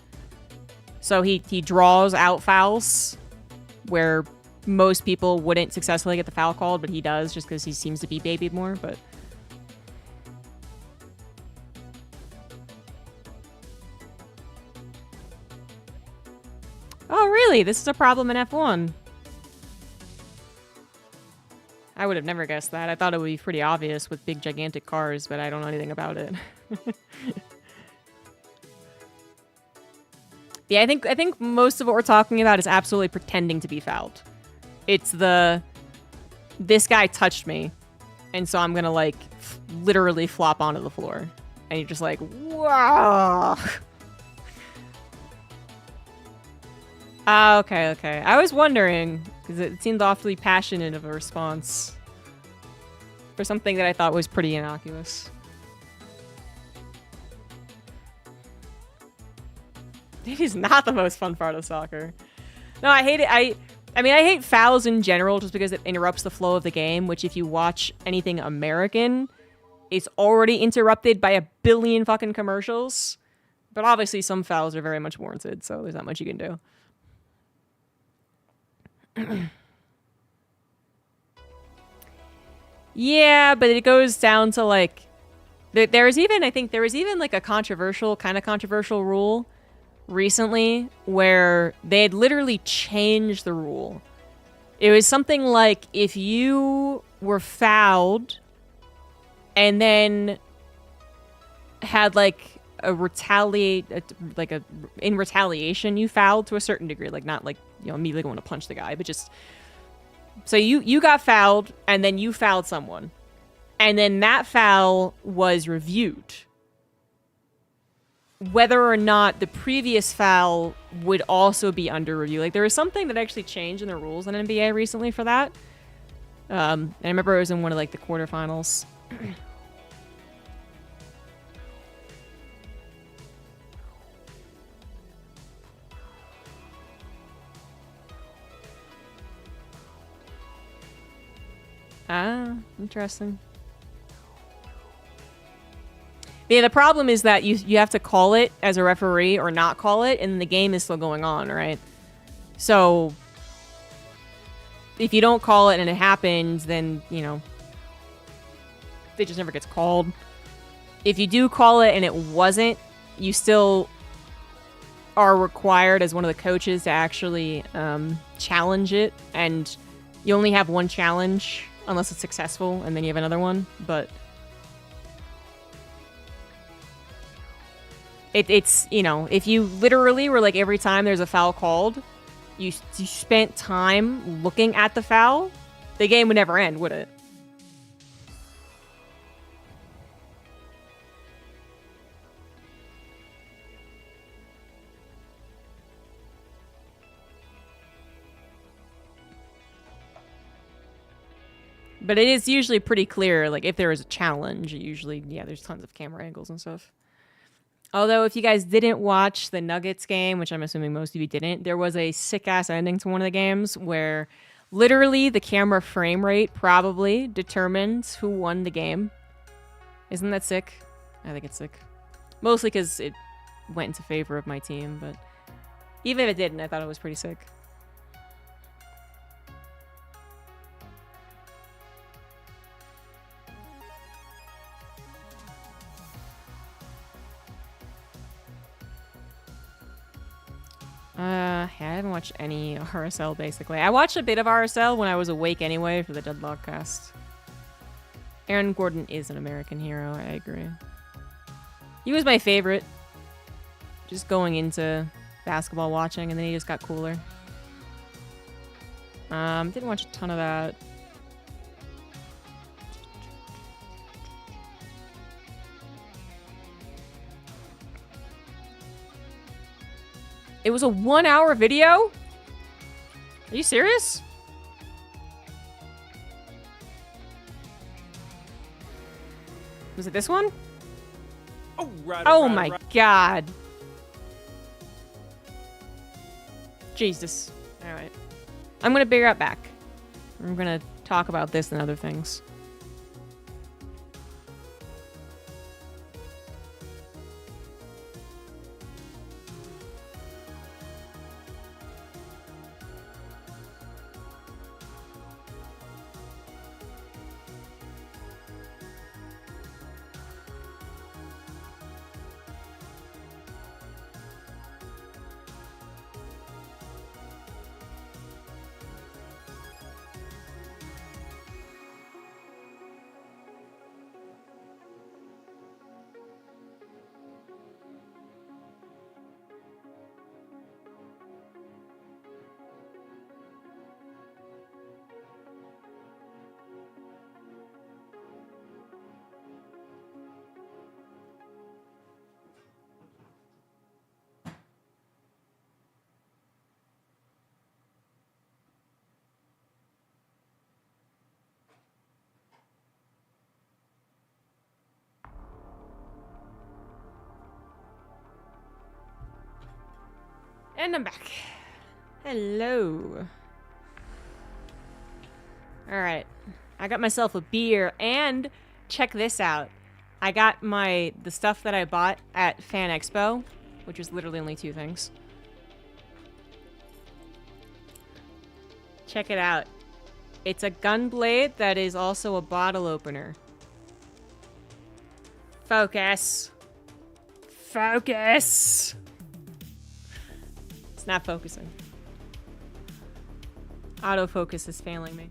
A: So he draws out fouls where most people wouldn't successfully get the foul called, but he does just because he seems to be babied more, but... Oh, really? This is a problem in F1? I would have never guessed that. I thought it would be pretty obvious with big, gigantic cars, but I don't know anything about it. Yeah, I think most of what we're talking about is absolutely pretending to be fouled. It's this guy touched me, And so I'm gonna like literally flop onto the floor. And you're just like, wow. Okay. I was wondering, because it seemed awfully passionate of a response for something that I thought was pretty innocuous. It is not the most fun part of soccer. No, I hate it. I mean, I hate fouls in general just because it interrupts the flow of the game, which if you watch anything American, it's already interrupted by a billion fucking commercials. But obviously some fouls are very much warranted, so there's not much you can do. Yeah, but it goes down to like there was even like a kind of controversial rule recently where they had literally changed the rule. It was something like if you were fouled and then had like in retaliation you fouled to a certain degree, like not like, you know, immediately going to punch the guy, but just so you got fouled and then you fouled someone and then that foul was reviewed. Whether or not the previous foul would also be under review. Like there was something that actually changed in the rules in NBA recently for that. And I remember it was in one of like the quarterfinals. Ah, interesting. Yeah, the problem is that you have to call it as a referee or not call it, and the game is still going on, right? So if you don't call it and it happens, then, you know, it just never gets called. If you do call it and it wasn't, you still are required as one of the coaches to actually challenge it, and you only have one challenge unless it's successful, and then you have another one, but it's, you know, if you literally were like every time there's a foul called, you spent time looking at the foul, the game would never end, would it? But it is usually pretty clear, like if there is a challenge, usually, yeah, there's tons of camera angles and stuff. Although, if you guys didn't watch the Nuggets game, which I'm assuming most of you didn't, there was a sick-ass ending to one of the games where literally the camera frame rate probably determines who won the game. Isn't that sick? I think it's sick. Mostly because it went into favor of my team, but even if it didn't, I thought it was pretty sick. I haven't watched any RSL, basically. I watched a bit of RSL when I was awake anyway for the Deadlock cast. Aaron Gordon is an American hero, I agree. He was my favorite. Just going into basketball watching, and then he just got cooler. Didn't watch a ton of that. It was a 1-hour video? Are you serious? Was it this one?
B: Oh, right,
A: oh
B: right,
A: my
B: right.
A: god. Jesus. Alright. I'm gonna be right back. I'm gonna talk about this and other things. And I'm back. Hello. Alright. I got myself a beer, and check this out. I got the stuff that I bought at Fan Expo, which was literally only 2 things. Check it out. It's a gun blade that is also a bottle opener. Focus. Focus. It's not focusing. Autofocus is failing me.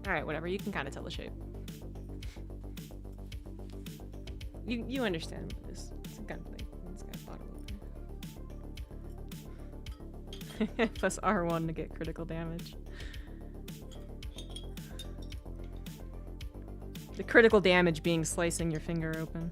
A: Alright, whatever. You can kind of tell the shape. You understand what it is. It's a gunplate. It's got a bottle opener. Plus R1 to get critical damage. The critical damage being slicing your finger open.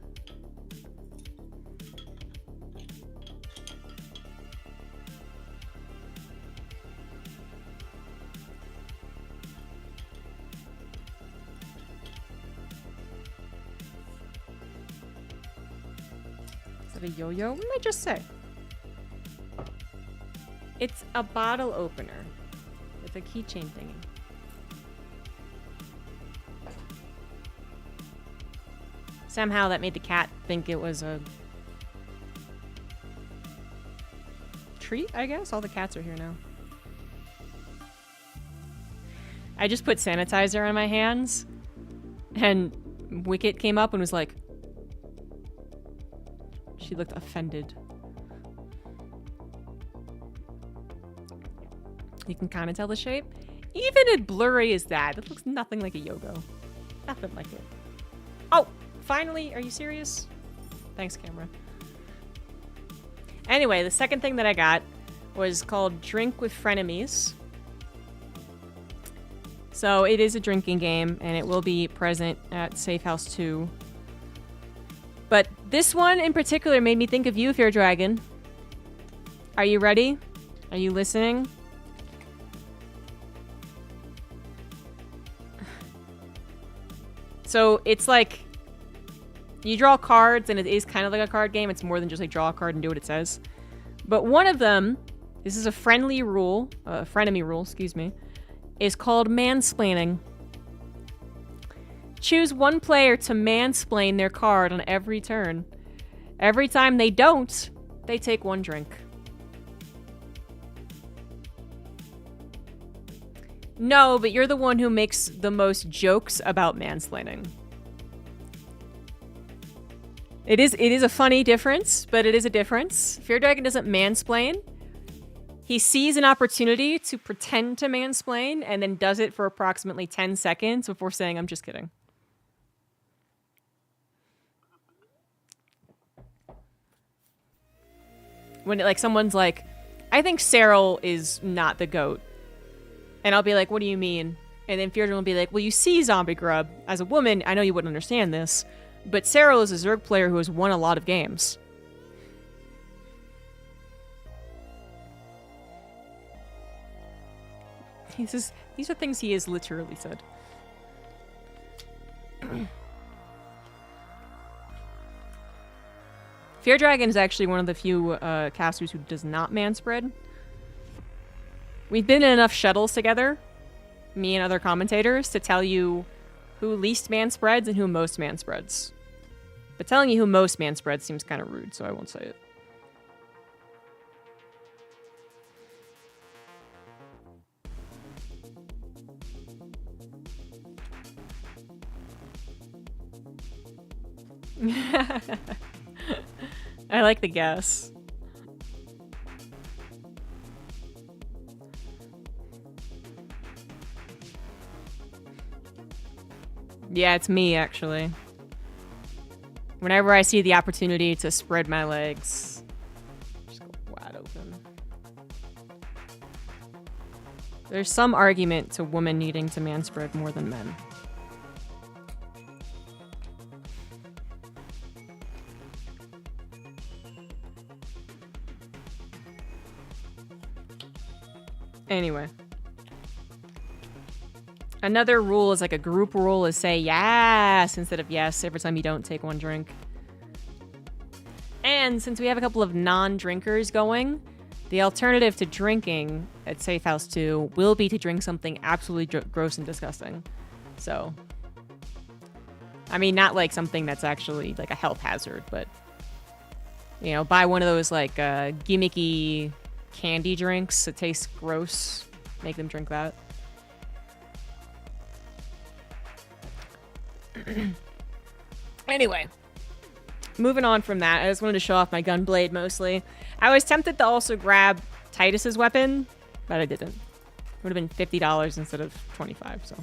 A: Is it a yo-yo? What did I just say? It's a bottle opener with a keychain thingy. Somehow that made the cat think it was a treat, I guess? All the cats are here now. I just put sanitizer on my hands, and Wicket came up and was like... She looked offended. You can kind of tell the shape. Even as blurry as that, it looks nothing like a yo-yo. Nothing like it. Oh! Finally, are you serious? Thanks, camera. Anyway, the second thing that I got was called Drink with Frenemies. So it is a drinking game, and it will be present at Safe House 2. But this one in particular made me think of you, Fear Dragon. Are you ready? Are you listening? So it's like... You draw cards, and it is kind of like a card game. It's more than just like draw a card and do what it says. But one of them, this is a frenemy rule, excuse me, is called mansplaining. Choose one player to mansplain their card on every turn. Every time they don't, they take 1 drink. No, but you're the one who makes the most jokes about mansplaining. It is a funny difference, but it is a difference. Fear Dragon doesn't mansplain. He sees an opportunity to pretend to mansplain and then does it for approximately 10 seconds before saying, I'm just kidding. When someone's like, I think Cyril is not the GOAT. And I'll be like, what do you mean? And then Fear Dragon will be like, well, you see, ZombieGrub, as a woman, I know you wouldn't understand this, but Cyril is a Zerg player who has won a lot of games. These are things he has literally said. Fear Dragon is actually one of the few casters who does not manspread. We've been in enough shuttles together, me and other commentators, to tell you who least manspreads and who most manspreads. But telling you who most manspreads seems kind of rude, so I won't say it. I like the guess. Yeah, it's me, actually. Whenever I see the opportunity to spread my legs, just go wide open. There's some argument to women needing to manspread more than men. Anyway. Another rule is like a group rule is say yes instead of yes every time you don't take one drink. And since we have a couple of non-drinkers going, the alternative to drinking at Safe House 2 will be to drink something absolutely gross and disgusting. So, I mean, not like something that's actually like a health hazard, but, you know, buy one of those like gimmicky candy drinks that taste gross. Make them drink that. Anyway, moving on from that, I just wanted to show off my gun blade mostly. I was tempted to also grab Titus's weapon, but I didn't. It would have been $50 instead of $25, so.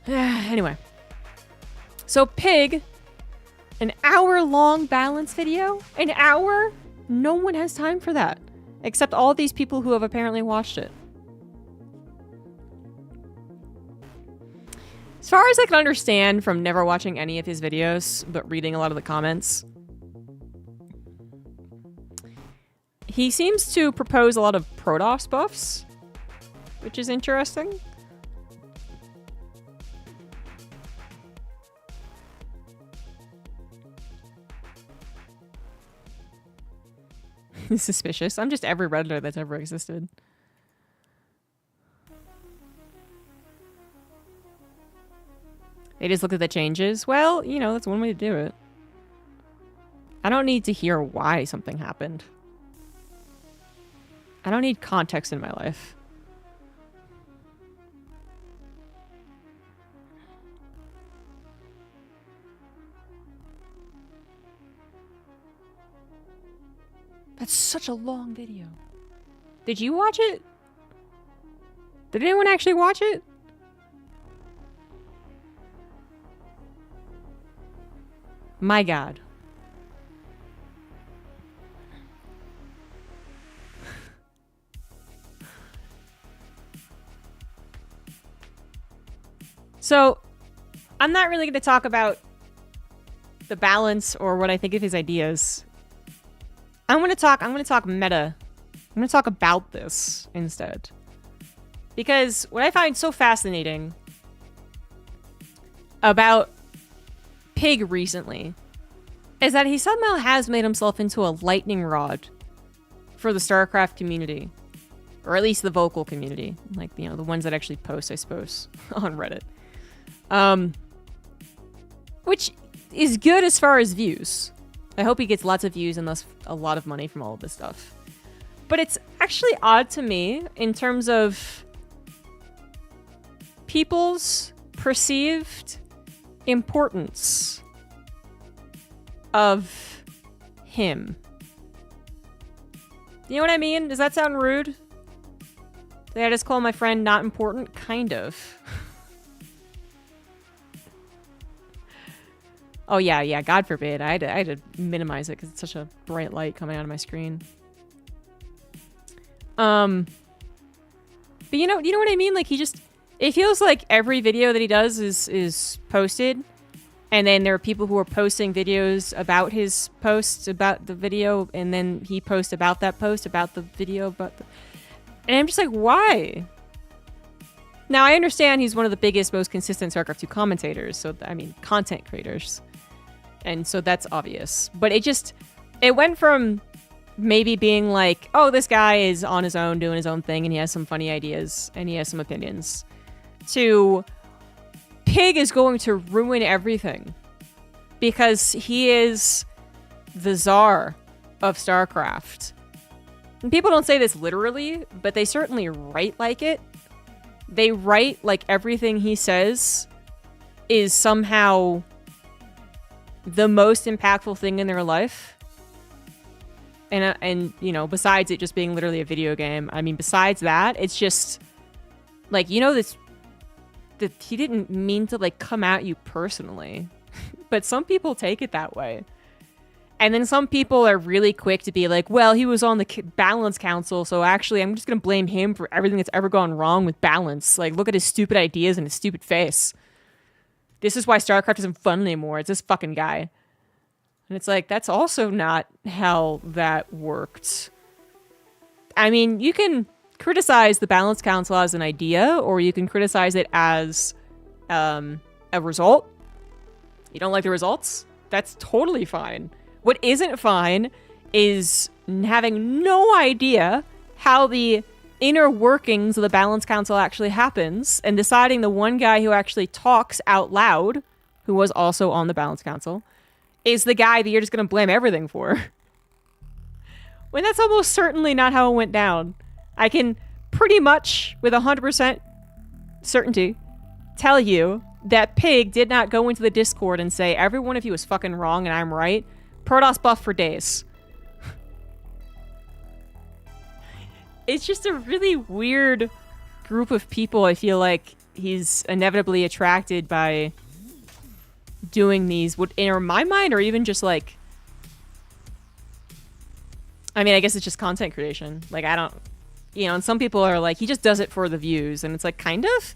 A: Anyway. So Pig, an hour-long balance video? An hour? No one has time for that. Except all these people who have apparently watched it. As far as I can understand from never watching any of his videos, but reading a lot of the comments, he seems to propose a lot of Protoss buffs, which is interesting. Suspicious. I'm just every Redditor that's ever existed. They just look at the changes. Well, you know, that's one way to do it. I don't need to hear why something happened. I don't need context in my life. That's such a long video. Did you watch it? Did anyone actually watch it? My God. So, I'm not really going to talk about the balance or what I think of his ideas. I'm going to talk meta. I'm going to talk about this instead. Because what I find so fascinating about Pig recently is that he somehow has made himself into a lightning rod for the StarCraft community, or at least the vocal community, like, you know, the ones that actually post, I suppose, on Reddit. Which is good as far as views. I hope he gets lots of views and thus a lot of money from all of this stuff. But it's actually odd to me in terms of people's perceived importance of him. You know what I mean? Does that sound rude? Did I just call my friend not important? Kind of. Oh yeah, God forbid. I had to minimize it because it's such a bright light coming out of my screen. But you know what I mean? Like, it feels like every video that he does is posted, and then there are people who are posting videos about his posts about the video, and then he posts about that post about the video and I'm just like, why? Now I understand he's one of the biggest, most consistent StarCraft 2 commentators, so I mean content creators, and so that's obvious. But it went from maybe being like, oh, this guy is on his own doing his own thing and he has some funny ideas and he has some opinions, to Pig is going to ruin everything because he is the czar of StarCraft. And people don't say this literally, but they certainly write like it. They write like everything he says is somehow the most impactful thing in their life. And you know, besides it just being literally a video game, I mean, besides that, it's just like, you know, that he didn't mean to like come at you personally, but some people take it that way. And then some people are really quick to be like, well, he was on the balance council, so actually I'm just going to blame him for everything that's ever gone wrong with balance. Like, look at his stupid ideas and his stupid face. This is why StarCraft isn't fun anymore. It's this fucking guy. And it's like, that's also not how that worked. I mean, you can criticize the Balance Council as an idea, or you can criticize it as a result. You don't like the results? That's totally fine. What isn't fine is having no idea how the inner workings of the Balance Council actually happens and deciding the one guy who actually talks out loud, who was also on the Balance Council, is the guy that you're just going to blame everything for. When that's almost certainly not how it went down. I can pretty much, with 100% certainty, tell you that Pig did not go into the Discord and say, every one of you is fucking wrong and I'm right. Protoss buff for days. It's just a really weird group of people. I feel like he's inevitably attracted by doing these, would in my mind, or even just like, I mean, I guess it's just content creation. Like, I don't, you know, and some people are like, he just does it for the views, and it's like, kind of,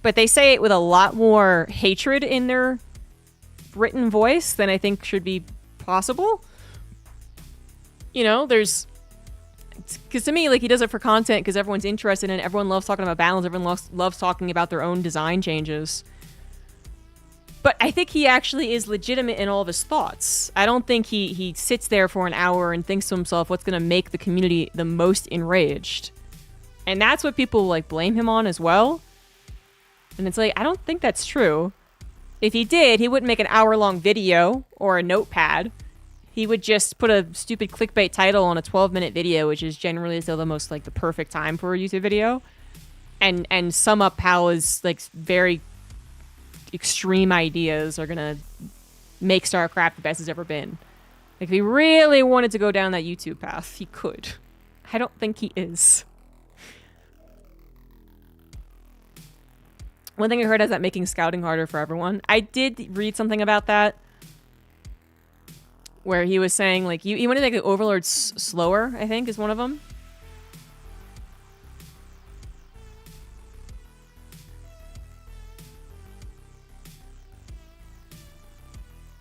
A: but they say it with a lot more hatred in their written voice than I think should be possible. You know, there's, because to me, like, he does it for content because everyone's interested in it. Everyone loves talking about balance. Everyone loves talking about their own design changes. But I think he actually is legitimate in all of his thoughts. I don't think he sits there for an hour and thinks to himself what's going to make the community the most enraged. And that's what people, like, blame him on as well. And it's like, I don't think that's true. If he did, he wouldn't make an hour-long video or a notepad. He would just put a stupid clickbait title on a 12-minute video, which is generally still the most, like, the perfect time for a YouTube video. And sum up how his, like, very extreme ideas are gonna make StarCraft the best it's ever been. Like, if he really wanted to go down that YouTube path, he could. I don't think he is. One thing I heard is that making scouting harder for everyone. I did read something about that, where he was saying, like, you want to make the overlords slower, I think, is one of them.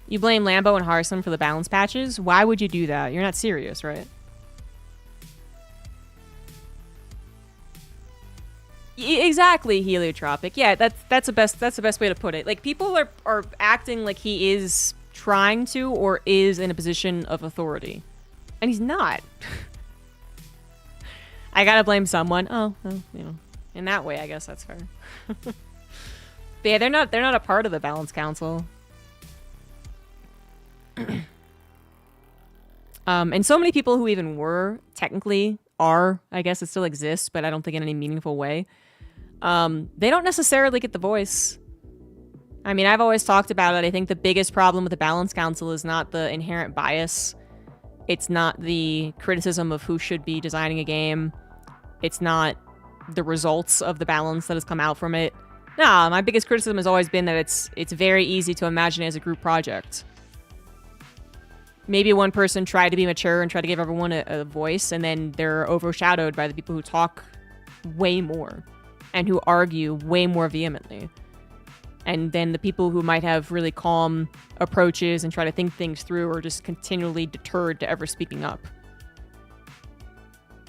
A: You blame Lambo and Harson for the balance patches? Why would you do that? You're not serious, right? Exactly, heliotropic. Yeah, that's the best way to put it. Like, people are acting like he is trying to or is in a position of authority, and he's not. I gotta blame someone. Oh, well, you know, in that way, I guess that's fair. But yeah, they're not a part of the Balance Council. And so many people who even were technically are, I guess it still exists, but I don't think in any meaningful way. They don't necessarily get the voice. I mean, I've always talked about it. I think the biggest problem with the Balance Council is not the inherent bias. It's not the criticism of who should be designing a game. It's not the results of the balance that has come out from it. Nah, my biggest criticism has always been that it's very easy to imagine it as a group project. Maybe one person tried to be mature and try to give everyone a voice, and then they're overshadowed by the people who talk way more and who argue way more vehemently. And then the people who might have really calm approaches and try to think things through are just continually deterred to ever speaking up.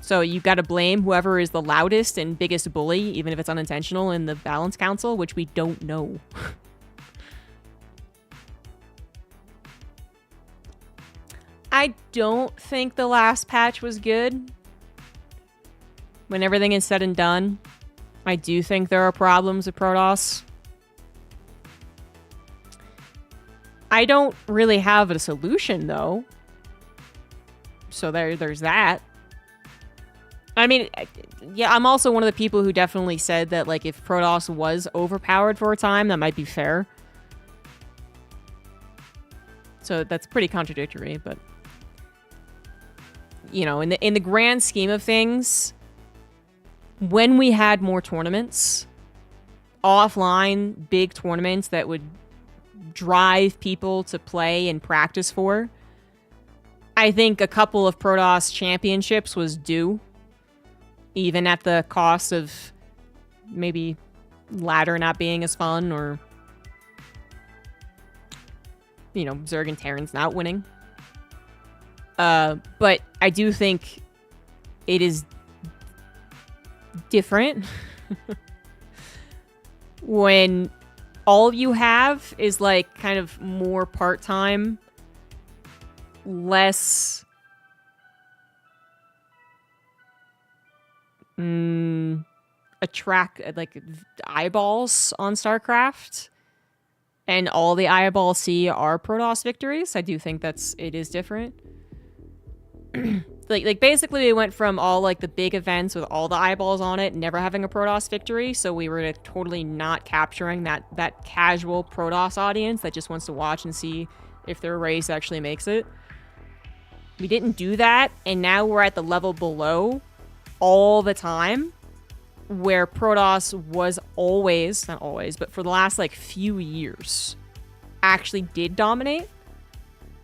A: So you got to blame whoever is the loudest and biggest bully, even if it's unintentional, in the Balance Council, which we don't know. I don't think the last patch was good. When everything is said and done, I do think there are problems with Protoss. I don't really have a solution, though. So there's that. I mean, yeah, I'm also one of the people who definitely said that, like, if Protoss was overpowered for a time, that might be fair. So that's pretty contradictory, but... You know, in the grand scheme of things, when we had more tournaments, offline, big tournaments that would drive people to play and practice for, I think a couple of Protoss championships was due, even at the cost of maybe ladder not being as fun, or, you know, Zerg and Terrans not winning. But I do think it is different when all you have is like kind of more part-time, less attract like eyeballs on StarCraft, and all the eyeballs see are Protoss victories. I do think it is different. like basically we went from all like the big events with all the eyeballs on it never having a Protoss victory, so we were totally not capturing that casual Protoss audience that just wants to watch and see if their race actually makes it. We didn't do that, and now we're at the level below all the time, where Protoss was always, not always, but for the last like few years, actually did dominate.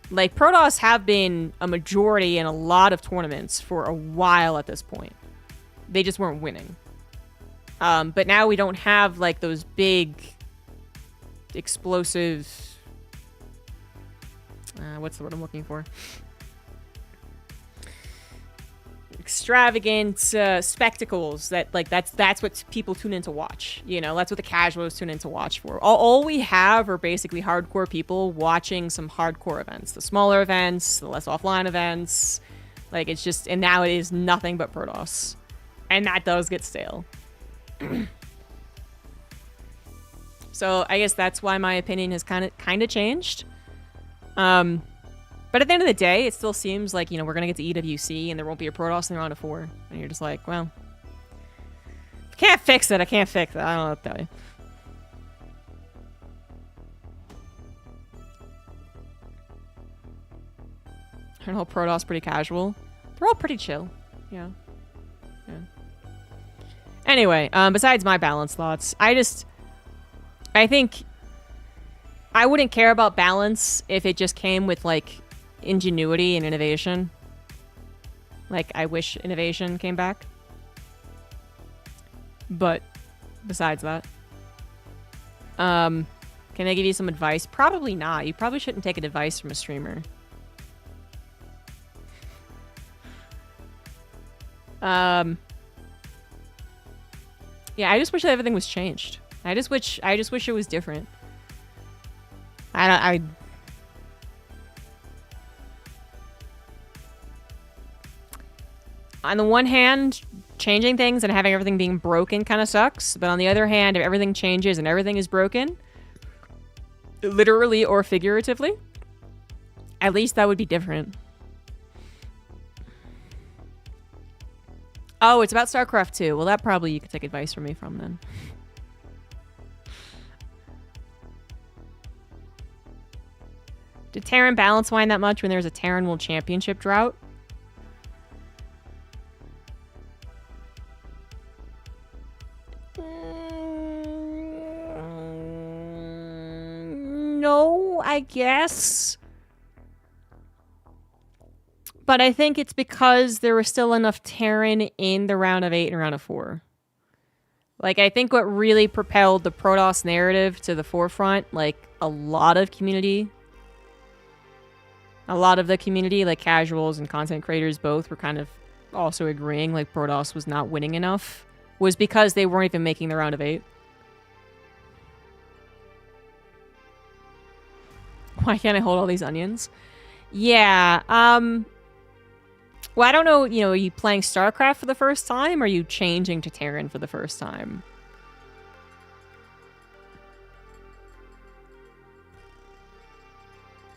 A: Like, Protoss have been a majority in a lot of tournaments for a while at this point. They just weren't winning. But now we don't have like those big, explosive, what's the word I'm looking for? Extravagant spectacles that like that's what people tune in to watch. You know, that's what the casuals tune in to watch for. All we have are basically hardcore people watching some hardcore events, the smaller events, the less offline events. Like, it's just, and now it is nothing but Protoss, and that does get stale. So I guess that's why my opinion has kind of changed. But at the end of the day, it still seems like, you know, we're going to get to EWC and there won't be a Protoss in the round of 4. And you're just like, well, if I can't fix it, I can't fix it. I don't know what to tell you. I know Protoss pretty casual. They're all pretty chill. Yeah. Anyway, besides my balance thoughts, I think I wouldn't care about balance if it just came with, like, ingenuity and innovation. Like, I wish innovation came back. But besides that, can I give you some advice? Probably not. You probably shouldn't take advice from a streamer. Yeah, I just wish that everything was changed. I just wish it was different. On the one hand, changing things and having everything being broken kind of sucks. But on the other hand, if everything changes and everything is broken, literally or figuratively, at least that would be different. Oh, it's about StarCraft 2. Well, that probably you could take advice from me from then. Did Terran balance wine that much when there's a Terran World Championship drought? No, I guess. But I think it's because there was still enough Terran in the round of 8 and round of 4. Like, I think what really propelled the Protoss narrative to the forefront, like, a lot of the community, like casuals and content creators both, were kind of also agreeing, like, Protoss was not winning enough, was because they weren't even making the round of 8. Why can't I hold all these onions? Yeah, well, I don't know, you know, are you playing StarCraft for the first time, or are you changing to Terran for the first time?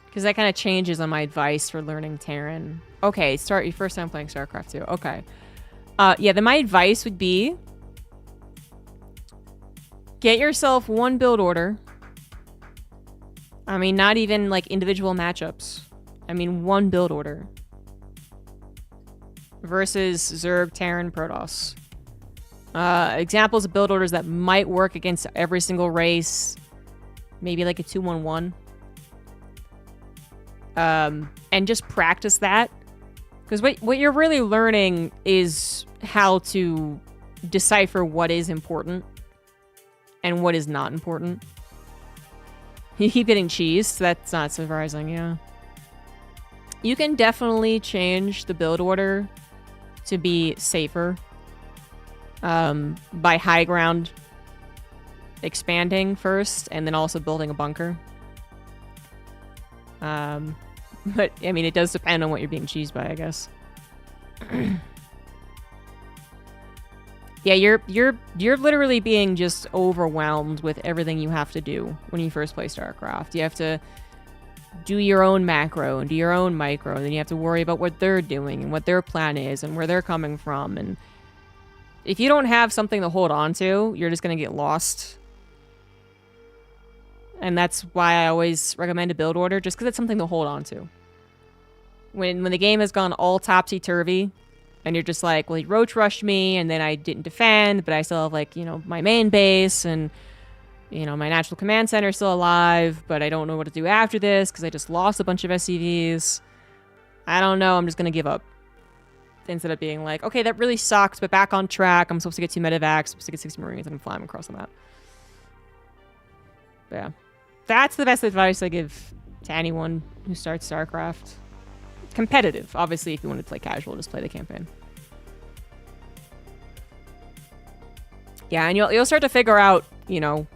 A: Because that kind of changes on my advice for learning Terran. Okay, start your first time playing StarCraft 2. Okay. Yeah, then my advice would be get yourself one build order. I mean, not even like individual matchups. I mean, one build order. Versus Zerg, Terran, Protoss. Examples of build orders that might work against every single race. Maybe like a 2-1-1. And just practice that. Because what you're really learning is how to decipher what is important and what is not important. You keep getting cheesed. That's not surprising, yeah. You can definitely change the build order to be safer. by high ground expanding first and then also building a bunker. But I mean, it does depend on what you're being cheesed by, I guess. Yeah, you're literally being just overwhelmed with everything you have to do when you first play StarCraft. You have to do your own macro and do your own micro, and then you have to worry about what they're doing and what their plan is and where they're coming from. And if you don't have something to hold on to, you're just gonna get lost. And that's why I always recommend a build order, just because it's something to hold on to. When the game has gone all topsy-turvy, and you're just like, well, he roach rushed me, and then I didn't defend, but I still have, like, you know, my main base, and, you know, my natural command center is still alive, but I don't know what to do after this, because I just lost a bunch of SCVs. I don't know, I'm just gonna give up. Instead of being like, okay, that really sucks, but back on track, I'm supposed to get 2 medevacs, I'm supposed to get 60 Marines, and I'm flying across the map. But yeah. That's the best advice I give to anyone who starts StarCraft. Competitive. Obviously, if you want to play casual, just play the campaign. Yeah, and you'll start to figure out, you know,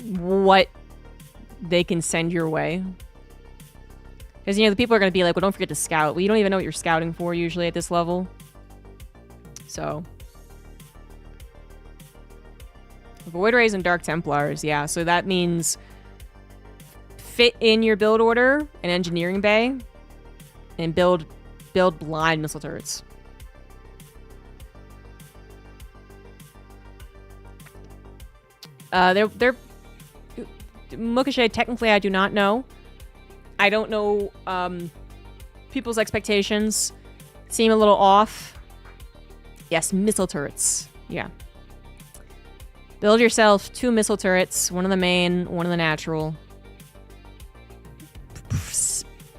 A: what they can send your way. Because, you know, the people are going to be like, well, don't forget to scout. Well, you don't even know what you're scouting for usually at this level. So... Void Rays and Dark Templars, yeah. So that means fit in your build order an engineering bay and build blind missile turrets. They're Mukashay, technically I do not know. I don't know, people's expectations seem a little off. Yes, missile turrets. Yeah. Build yourself 2 missile turrets, one of the main, one of the natural.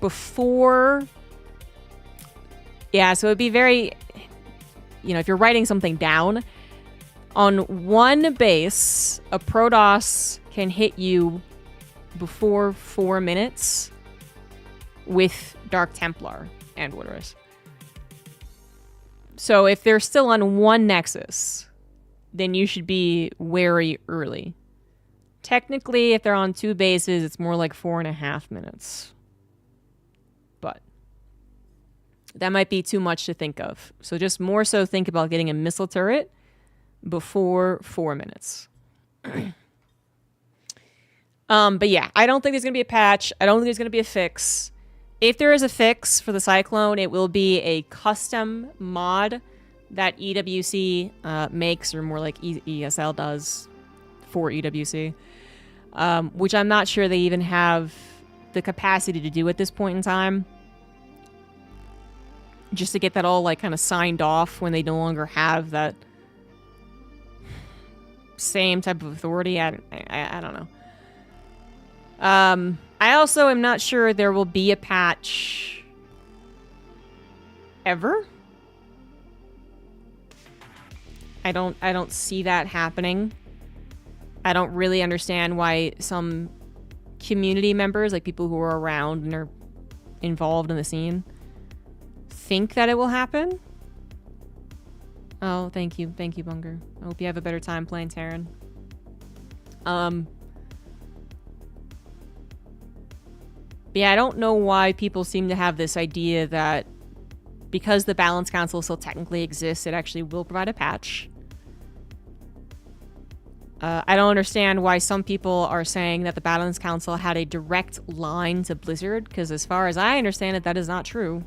A: Before... Yeah, so it'd be very... You know, if you're writing something down, on one base, a Protoss can hit you before 4 minutes with Dark Templar and Woodrush. So if they're still on one Nexus... then you should be wary early. Technically, if they're on 2 bases, it's more like 4.5 minutes. But that might be too much to think of. So just more so think about getting a missile turret before 4 minutes. But yeah, I don't think there's going to be a patch. I don't think there's going to be a fix. If there is a fix for the Cyclone, it will be a custom mod that EWC makes, or more like ESL does for EWC, which I'm not sure they even have the capacity to do at this point in time. Just to get that all like kind of signed off when they no longer have that same type of authority. I don't know. I also am not sure there will be a patch ever. I don't see that happening. I don't really understand why some community members, like people who are around and are involved in the scene, think that it will happen. Oh, thank you, Bunger. I hope you have a better time playing Terran. Yeah, I don't know why people seem to have this idea that because the Balance Council still technically exists, it actually will provide a patch. I don't understand why some people are saying that the Balance Council had a direct line to Blizzard, because as far as I understand it, that is not true.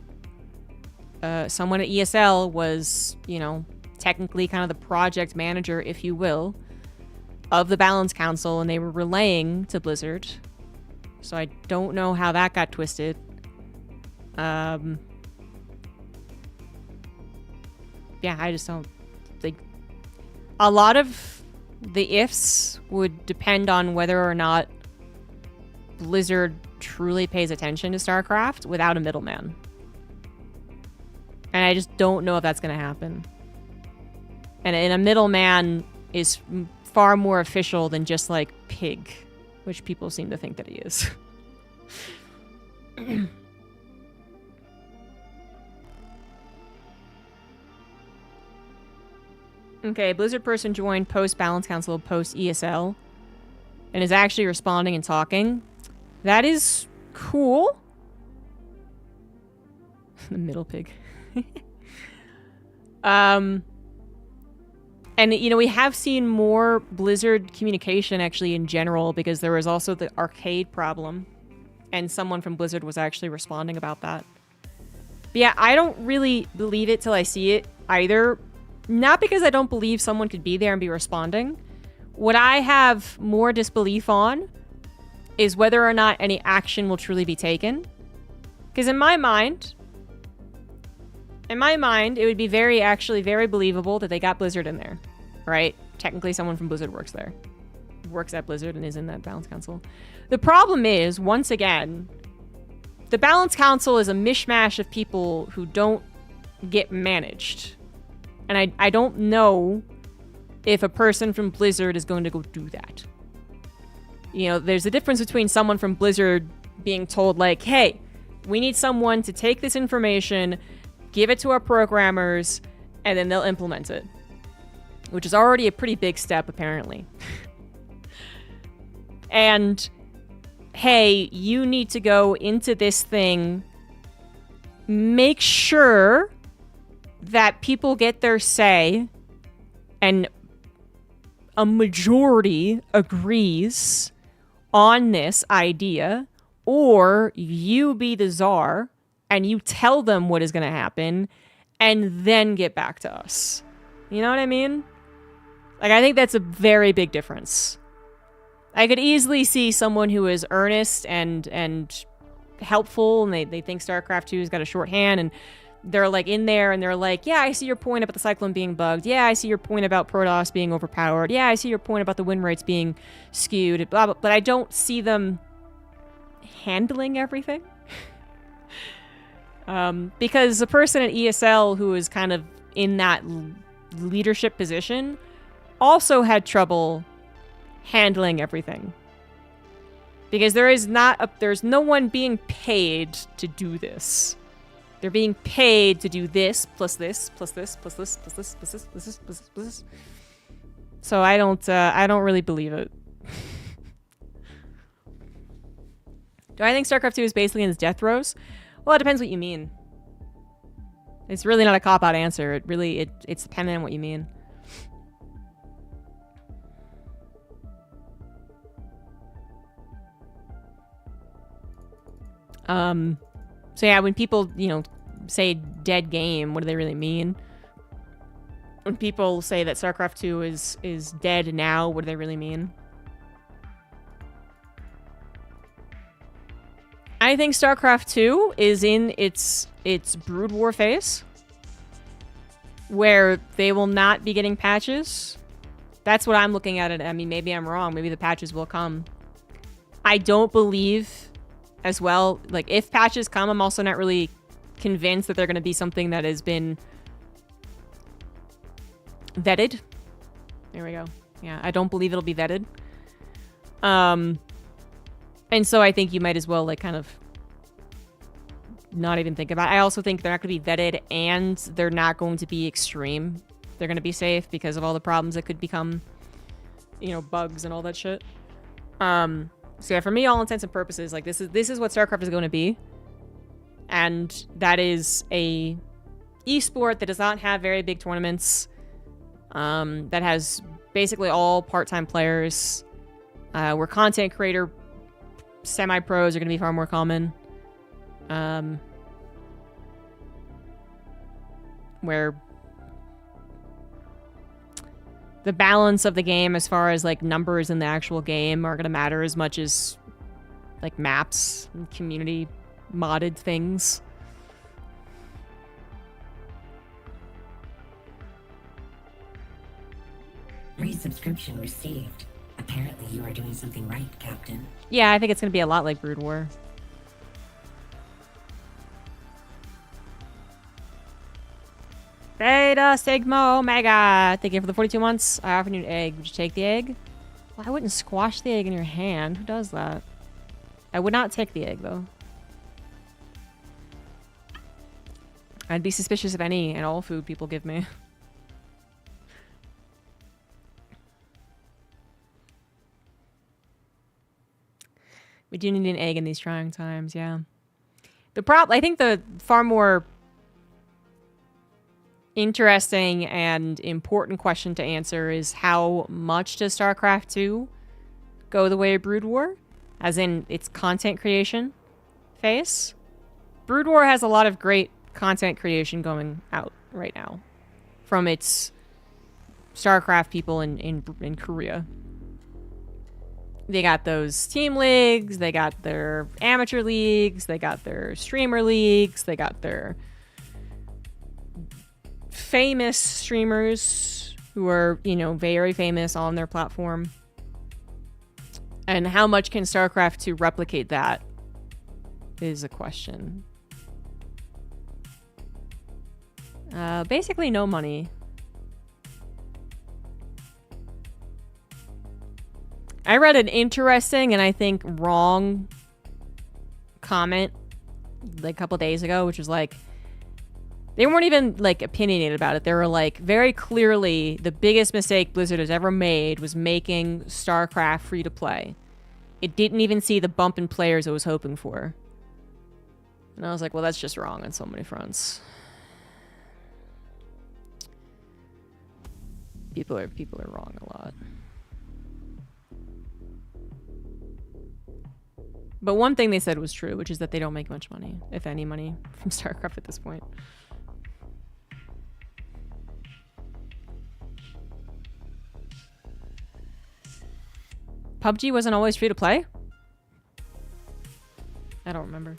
A: Someone at ESL was, you know, technically kind of the project manager, if you will, of the Balance Council, and they were relaying to Blizzard. So I don't know how that got twisted. Yeah, I just don't think... A lot of the ifs would depend on whether or not Blizzard truly pays attention to StarCraft without a middleman. And I just don't know if that's going to happen. And a middleman is far more official than just like Pig, which people seem to think that he is. Okay, Blizzard person joined post Balance Council, post ESL, and is actually responding and talking. That is cool. The middle pig. And, you know, we have seen more Blizzard communication actually in general, because there was also the arcade problem, and someone from Blizzard was actually responding about that. But yeah, I don't really believe it till I see it either. Not because I don't believe someone could be there and be responding. What I have more disbelief on is whether or not any action will truly be taken. Because in my mind, it would be very believable that they got Blizzard in there, right? Technically, someone from Blizzard works there. Works at Blizzard and is in that Balance Council. The problem is, once again, the Balance Council is a mishmash of people who don't get managed. And I don't know if a person from Blizzard is going to go do that. You know, there's a difference between someone from Blizzard being told, like, hey, we need someone to take this information, give it to our programmers, and then they'll implement it. Which is already a pretty big step, apparently. And, hey, you need to go into this thing, make sure that people get their say, and a majority agrees on this idea, or you be the czar and you tell them what is going to happen and then get back to us. You know what I mean? Like, I think that's a very big difference. I could easily see someone who is earnest and helpful, and they think StarCraft 2 has got a short hand, and they're like in there and they're like, yeah, I see your point about the Cyclone being bugged. Yeah, I see your point about Protoss being overpowered. Yeah, I see your point about the win rates being skewed. Blah, blah, but I don't see them handling everything. Because the person at ESL who is kind of in that leadership position also had trouble handling everything. Because there's no one being paid to do this. They're being paid to do this, plus this, plus this, plus this, plus this, plus this, plus this, plus this, plus this. So I don't really believe it. Do I think StarCraft 2 is basically in its death throes? Well, it depends what you mean. It's really not a cop-out answer. It's dependent on what you mean. So yeah, when people, you know, say dead game, what do they really mean? When people say that StarCraft 2 is dead now, what do they really mean? I think StarCraft 2 is in its Brood War phase, where they will not be getting patches. That's what I'm looking at it. I mean, maybe I'm wrong. Maybe the patches will come. I don't believe as well, like, if patches come, I'm also not really convinced that they're going to be something that has been vetted. There we go. Yeah, I don't believe it'll be vetted. And so I think you might as well, like, kind of not even think about it. I also think they're not going to be vetted, and they're not going to be extreme. They're going to be safe because of all the problems that could become, you know, bugs and all that shit. So yeah, for me, all intents and purposes, like, this is what StarCraft is going to be. And that is a esport that does not have very big tournaments. That has basically all part-time players. Where content creator semi-pros are going to be far more common. Where the balance of the game as far as, like, numbers in the actual game are going to matter as much as, like, maps and community modded things.
C: Resubscription received. Apparently you are doing something right, Captain.
A: Yeah, I think it's going to be a lot like Brood War. Beta Sigma Omega. Thank you for the 42 months. I offered you an egg. Would you take the egg? Well, I wouldn't squash the egg in your hand. Who does that? I would not take the egg, though. I'd be suspicious of any and all food people give me. We do need an egg in these trying times, yeah. I think the far more interesting and important question to answer is how much does StarCraft 2 go the way of Brood War? As in its content creation phase? Brood War has a lot of great content creation going out right now from its StarCraft people in Korea. They got those team leagues, they got their amateur leagues, they got their streamer leagues, they got their famous streamers who are, you know, very famous on their platform. And how much can StarCraft 2 replicate that is a question. Basically no money. I read an interesting and I think wrong comment like a couple days ago, which was like, they weren't even like opinionated about it. They were like, very clearly the biggest mistake Blizzard has ever made was making StarCraft free to play. It didn't even see the bump in players it was hoping for. And I was like, well, that's just wrong on so many fronts. People are wrong a lot. But one thing they said was true, which is that they don't make much money, if any money, from StarCraft at this point. PUBG wasn't always free to play? I don't remember.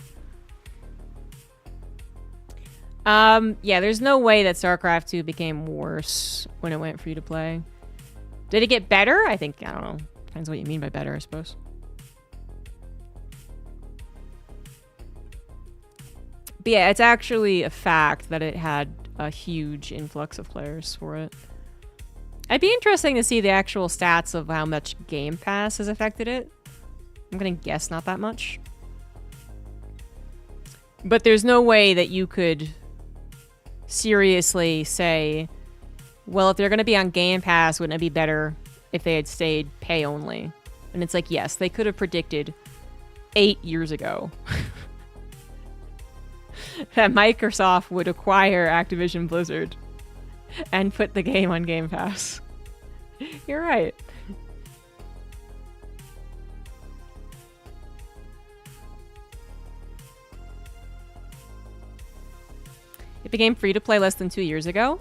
A: Yeah, there's no way that StarCraft 2 became worse when it went free to play. Did it get better? I don't know. Depends what you mean by better, I suppose. But yeah, it's actually a fact that it had a huge influx of players for it. It'd be interesting to see the actual stats of how much Game Pass has affected it. I'm gonna guess not that much. But there's no way that you could seriously say, well, if they're gonna be on Game Pass, wouldn't it be better if they had stayed pay only? And it's like, yes, they could have predicted 8 years ago that Microsoft would acquire Activision Blizzard and put the game on Game Pass. You're right. It became free to play less than 2 years ago?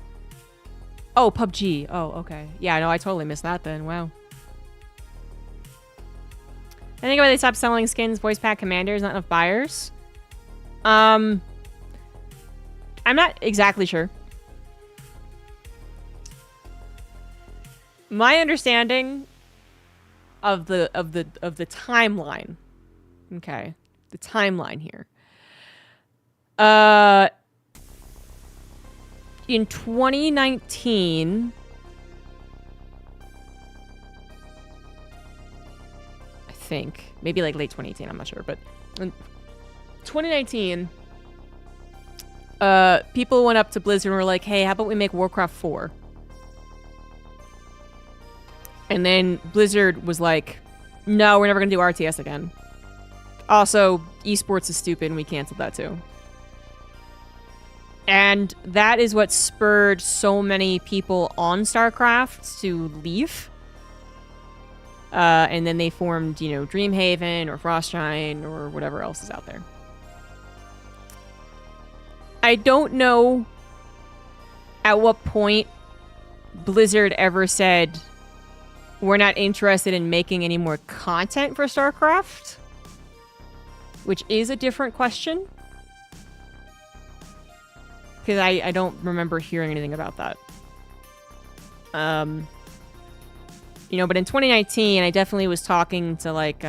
A: Oh, PUBG. Oh, okay. Yeah, no, I totally missed that then. Wow. I think why they stopped selling skins, voice pack commanders, not enough buyers. I'm not exactly sure. My understanding of the timeline. Okay. The timeline here. In 2019, I think, maybe like late 2018, I'm not sure, but in 2019, people went up to Blizzard and were like, hey, how about we make Warcraft 4? And then Blizzard was like, no, we're never going to do RTS again. Also, esports is stupid and we canceled that too. And that is what spurred so many people on StarCraft to leave. And then they formed, you know, Dreamhaven or Frostshine or whatever else is out there. I don't know at what point Blizzard ever said, we're not interested in making any more content for StarCraft, which is a different question. Because I don't remember hearing anything about that. You know, but in 2019, I definitely was talking to, like,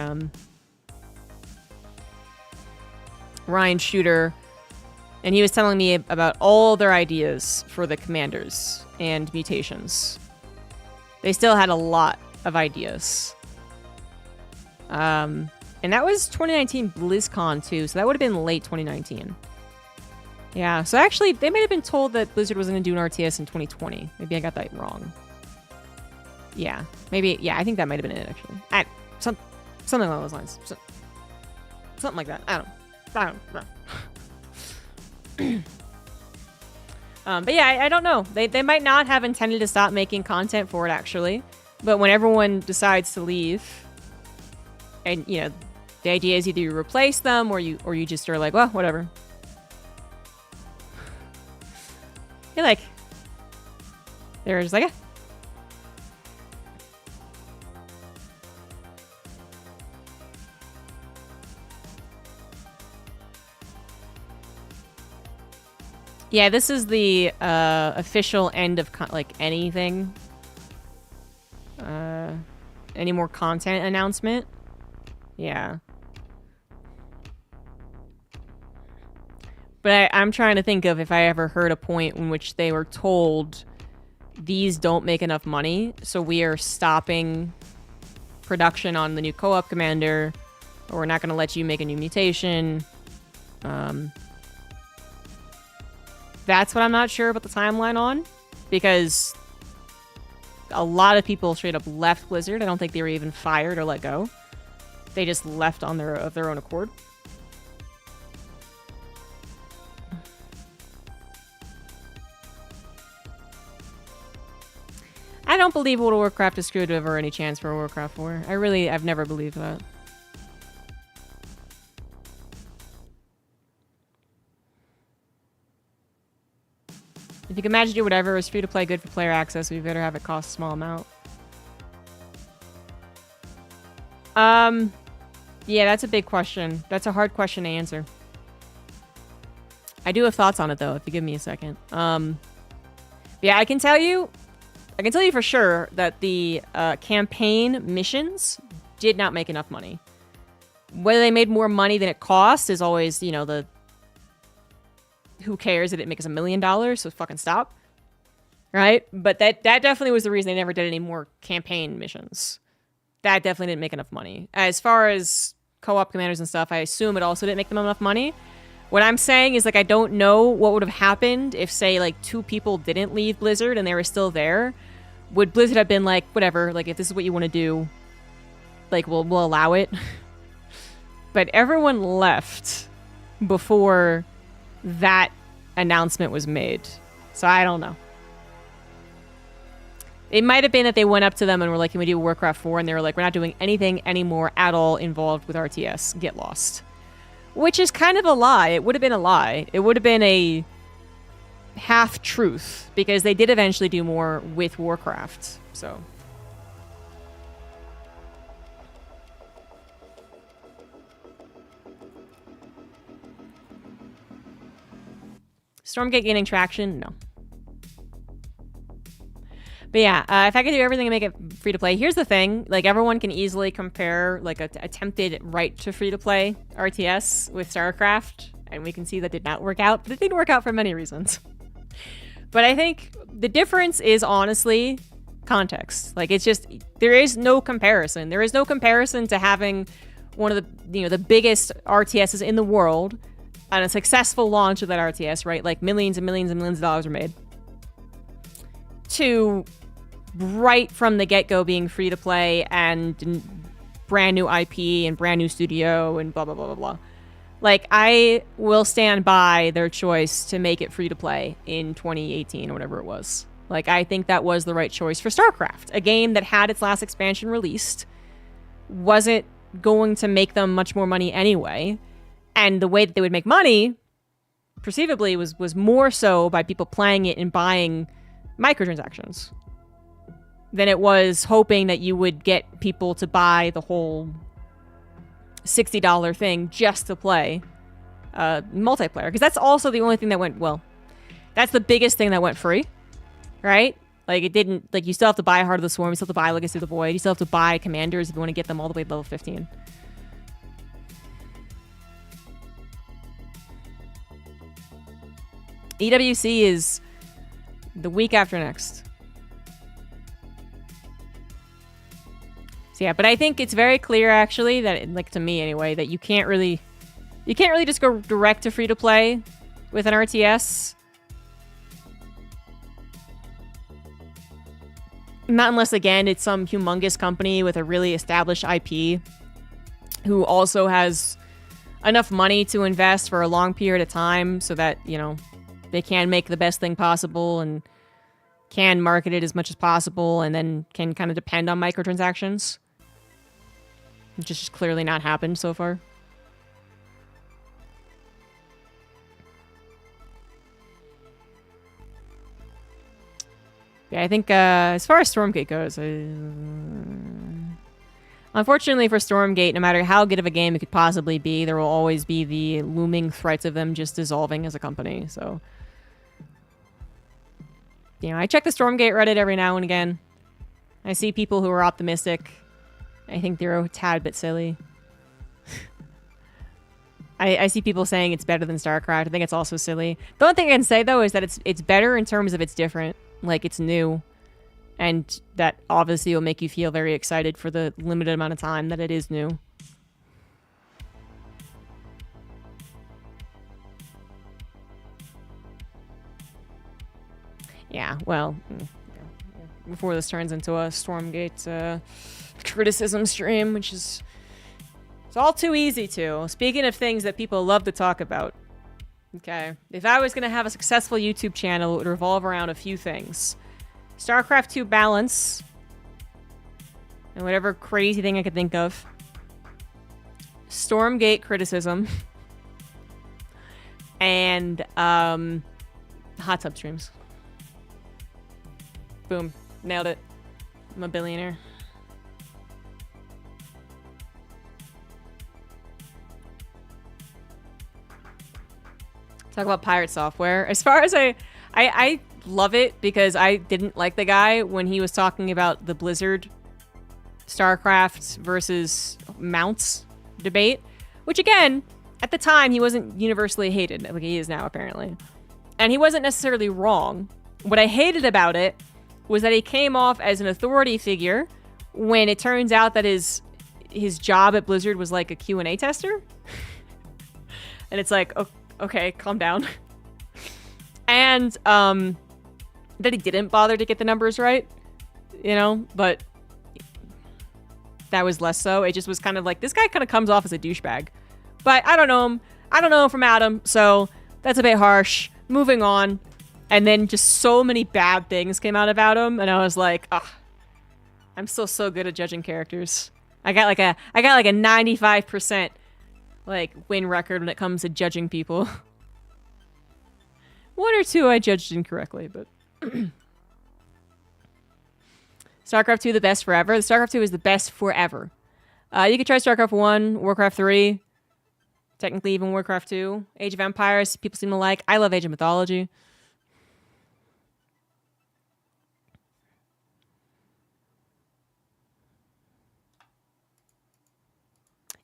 A: Ryan Shooter, and he was telling me about all their ideas for the commanders and mutations. They still had a lot of ideas. And that was 2019 BlizzCon, too, so that would have been late 2019. Yeah, so actually, they might have been told that Blizzard was going to do an RTS in 2020. Maybe I got that wrong. Yeah, maybe, yeah, I think that might have been it, actually. Something along those lines. So, Something like that. I don't know. But yeah, I don't know. They might not have intended to stop making content for it, actually. But when everyone decides to leave, and, you know, the idea is either you replace them or you just are like, well, whatever. You're like, they're just like, eh. Yeah, this is the official end of like anything. Any more content announcement? Yeah. But I'm trying to think of if I ever heard a point in which they were told these don't make enough money, so we are stopping production on the new co-op commander, or we're not going to let you make a new mutation. That's what I'm not sure about the timeline on, because a lot of people straight up left Blizzard. I don't think they were even fired or let go. They just left on of their own accord. I don't believe World of Warcraft is good over any chance for Warcraft 4. I've never believed that. If you can manage to do whatever is free to play, good for player access, we better have it cost a small amount. Yeah, that's a big question. That's a hard question to answer. I do have thoughts on it though, if you give me a second. Yeah, I can tell you for sure that the campaign missions did not make enough money. Whether they made more money than it cost is always, you know, the who cares? Did it make us $1 million? So fucking stop. Right? But that definitely was the reason they never did any more campaign missions. That definitely didn't make enough money. As far as co-op commanders and stuff, I assume it also didn't make them enough money. What I'm saying is, like, I don't know what would have happened if, say, like, 2 people didn't leave Blizzard and they were still there. Would Blizzard have been like, whatever, like, if this is what you want to do, like, we'll allow it? But everyone left before that announcement was made. So I don't know. It might have been that they went up to them and were like, can we do Warcraft 4? And they were like, we're not doing anything anymore at all involved with RTS. Get lost. Which is kind of a lie. It would have been a lie. It would have been a half-truth, because they did eventually do more with Warcraft. So... Stormgate gaining traction? No. But yeah, if I could do everything and make it free to play, here's the thing: like, everyone can easily compare like a attempted right to free to play RTS with StarCraft, and we can see that did not work out. But it didn't work out for many reasons. But I think the difference is honestly context. Like, it's just, there is no comparison. There is no comparison to having one of the, you know, the biggest RTSs in the world on a successful launch of that RTS, right? Like, millions and millions and millions of dollars are made, to right from the get-go being free to play and brand new IP and brand new studio and blah, blah, blah, blah, blah. Like, I will stand by their choice to make it free to play in 2018 or whatever it was. Like, I think that was the right choice for StarCraft. A game that had its last expansion released wasn't going to make them much more money anyway. And the way that they would make money, perceivably, was more so by people playing it and buying microtransactions than it was hoping that you would get people to buy the whole $60 thing just to play multiplayer. Because that's also the only thing that went, well, that's the biggest thing that went free, right? Like, it didn't, like, you still have to buy Heart of the Swarm, you still have to buy Legacy of the Void, you still have to buy Commanders if you want to get them all the way to level 15. EWC is the week after next. So yeah, but I think it's very clear, actually, that, like, to me anyway, that you can't really just go direct to free to play with an RTS. Not unless, again, it's some humongous company with a really established IP who also has enough money to invest for a long period of time so that, you know, they can make the best thing possible and can market it as much as possible and then can kind of depend on microtransactions. Which has just clearly not happened so far. Yeah, I think as far as Stormgate goes, unfortunately for Stormgate, no matter how good of a game it could possibly be, there will always be the looming threats of them just dissolving as a company. So, you know, I check the Stormgate Reddit every now and again. I see people who are optimistic. I think they're a tad bit silly. I see people saying it's better than StarCraft. I think it's also silly. The only thing I can say, though, is that it's better in terms of it's different. Like, it's new. And that obviously will make you feel very excited for the limited amount of time that it is new. Yeah, well, before this turns into a Stormgate criticism stream, which is... It's all too easy to. Speaking of things that people love to talk about. Okay. If I was going to have a successful YouTube channel, it would revolve around a few things. StarCraft 2 balance. And whatever crazy thing I could think of. Stormgate criticism. And hot tub streams. Boom. Nailed it. I'm a billionaire. Talk about pirate software. As far as I love it because I didn't like the guy when he was talking about the Blizzard StarCraft versus mounts debate, which again, at the time he wasn't universally hated like he is now apparently. And he wasn't necessarily wrong. What I hated about it was that he came off as an authority figure when it turns out that his job at Blizzard was like a Q&A tester. And it's like, okay, calm down. And that he didn't bother to get the numbers right, you know, but that was less so. It just was kind of like, this guy kind of comes off as a douchebag. But I don't know him. I don't know him from Adam, so that's a bit harsh. Moving on. And then just so many bad things came out about him, and I was like, ugh, I'm still so good at judging characters. I got like a 95% like win record when it comes to judging people. One or two I judged incorrectly, but StarCraft 2 the best forever. The StarCraft 2 is the best forever. You could try StarCraft 1, Warcraft 3, technically even Warcraft 2, Age of Empires. People seem to like. I love Age of Mythology.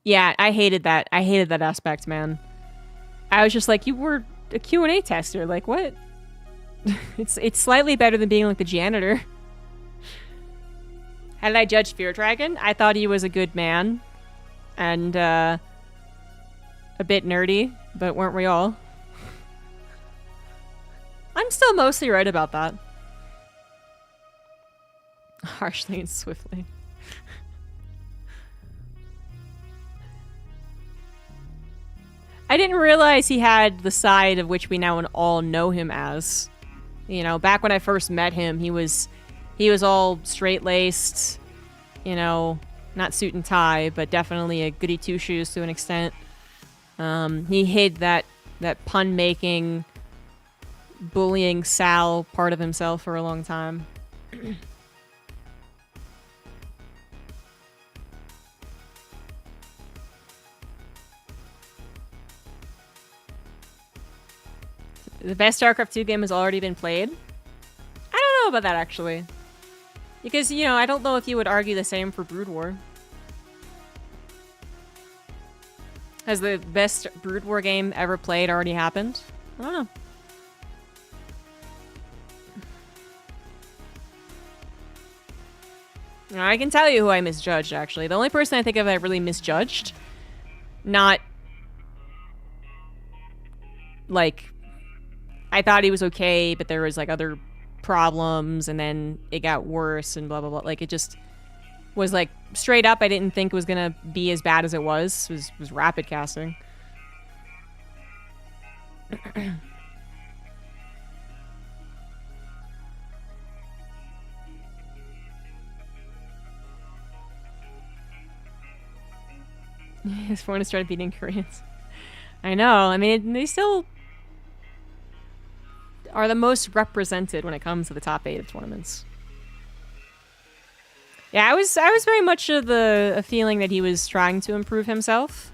A: Yeah, I hated that. I hated that aspect, man. I was just like, you were a Q&A tester. Like, what? It's slightly better than being like the janitor. How did I judge Fear Dragon? I thought he was a good man. And, a bit nerdy. But weren't we all? I'm still mostly right about that. Harshly and swiftly. I didn't realize he had the side of which we now all know him as. You know, back when I first met him, he was all straight-laced, you know, not suit and tie, but definitely a goody two-shoes to an extent. He hid that pun-making, bullying Sal part of himself for a long time. The best StarCraft 2 game has already been played? I don't know about that, actually. Because, you know, I don't know if you would argue the same for Brood War. Has the best Brood War game ever played already happened? I don't know. I can tell you who I misjudged, actually. The only person I think of I really misjudged, not, like, I thought he was okay, but there was, like, other problems, and then it got worse, and blah, blah, blah. Like, it just was, like, straight up, I didn't think it was gonna be as bad as it was rapid casting. His phone has started beating Koreans. I know. I mean, they still are the most represented when it comes to the top 8 of tournaments. Yeah, I was very much of a feeling that he was trying to improve himself,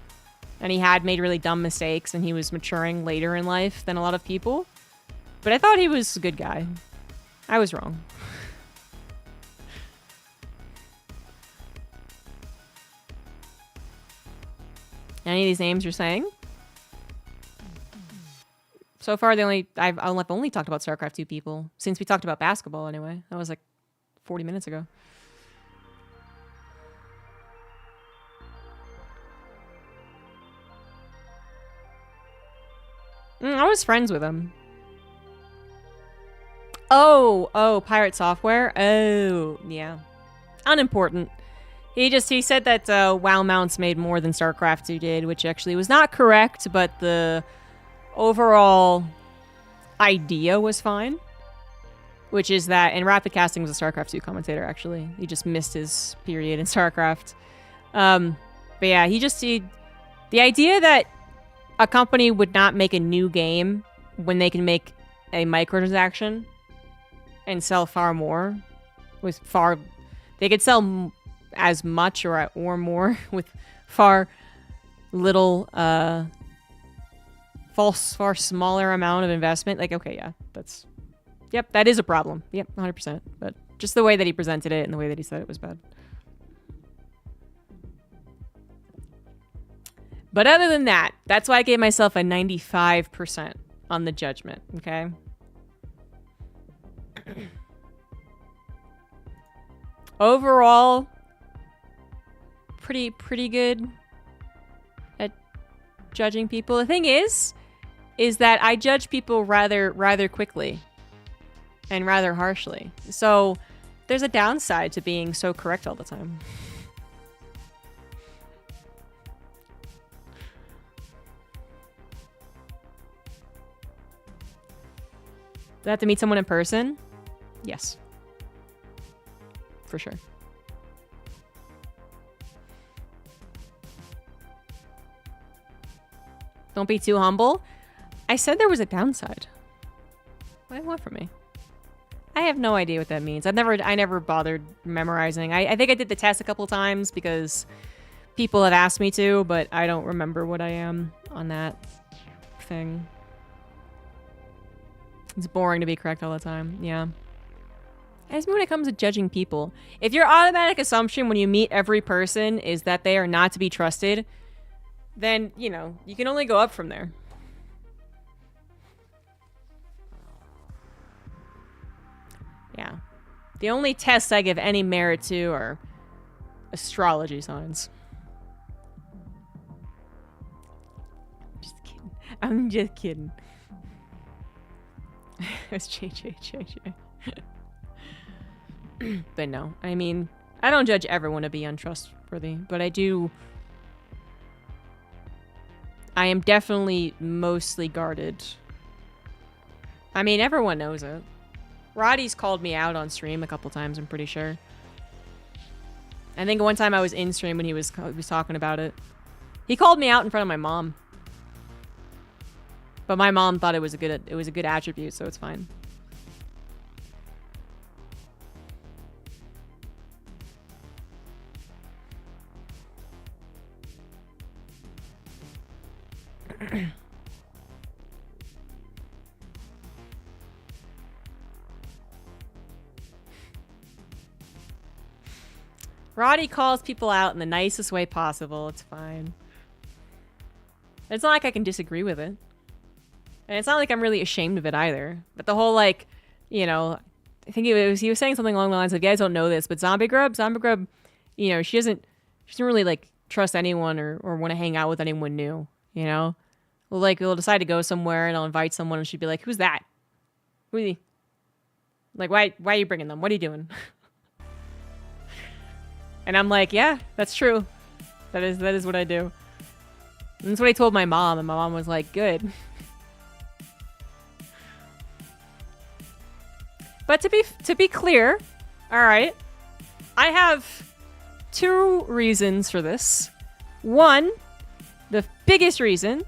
A: and he had made really dumb mistakes, and he was maturing later in life than a lot of people. But I thought he was a good guy. I was wrong. Any of these names you're saying? So far, I've only talked about StarCraft 2 people since we talked about basketball. Anyway, that was like 40 minutes ago. I was friends with him. Oh, Pirate Software. Oh, yeah, unimportant. He said that WoW mounts made more than StarCraft 2 did, which actually was not correct, but the overall idea was fine. Which is that, and Rapid Casting was a StarCraft 2 commentator, actually. He just missed his period in StarCraft. But yeah, the idea that a company would not make a new game when they can make a microtransaction and sell far more they could sell as much or more with far little far smaller amount of investment. Like, okay, yeah, that is a problem. Yep, 100%. But just the way that he presented it and the way that he said it was bad. But other than that, that's why I gave myself a 95% on the judgment, okay? Overall, pretty good at judging people. The thing is that I judge people rather quickly and rather harshly. So there's a downside to being so correct all the time. Do I have to meet someone in person? Yes. For sure. Don't be too humble. I said there was a downside. What do you want from me? I have no idea what that means. I never bothered memorizing. I think I did the test a couple times because people have asked me to, but I don't remember what I am on that thing. It's boring to be correct all the time. Yeah. As when it comes to judging people, if your automatic assumption when you meet every person is that they are not to be trusted, then, you know, you can only go up from there. Yeah. The only tests I give any merit to are astrology signs. Just kidding. I'm just kidding. It's JJ. But no, I mean, I don't judge everyone to be untrustworthy, but I am definitely mostly guarded. I mean, everyone knows it. Roddy's called me out on stream a couple times, I'm pretty sure. I think one time I was in stream when he was talking about it. He called me out in front of my mom. But my mom thought it was a good attribute, so it's fine. Roddy calls people out in the nicest way possible. It's fine. It's not like I can disagree with it. And it's not like I'm really ashamed of it either. But the whole, like, you know, I think he was saying something along the lines of, you guys don't know this, but ZombieGrub, you know, she doesn't really, like, trust anyone or want to hang out with anyone new, you know? We'll decide to go somewhere and I'll invite someone and she'd be like, who's that? Who are you? Like, why are you bringing them? What are you doing? And I'm like, yeah, that's true. That is what I do. And that's what I told my mom, and my mom was like, good. But to be clear, all right, I have 2 reasons for this. One, the biggest reason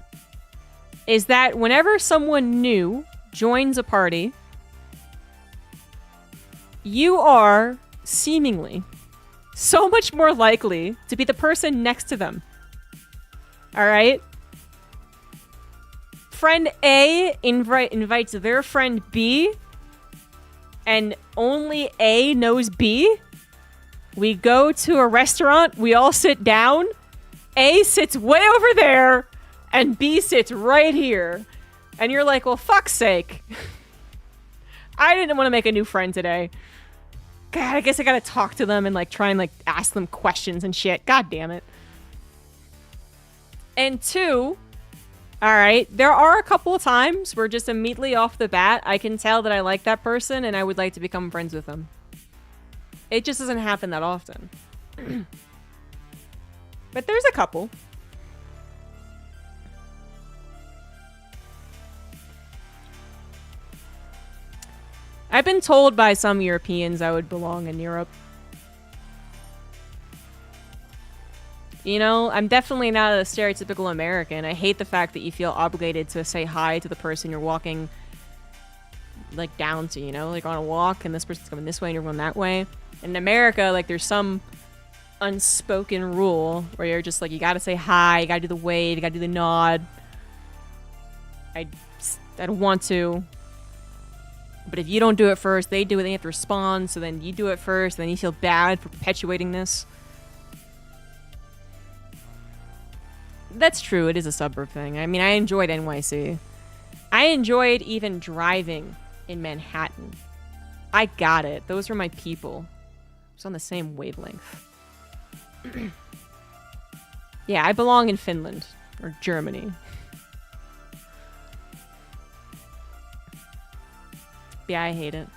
A: is that whenever someone new joins a party, you are seemingly so much more likely to be the person next to them. All right? Friend A invites their friend B, and only A knows B. We go to a restaurant, we all sit down. A sits way over there, and B sits right here. And you're like, well, fuck's sake. I didn't want to make a new friend today. God, I guess I gotta talk to them and like try and like ask them questions and shit. God damn it. And 2, all right, there are a couple of times where just immediately off the bat, I can tell that I like that person and I would like to become friends with them. It just doesn't happen that often. But there's a couple. I've been told by some Europeans I would belong in Europe. You know, I'm definitely not a stereotypical American. I hate the fact that you feel obligated to say hi to the person you're walking like down to, you know, like on a walk and this person's coming this way and you're going that way. In America, like there's some unspoken rule where you're just like, you gotta say hi, you gotta do the wave, you gotta do the nod. I don't want to. But if you don't do it first, they do it, they have to respond, so then you do it first, then you feel bad for perpetuating this. That's true, it is a suburb thing. I mean, I enjoyed NYC. I enjoyed even driving in Manhattan. I got it. Those were my people. I was on the same wavelength. Yeah, I belong in Finland. Or Germany. Yeah, I hate it.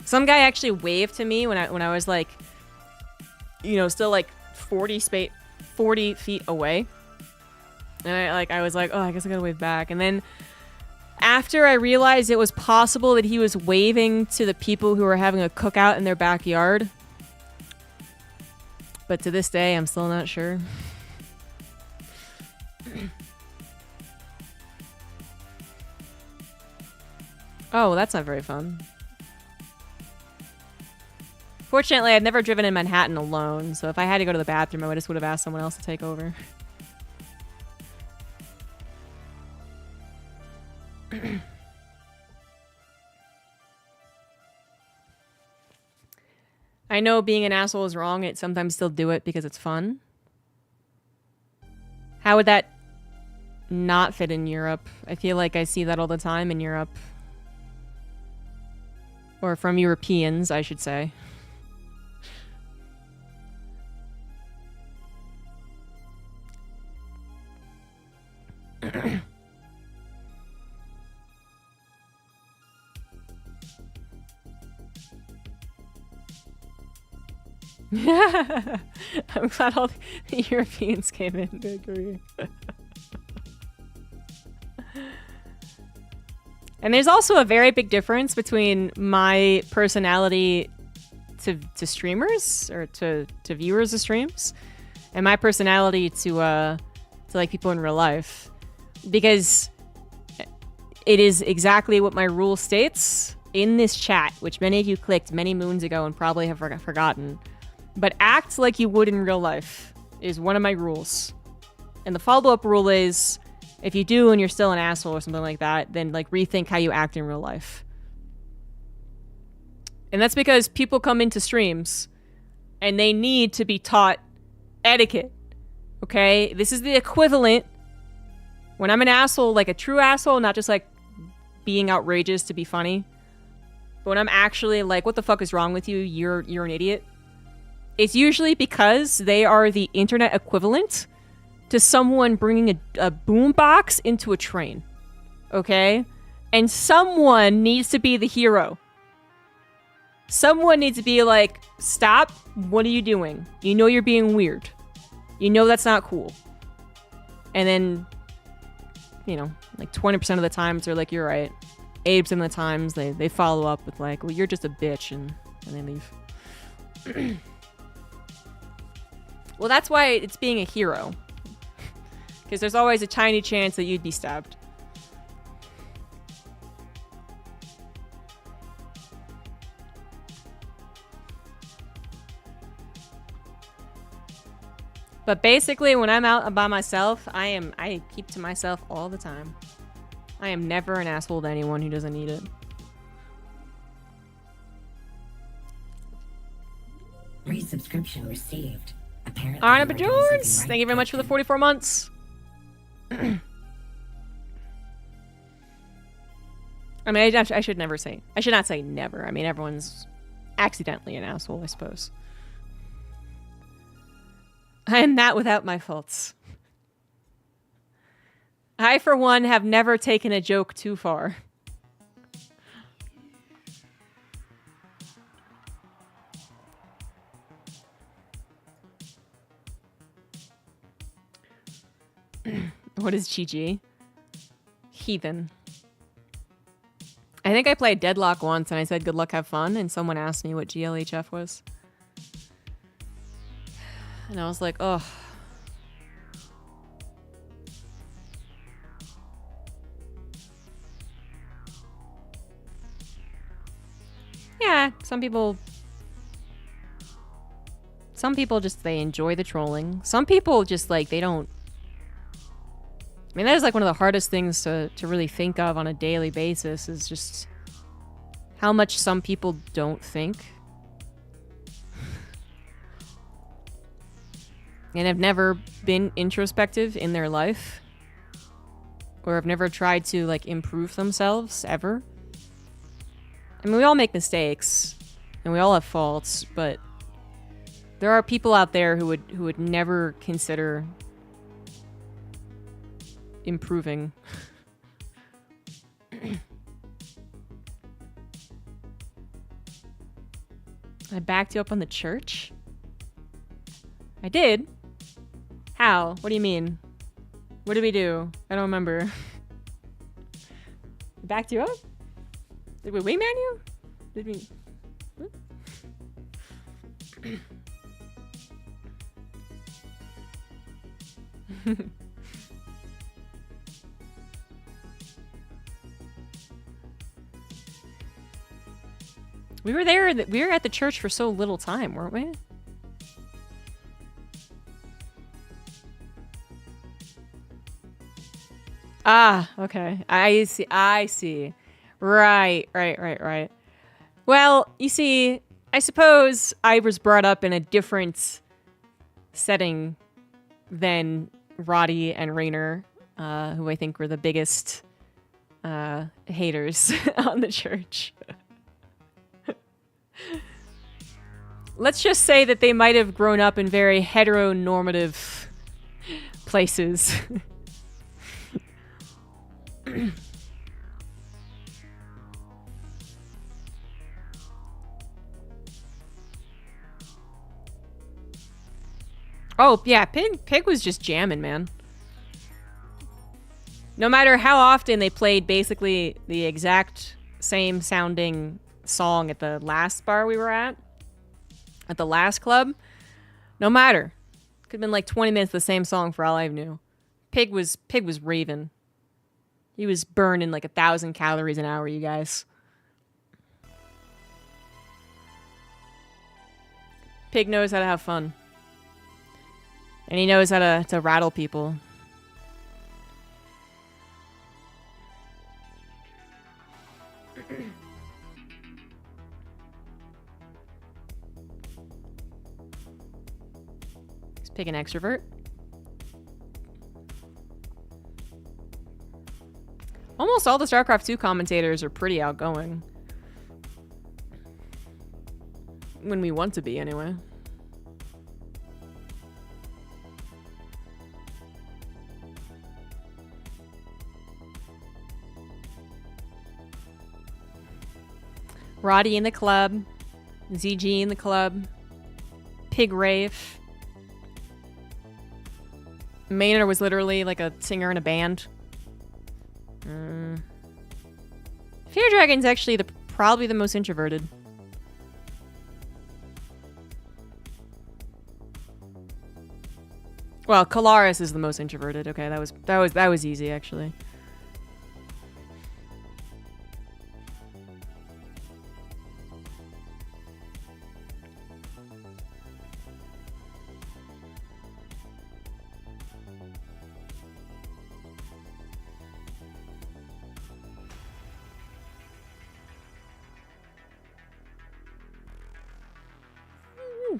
A: Some guy actually waved to me when I was like, you know, still like 40 feet away. And I was like, oh, I guess I gotta wave back. And then after I realized it was possible that he was waving to the people who were having a cookout in their backyard. But to this day, I'm still not sure. Oh, that's not very fun. Fortunately, I've never driven in Manhattan alone, so if I had to go to the bathroom, I just would have asked someone else to take over. I know being an asshole is wrong, and sometimes still do it because it's fun. How would that not fit in Europe? I feel like I see that all the time in Europe. Or from Europeans, I should say. I'm glad all the Europeans came in to agree. And there's also a very big difference between my personality to streamers or to viewers of streams and my personality to like people in real life, because it is exactly what my rule states in this chat, which many of you clicked many moons ago and probably have forgotten. But act like you would in real life is one of my rules. And the follow-up rule is, if you do and you're still an asshole or something like that, then like rethink how you act in real life. And that's because people come into streams and they need to be taught etiquette. Okay? This is the equivalent when I'm an asshole, like a true asshole, not just like being outrageous to be funny. But when I'm actually like, what the fuck is wrong with you? You're an idiot. It's usually because they are the internet equivalent to someone bringing a boombox into a train. Okay? And someone needs to be the hero. Someone needs to be like, stop, what are you doing? You know you're being weird. You know that's not cool. And then, you know, like 20% of the times they're like, you're right. 80% of the times they follow up with like, well, you're just a bitch, and they leave. Well, that's why it's being a hero. Because there's always a tiny chance that you'd be stabbed. But basically, when I'm out by myself, I keep to myself all the time. I am never an asshole to anyone who doesn't need it.
C: Resubscription received. Apparently,
A: Arna
C: you are doing
A: Bajorns,
C: something right,
A: thank you very much for the
C: Captain.
A: 44 months. I mean, I should never say. I should not say never. I mean, everyone's accidentally an asshole, I suppose. I am not without my faults. I, for one, have never taken a joke too far. What is GG? Heathen. I think I played Deadlock once and I said good luck, have fun, and someone asked me what GLHF was. And I was like, oh. Yeah, some people just, they enjoy the trolling. Some people just, like, they don't. I mean, that is like one of the hardest things to really think of on a daily basis, is just how much some people don't think. And have never been introspective in their life. Or have never tried to, like, improve themselves, ever. I mean, we all make mistakes. And we all have faults, but there are people out there who would never consider improving. I backed you up on the church? I did? How? What do you mean? What did we do? I don't remember. Backed you up? Did we wingman you? Did we... We were there. We were at the church for so little time, weren't we? Ah, okay. I see. I see. Right. Well, you see, I suppose I was brought up in a different setting than Roddy and Rainer, who I think were the biggest haters on the church. Let's just say that they might have grown up in very heteronormative places. Oh, yeah, Pig was just jamming, man. No matter how often they played basically the exact same sounding song at the last bar we were at the last club, no matter. Could have been like 20 minutes the same song for all I knew. Pig was raving. He was burning like 1,000 calories an hour, you guys. Pig knows how to have fun. And he knows how to rattle people. Is Pig an extrovert? Almost all the StarCraft 2 commentators are pretty outgoing. When we want to be, anyway. Roddy in the club. ZG in the club. Pig Rave. Maynard was literally like a singer in a band. Fear Dragon's actually probably the most introverted. Well, Kalaris is the most introverted. Okay, that was easy actually.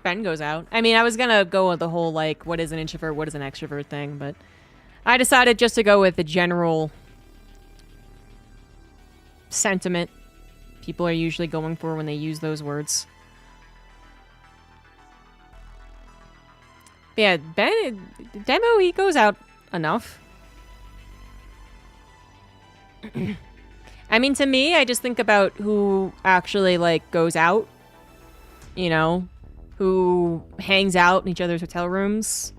A: Ben goes out. I mean, I was gonna go with the whole, like, what is an introvert, what is an extrovert thing, but I decided just to go with the general sentiment people are usually going for when they use those words. But yeah, Ben, Demo, he goes out enough. I mean, to me, I just think about who actually, like, goes out, you know, who hangs out in each other's hotel rooms,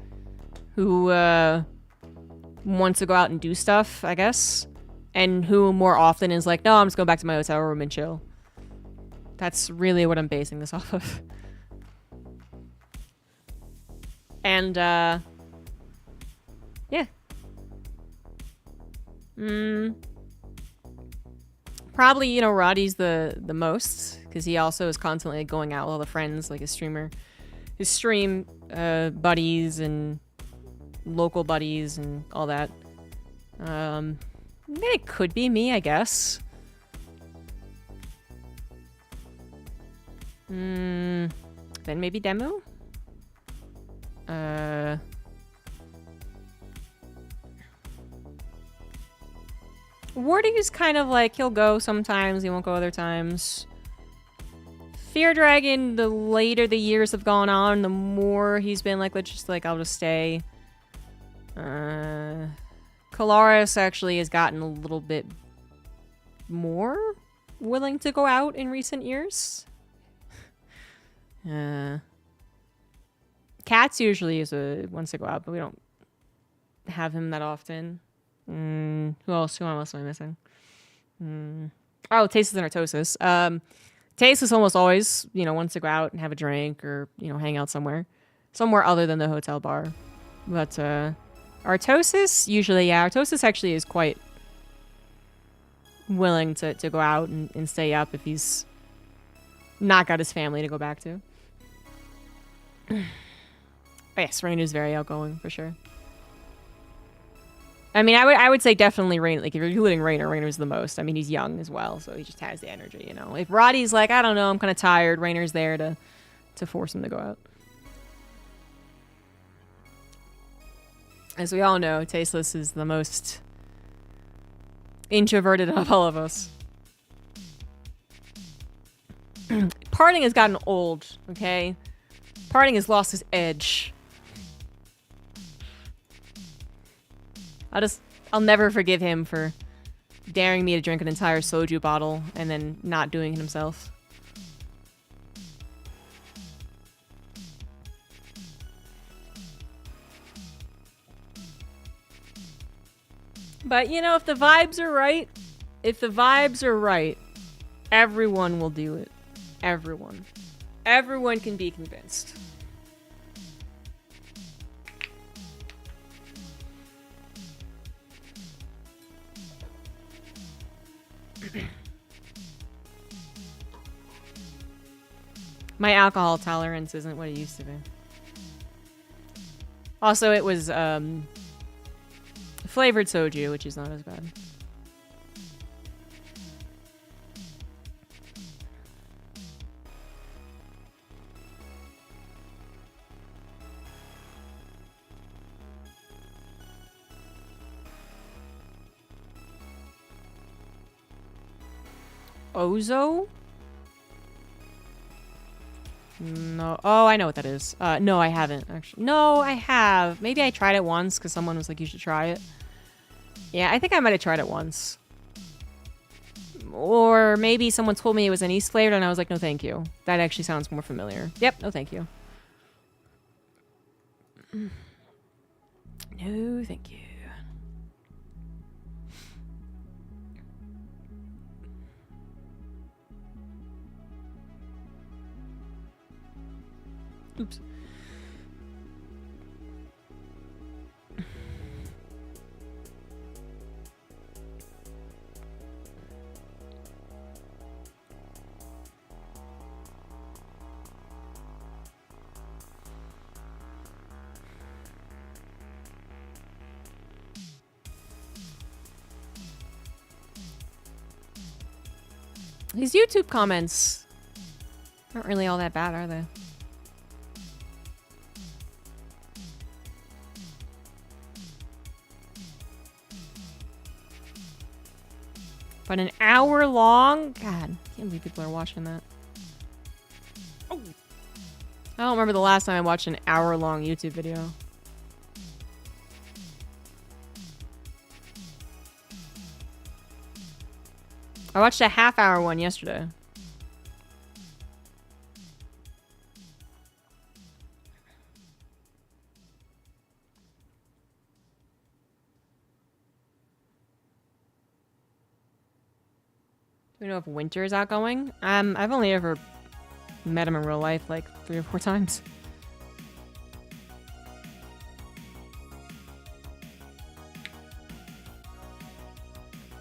A: who wants to go out and do stuff, I guess, and who more often is like, no, I'm just going back to my hotel room and chill. That's really what I'm basing this off of. And, yeah. Probably, you know, Roddy's the most, because he also is constantly going out with all the friends, like his stream buddies and local buddies and all that. It could be me, I guess. Then maybe Demo? Wardy's kind of like, he'll go sometimes, he won't go other times. Fear Dragon, the later the years have gone on, the more he's been like, I'll just stay. Kalaris actually has gotten a little bit more willing to go out in recent years. Cats usually wants to go out, but we don't have him that often. Who else am I missing? Oh, Tasteless and Artosis. Tasteless almost always, you know, wants to go out and have a drink or, you know, hang out somewhere other than the hotel bar. But Artosis, usually, yeah, Artosis actually is quite willing to go out and stay up if he's not got his family to go back to. Yes, Rainer's very outgoing for sure. I mean, I would say definitely Rainer. Like, if you're including Rainer, Rainer's the most. I mean, he's young as well, so he just has the energy, you know. If Roddy's like, I don't know, I'm kind of tired, Rainer's there to force him to go out. As we all know, Tasteless is the most introverted of all of us. Parting has gotten old, okay? Parting has lost his edge. I'll never forgive him for daring me to drink an entire soju bottle and then not doing it himself. But, you know, if the vibes are right, everyone will do it. Everyone. Everyone can be convinced. My alcohol tolerance isn't what it used to be. Also, it was flavored soju, which is not as bad. Ozo? No. Oh, I know what that is. No, I haven't, actually. No, I have. Maybe I tried it once because someone was like, you should try it. Yeah, I think I might have tried it once. Or maybe someone told me it was anise flavored and I was like, no, thank you. That actually sounds more familiar. Yep, no, thank you. No, thank you. Oops. These YouTube comments aren't really all that bad, are they? But an hour long? God, I can't believe people are watching that.
B: Oh.
A: I don't remember the last time I watched an hour-long YouTube video. I watched a half-hour one yesterday. Do we know if Winter is outgoing? I've only ever met him in real life like 3 or 4 times.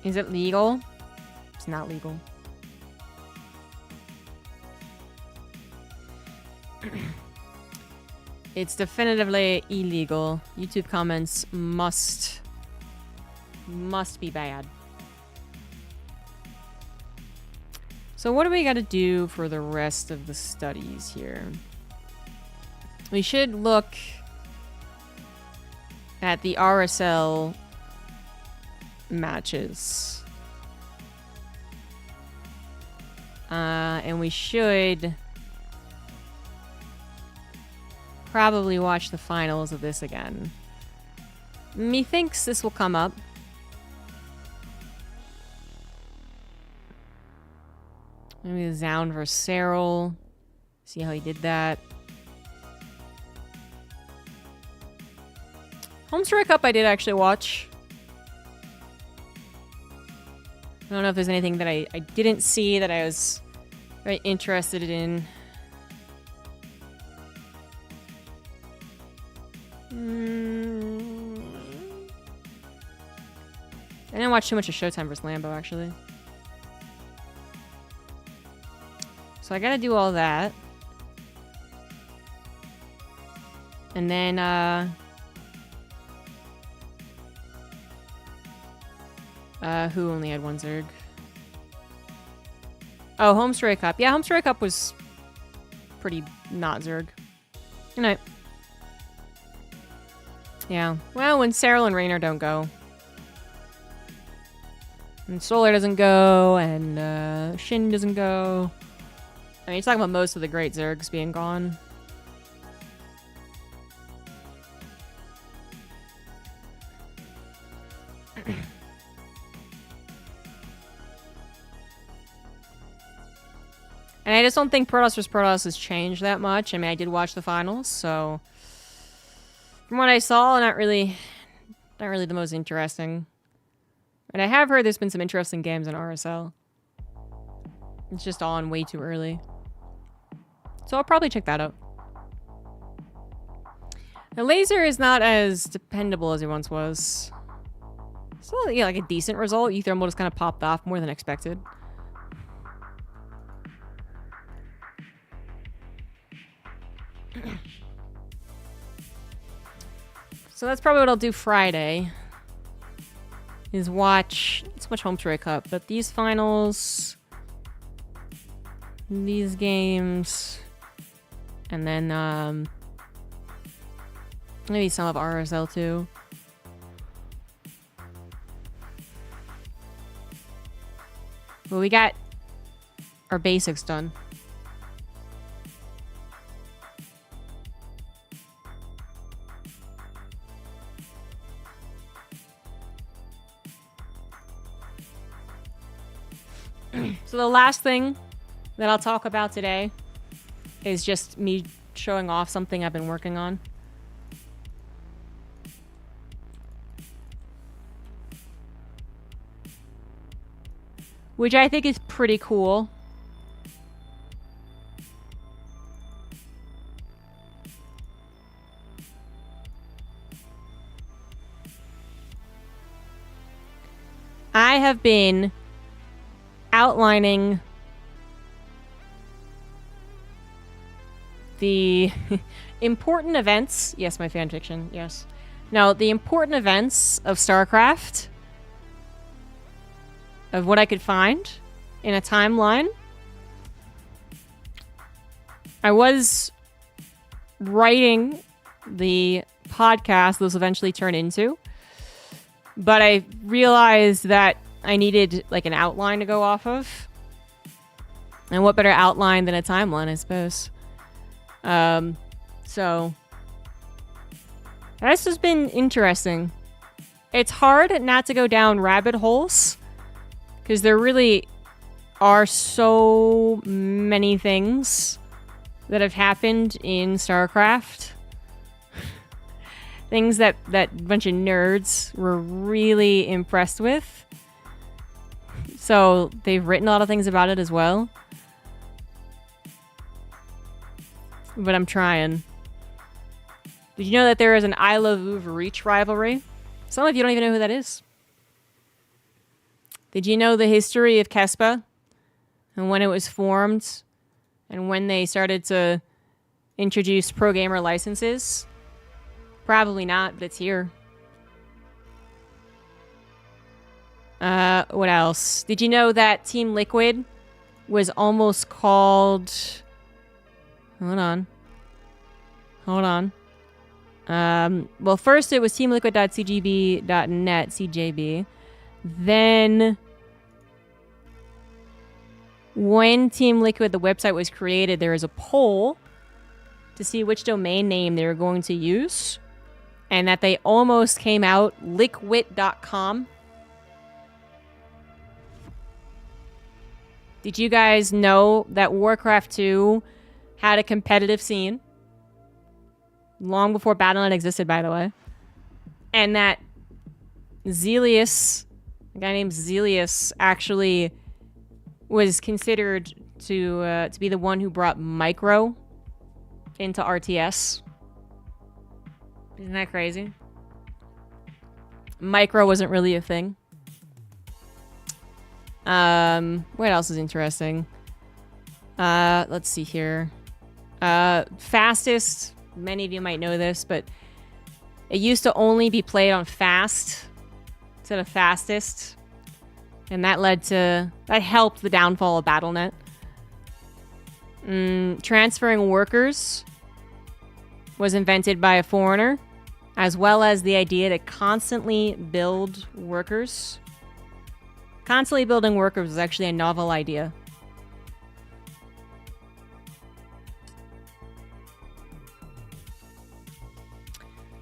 A: Is it legal? It's not legal. It's definitively illegal. YouTube comments must be bad. So what do we got to do for the rest of the studies here? We should look at the RSL matches. And we should probably watch the finals of this again. Methinks this will come up. Maybe the Zound versus Cyril. See how he did that. Homestory Cup I did actually watch. I don't know if there's anything that I didn't see that I was very interested in. I didn't watch too much of Showtime vs. Lambo, actually. So I gotta do all that. And then, who only had 1 Zerg? Oh, Homestory Cup. Yeah, Homestory Cup was pretty not Zerg. Good night. Yeah. Well, when Cyril and Raynor don't go. And Solar doesn't go, and Shin doesn't go. I mean, you're talking about most of the great Zergs being gone. And I just don't think Protoss vs. Protoss has changed that much. I mean, I did watch the finals, so from what I saw, not really the most interesting. And I have heard there's been some interesting games in RSL. It's just on way too early. So I'll probably check that out. The laser is not as dependable as it once was. Still, yeah, like a decent result. Ethermal just kind of popped off more than expected. So that's probably what I'll do Friday. Is watch... Let's watch Homestory Cup. But these finals... These games... And then, maybe some of RSL too. Well, we got our basics done. So the last thing that I'll talk about today is just me showing off something I've been working on. Which I think is pretty cool. have been outlining the important events. Yes, my fanfiction. Yes. No, the important events of StarCraft, of what I could find in a timeline. I was writing the podcast this will eventually turn into, but I realized that I needed like an outline to go off of. And what better outline than a timeline, I suppose. So this has been interesting. It's hard not to go down rabbit holes because there really are so many things that have happened in StarCraft. Things that a bunch of nerds were really impressed with. So they've written a lot of things about it as well. But I'm trying. Did you know that there is an I Love Overreach rivalry? Some of you don't even know who that is. Did you know the history of Kespa? And when it was formed? And when they started to introduce pro gamer licenses? Probably not, but it's here. What else? Did you know that Team Liquid was almost called... Hold on. Well, first it was teamliquid.cgb.net, CJB. Then, when Team Liquid, the website, was created, there was a poll to see which domain name they were going to use. And that they almost came out liquid.com. Did you guys know that Warcraft 2 had a competitive scene? Long before Battle.net existed, by the way. And that Zelius, a guy named Zelius, actually was considered to be the one who brought Micro into RTS. Isn't that crazy? Micro wasn't really a thing. What else is interesting? Let's see here. Fastest. Many of you might know this, but it used to only be played on fast instead of fastest. And that helped the downfall of Battle.net. Transferring workers was invented by a foreigner, as well as the idea to constantly build workers. Constantly building workers was actually a novel idea.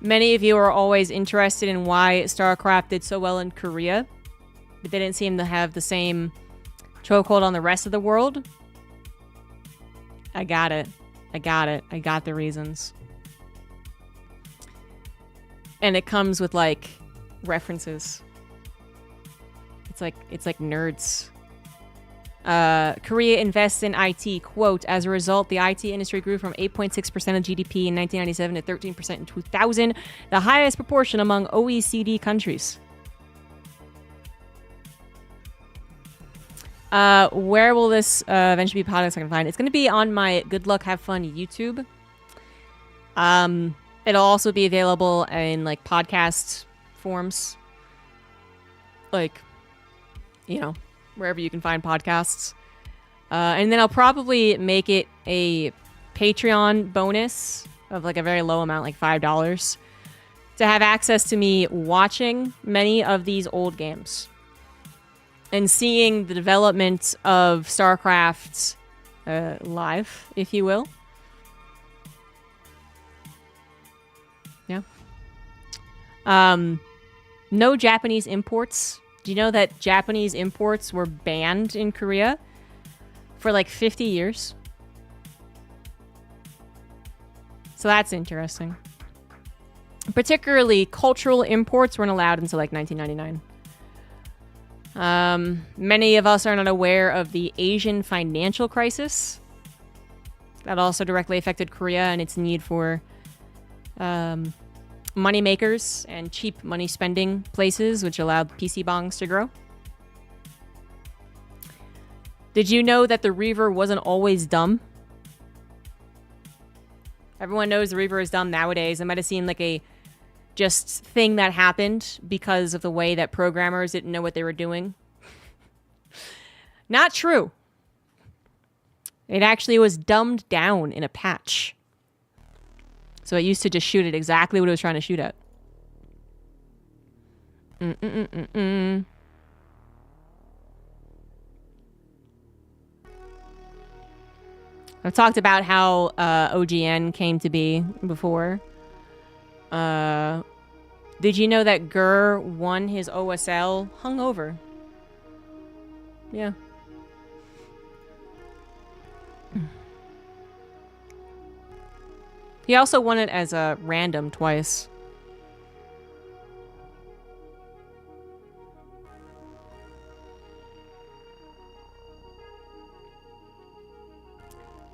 A: Many of you are always interested in why StarCraft did so well in Korea, but they didn't seem to have the same chokehold on the rest of the world. I got it. I got the reasons. And it comes with, like, references. It's like nerds. Korea invests in IT. Quote, as a result, the IT industry grew from 8.6% of GDP in 1997 to 13% in 2000, the highest proportion among OECD countries. Where will this eventually be podcast I can find? It's going to be on my Good Luck Have Fun YouTube. It'll also be available in, like, podcast forms. Like, you know, wherever you can find podcasts. And then I'll probably make it a Patreon bonus of, like, a very low amount, like $5, to have access to me watching many of these old games and seeing the development of StarCraft live, if you will. Yeah. No Japanese imports. Do you know that Japanese imports were banned in Korea for like 50 years? So that's interesting. Particularly cultural imports weren't allowed until like 1999. Many of us are not aware of the Asian financial crisis that also directly affected Korea and its need for money makers and cheap money spending places, which allowed PC bongs to grow. Did you know that the Reaver wasn't always dumb? Everyone knows the Reaver is dumb nowadays. It might have seemed like a just thing that happened because of the way that programmers didn't know what they were doing. Not true. It actually was dumbed down in a patch. So it used to just shoot at exactly what it was trying to shoot at. I've talked about how OGN came to be before. Did you know that Gurr won his OSL hungover? Yeah. He also won it as a random twice.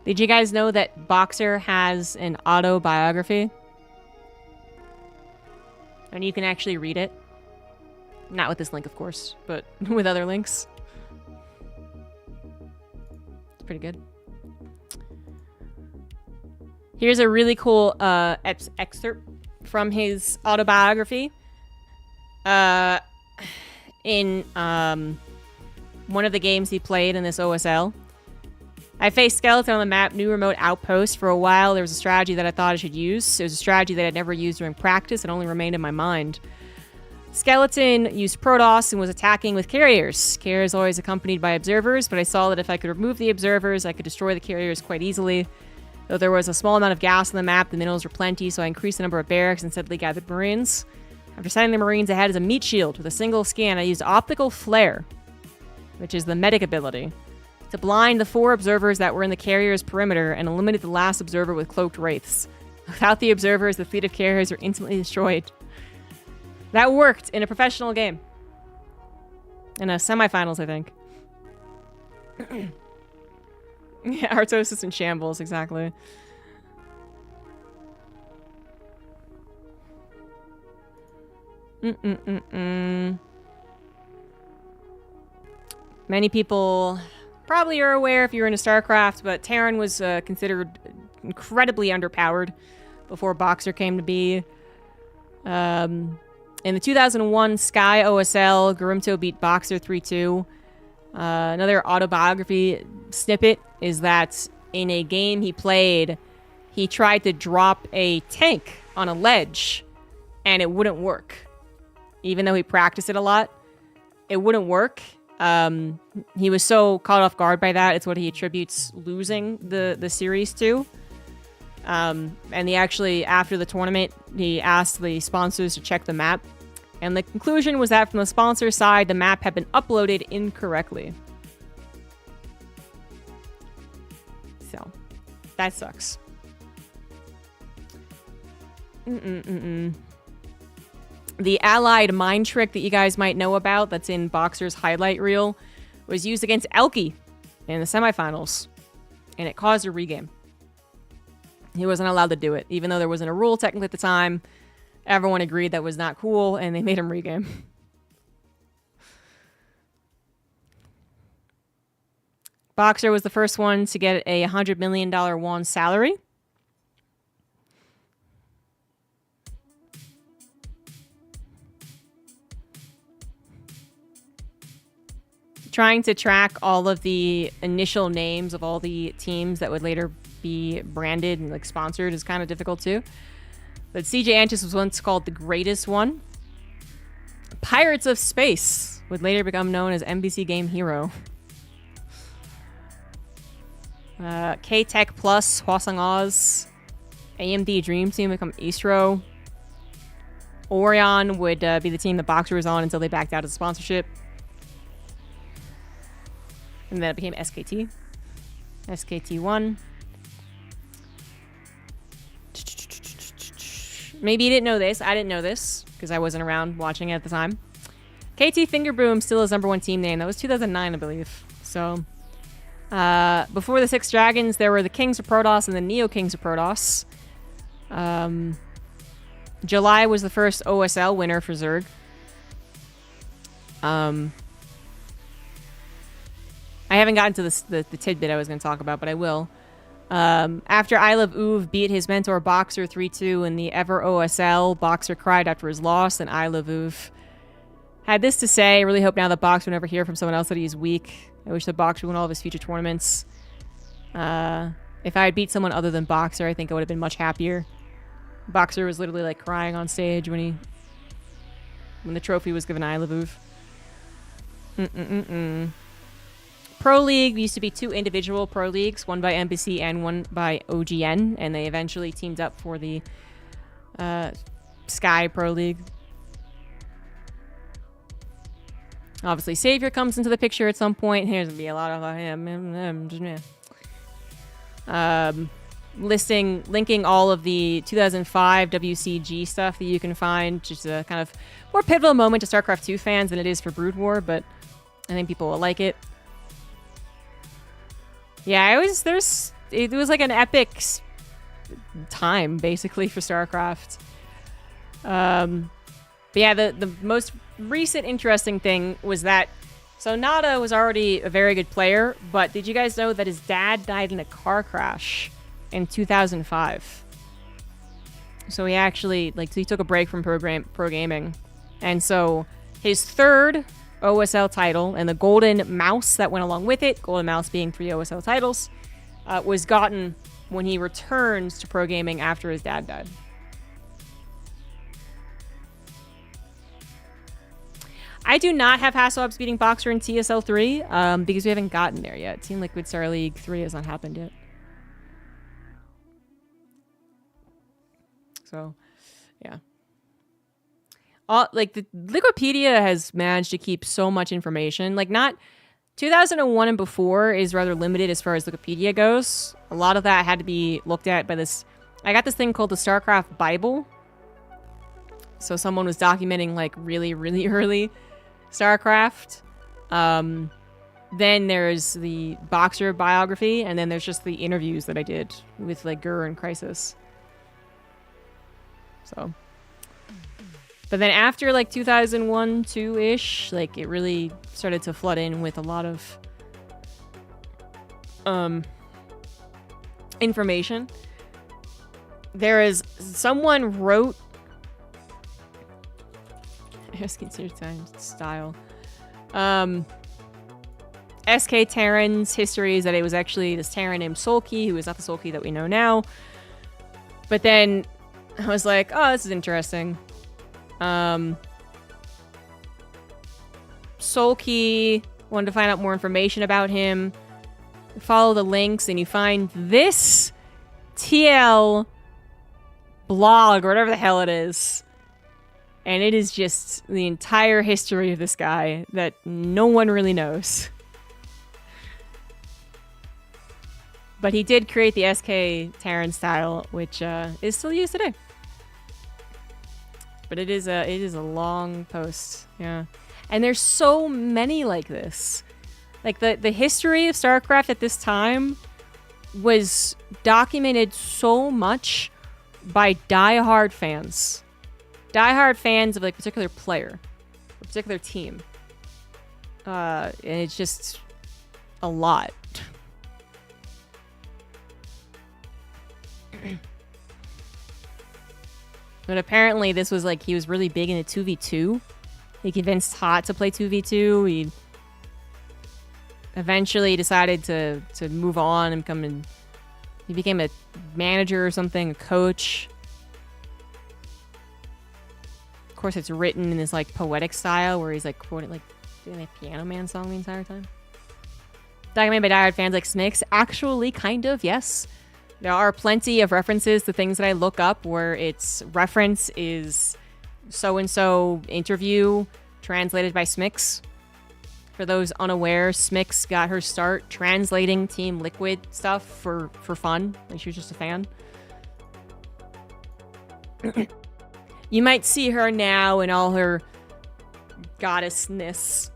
A: Did you guys know that Boxer has an autobiography? And you can actually read it. Not with this link, of course, but with other links. It's pretty good. Here's a really cool excerpt from his autobiography. In one of the games he played in this OSL. I faced Skeleton on the map, new remote outpost. For a while, there was a strategy that I thought I should use. It was a strategy that I'd never used during practice. It only remained in my mind. Skeleton used Protoss and was attacking with carriers. Carriers always accompanied by observers, but I saw that if I could remove the observers, I could destroy the carriers quite easily. Though there was a small amount of gas on the map, the minerals were plenty, so I increased the number of barracks and steadily gathered Marines. After sending the Marines ahead as a meat shield with a single scan, I used Optical Flare, which is the medic ability, to blind the 4 observers that were in the carrier's perimeter and eliminate the last observer with cloaked wraiths. Without the observers, the fleet of carriers were instantly destroyed. That worked in a professional game. In a semifinals, I think. Yeah, Artos is in shambles, exactly. Many people probably are aware if you're into StarCraft, but Terran was considered incredibly underpowered before Boxer came to be. In the 2001 Sky OSL, Garimto beat Boxer 3-2. Another autobiography snippet is that in a game he played, he tried to drop a tank on a ledge, and it wouldn't work. Even though he practiced it a lot, it wouldn't work. He was so caught off guard by that. It's what he attributes losing the series to. And he actually, after the tournament, he asked the sponsors to check the map. And the conclusion was that from the sponsor side, the map had been uploaded incorrectly. So, that sucks. The allied mind trick that you guys might know about that's in Boxer's highlight reel was used against Elky in the semifinals. And it caused a regame. He wasn't allowed to do it, even though there wasn't a rule technically at the time. Everyone agreed that was not cool, and they made him regame. Boxer was the first one to get a $100 million won salary. Trying to track all of the initial names of all the teams that would later be branded and like sponsored is kind of difficult too. But CJ Antis was once called the greatest one. Pirates of Space would later become known as NBC Game Hero. K-Tech Plus, Hwasong Oz. AMD Dream Team become Astro. Orion would be the team that Boxer was on until they backed out of the sponsorship. And then it became SKT. SKT1. Maybe you didn't know this. I didn't know this because I wasn't around watching it at the time. KT Fingerboom still is #1 team name. That was 2009, I believe. So, before the Six Dragons, there were the Kings of Protoss and the Neo Kings of Protoss. July was the first OSL winner for Zerg. I I haven't gotten to the tidbit I was going to talk about, but I will. After I Love Uve beat his mentor Boxer 3-2 in the Ever OSL, Boxer cried after his loss, and I Love Uve had this to say: I really hope now that Boxer will never hear from someone else that he's weak. I wish that Boxer would win all of his future tournaments. If I had beat someone other than Boxer, I think I would have been much happier. Boxer was literally like crying on stage when the trophy was given to I Love Uve. Pro League used to be 2 individual pro leagues, one by Embassy and one by OGN, and they eventually teamed up for the Sky Pro League. Obviously, Savior comes into the picture at some point. Here's gonna be a lot of linking all of the 2005 WCG stuff that you can find. Just a kind of more pivotal moment to StarCraft 2 fans than it is for Brood War, but I think people will like it. Yeah, it was like an epic time basically for StarCraft. But yeah, the most recent interesting thing was that Nada was already a very good player, but did you guys know that his dad died in a car crash in 2005? So he actually he took a break from pro gaming, and so his 3rd OSL title and the golden mouse that went along with it, golden mouse being 3 OSL titles, was gotten when he returns to pro gaming after his dad died. I do not have Hasselhoff's beating Boxer in TSL 3 because we haven't gotten there yet. Team Liquid Star League 3 has not happened yet. So, yeah. The Liquipedia has managed to keep so much information. Not 2001 and before is rather limited as far as Wikipedia goes. A lot of that had to be looked at by this. I got this thing called the StarCraft Bible. So someone was documenting really, really early StarCraft. Then there's the Boxer biography, and then there's just the interviews that I did with Gur and Crisis. So. But then after 2001, 2-ish, it really started to flood in with a lot of information. There is someone wrote considered style. SK Terran's history is that it was actually this Terran named Sulky, who is not the Sulky that we know now. But then I was like, oh, this is interesting. Sulky, wanted to find out more information about him. Follow the links and you find this TL blog or whatever the hell it is. And it is just the entire history of this guy that no one really knows. But he did create the SK Terran style, which is still used today. But it is a long post, yeah. And there's so many like this. The history of StarCraft at this time was documented so much by diehard fans. Diehard fans of a particular player, a particular team. And it's just a lot. But apparently this was he was really big into 2v2. He convinced Hot to play 2v2. He eventually decided to move on and he became a manager or something, a coach. Of course, it's written in this poetic style where he's quoting doing a Piano Man song the entire time. Documented by diehard fans like Smix. Actually, kind of, yes. There are plenty of references to things that I look up where its reference is so-and-so interview translated by Smix. For those unaware, Smix got her start translating Team Liquid stuff for fun. She was just a fan. You might see her now in all her goddessness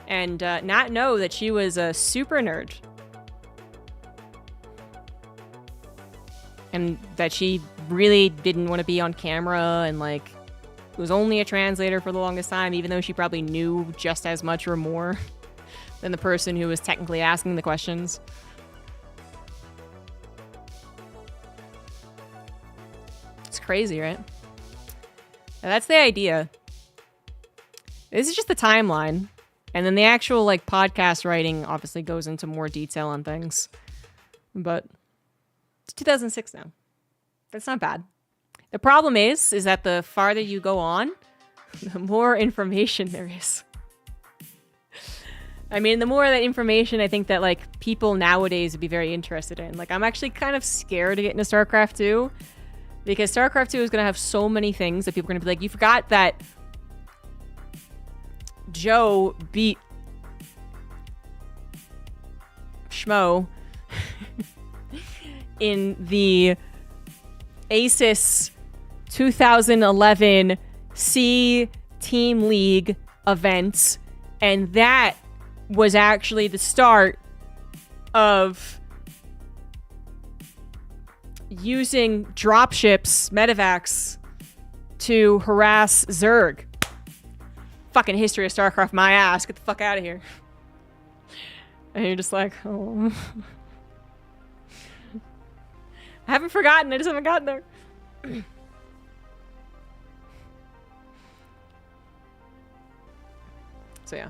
A: and not know that she was a super nerd. And that she really didn't want to be on camera and was only a translator for the longest time, even though she probably knew just as much or more than the person who was technically asking the questions. It's crazy, right? Now, that's the idea. This is just the timeline. And then the actual like podcast writing obviously goes into more detail on things. But it's 2006 now. That's not bad. The problem is that the farther you go on, the more information there is. I mean, the more that information I think that like people nowadays would be very interested in. Like, I'm actually kind of scared to get into StarCraft 2 because StarCraft 2 is going to have so many things that people are going to be like, you forgot that Joe beat Schmo in the ASUS 2011 C Team League event, and that was actually the start of using dropships, medevacs, to harass Zerg. Fucking history of StarCraft, my ass. Get the fuck out of here. And you're just like, oh. I haven't forgotten. I just haven't gotten there. So yeah.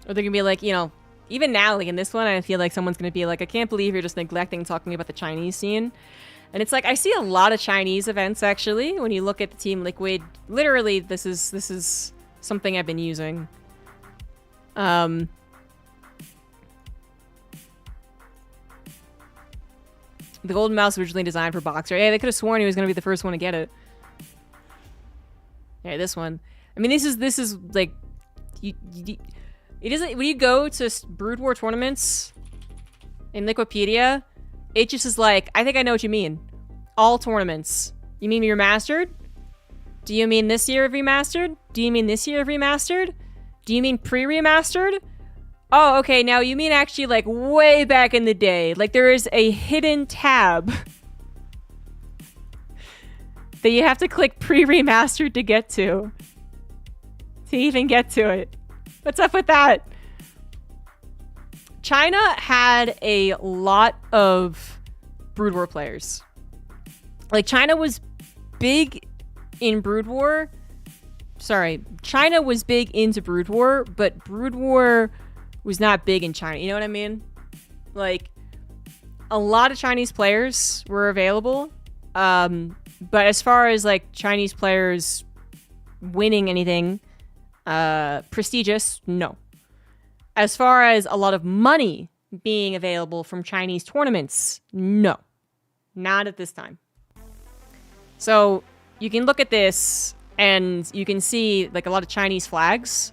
A: Or they're gonna be like, you know, even now, like in this one, I feel like someone's gonna be like, I can't believe you're just neglecting talking about the Chinese scene. And it's like, I see a lot of Chinese events actually. When you look at the Team Liquid, literally, this is something I've been using. The golden mouse was originally designed for Boxer. Yeah, they could have sworn he was gonna be the first one to get it. Yeah, this one. I mean, this is like, it isn't, when you go to Brood War tournaments in Liquipedia, it just is like, I think I know what you mean. All tournaments. You mean remastered? Do you mean this year of remastered? Do you mean this year of remastered? Do you mean pre-remastered? Oh, okay, now you mean actually like way back in the day. Like there is a hidden tab that you have to click pre-remastered to get to even get to it. What's up with that? China had a lot of Brood War players. Like China was big in Brood War. Sorry, China was big into Brood War, but Brood War was not big in China. You know what I mean? Like a lot of Chinese players were available. But as far as like Chinese players winning anything prestigious, no. As far as a lot of money being available from Chinese tournaments, no. Not at this time. So you can look at this and you can see like a lot of Chinese flags.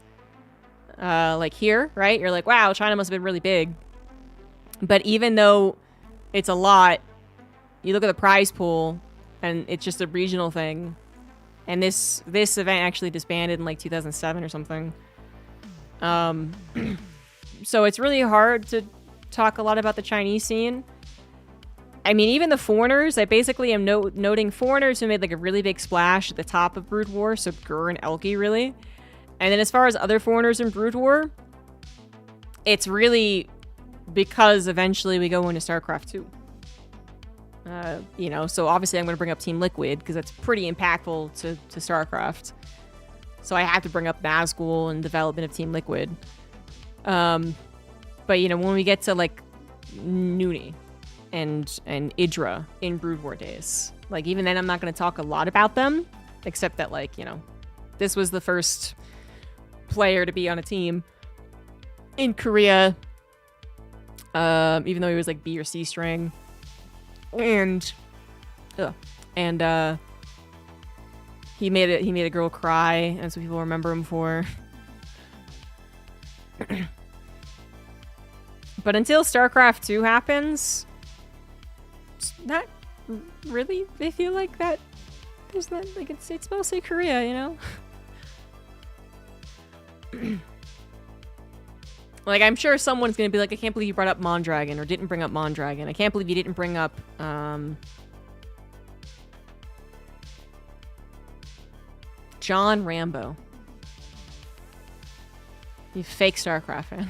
A: Like here, right? You're like, wow, China must have been really big. But even though it's a lot, you look at the prize pool and it's just a regional thing. And this event actually disbanded in like 2007 or something. So it's really hard to talk a lot about the Chinese scene. I mean, even the foreigners, I basically am noting foreigners who made like a really big splash at the top of Brood War, so Gur and Elki really. And then as far as other foreigners in Brood War, it's really because eventually we go into StarCraft 2. You know, so obviously I'm going to bring up Team Liquid because that's pretty impactful to StarCraft. So I have to bring up Nazgul and development of Team Liquid. But you know, when we get to like Noonie and Idra in Brood War days, like even then I'm not going to talk a lot about them, except that like, you know, this was the first player to be on a team in Korea, even though he was like B or C string. And he made a girl cry, and that's what people remember him for. But until StarCraft 2 happens, it's not really, I feel like that there's not like it's mostly Korea, you know? Like, I'm sure someone's gonna be like, I can't believe you brought up Mondragon, or didn't bring up Mondragon. I can't believe you didn't bring up, John Rambo. You fake StarCraft fan.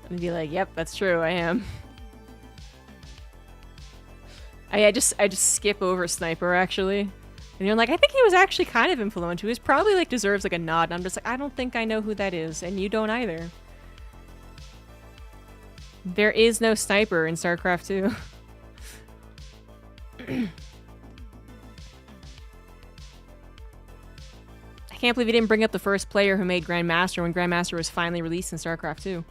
A: And be like, yep, that's true, I am. I just skip over Sniper, actually. And you're like, I think he was actually kind of influential. He was probably, like, deserves, like, a nod. And I'm just like, I don't think I know who that is. And you don't either. There is no Sniper in StarCraft 2. I can't believe he didn't bring up the first player who made Grandmaster when Grandmaster was finally released in StarCraft 2.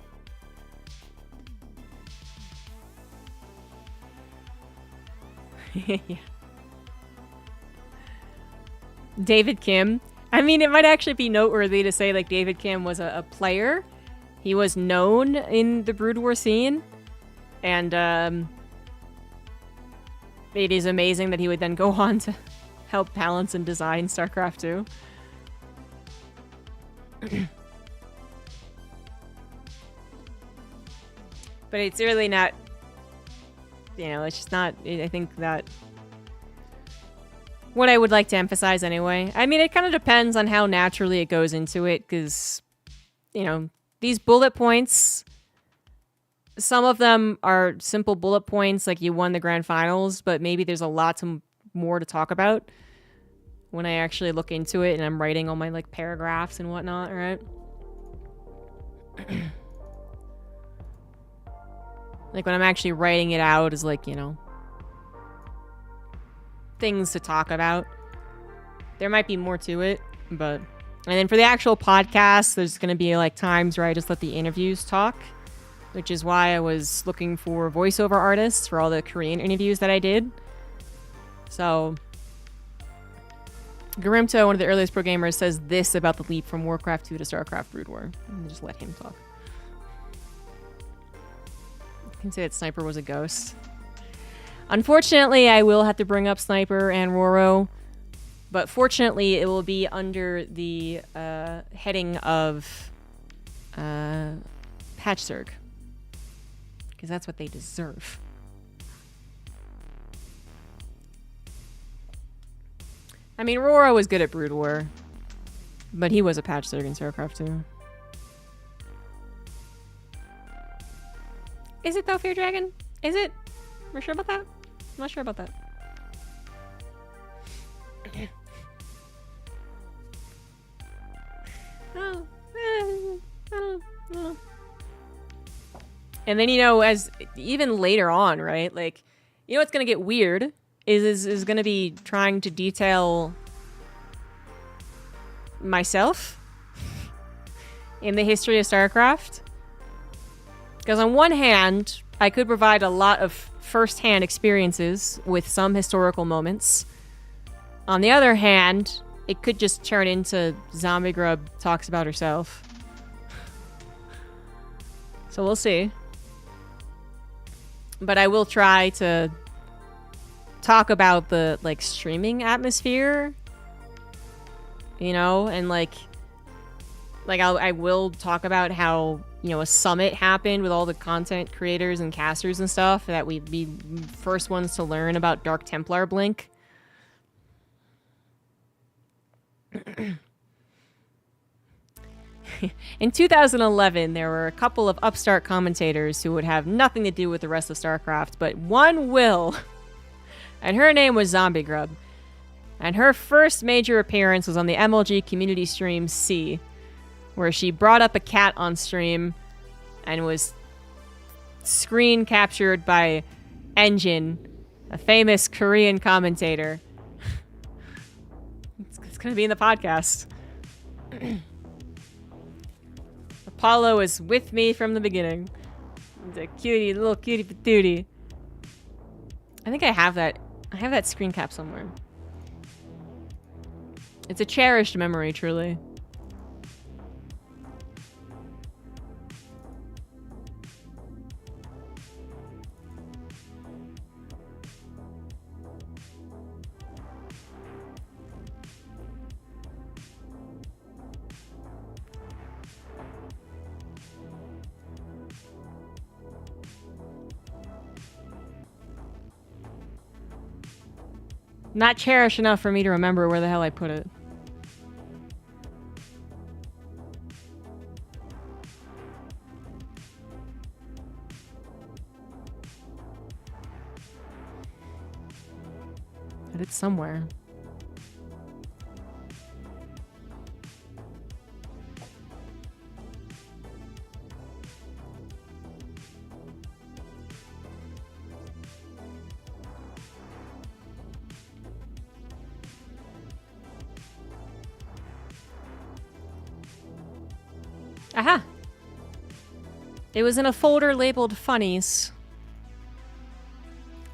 A: Yeah. David Kim. I mean, it might actually be noteworthy to say, like, David Kim was a player. He was known in the Brood War scene. And, it is amazing that he would then go on to help balance and design StarCraft 2. But it's really not, you know, it's just not, I think that what I would like to emphasize anyway. I mean, it kind of depends on how naturally it goes into it, because, you know, these bullet points, some of them are simple bullet points, like you won the grand finals, but maybe there's a lot more to talk about when I actually look into it and I'm writing all my, like, paragraphs and whatnot, right? Like, when I'm actually writing it out is, like, you know, things to talk about. There might be more to it, but... And then for the actual podcast, there's going to be, like, times where I just let the interviews talk, which is why I was looking for voiceover artists for all the Korean interviews that I did. So... Garimto, one of the earliest pro gamers, says this about the leap from Warcraft 2 to StarCraft Brood War. Just let him talk. I can say that Sniper was a ghost. Unfortunately, I will have to bring up Sniper and Roro, but fortunately, it will be under the heading of Patchsurg, because that's what they deserve. I mean, Roro was good at Brood War, but he was a Patchsurg in StarCraft 2. Is it though, Fear Dragon? Is it? We're sure about that? I'm not sure about that. Oh, I don't know. And then, you know, as even later on, right? Like, you know what's gonna get weird is gonna be trying to detail myself in the history of StarCraft. Because on one hand, I could provide a lot of first-hand experiences with some historical moments. On the other hand, it could just turn into ZombieGrub talks about herself. So we'll see. But I will try to talk about the, like, streaming atmosphere. You know, and like I will talk about how, you know, a summit happened with all the content creators and casters and stuff, that we'd be first ones to learn about Dark Templar Blink. In 2011, there were a couple of upstart commentators who would have nothing to do with the rest of StarCraft, but one will. And her name was ZombieGrub. And her first major appearance was on the MLG community stream C, where she brought up a cat on stream and was screen captured by Engine, a famous Korean commentator. It's going to be in the podcast. Apollo is with me from the beginning. He's a cutie, little cutie patootie. I think I have that. I have that screen cap somewhere. It's a cherished memory, truly. Not cherished enough for me to remember where the hell I put it. But it's somewhere. Aha! It was in a folder labeled Funnies.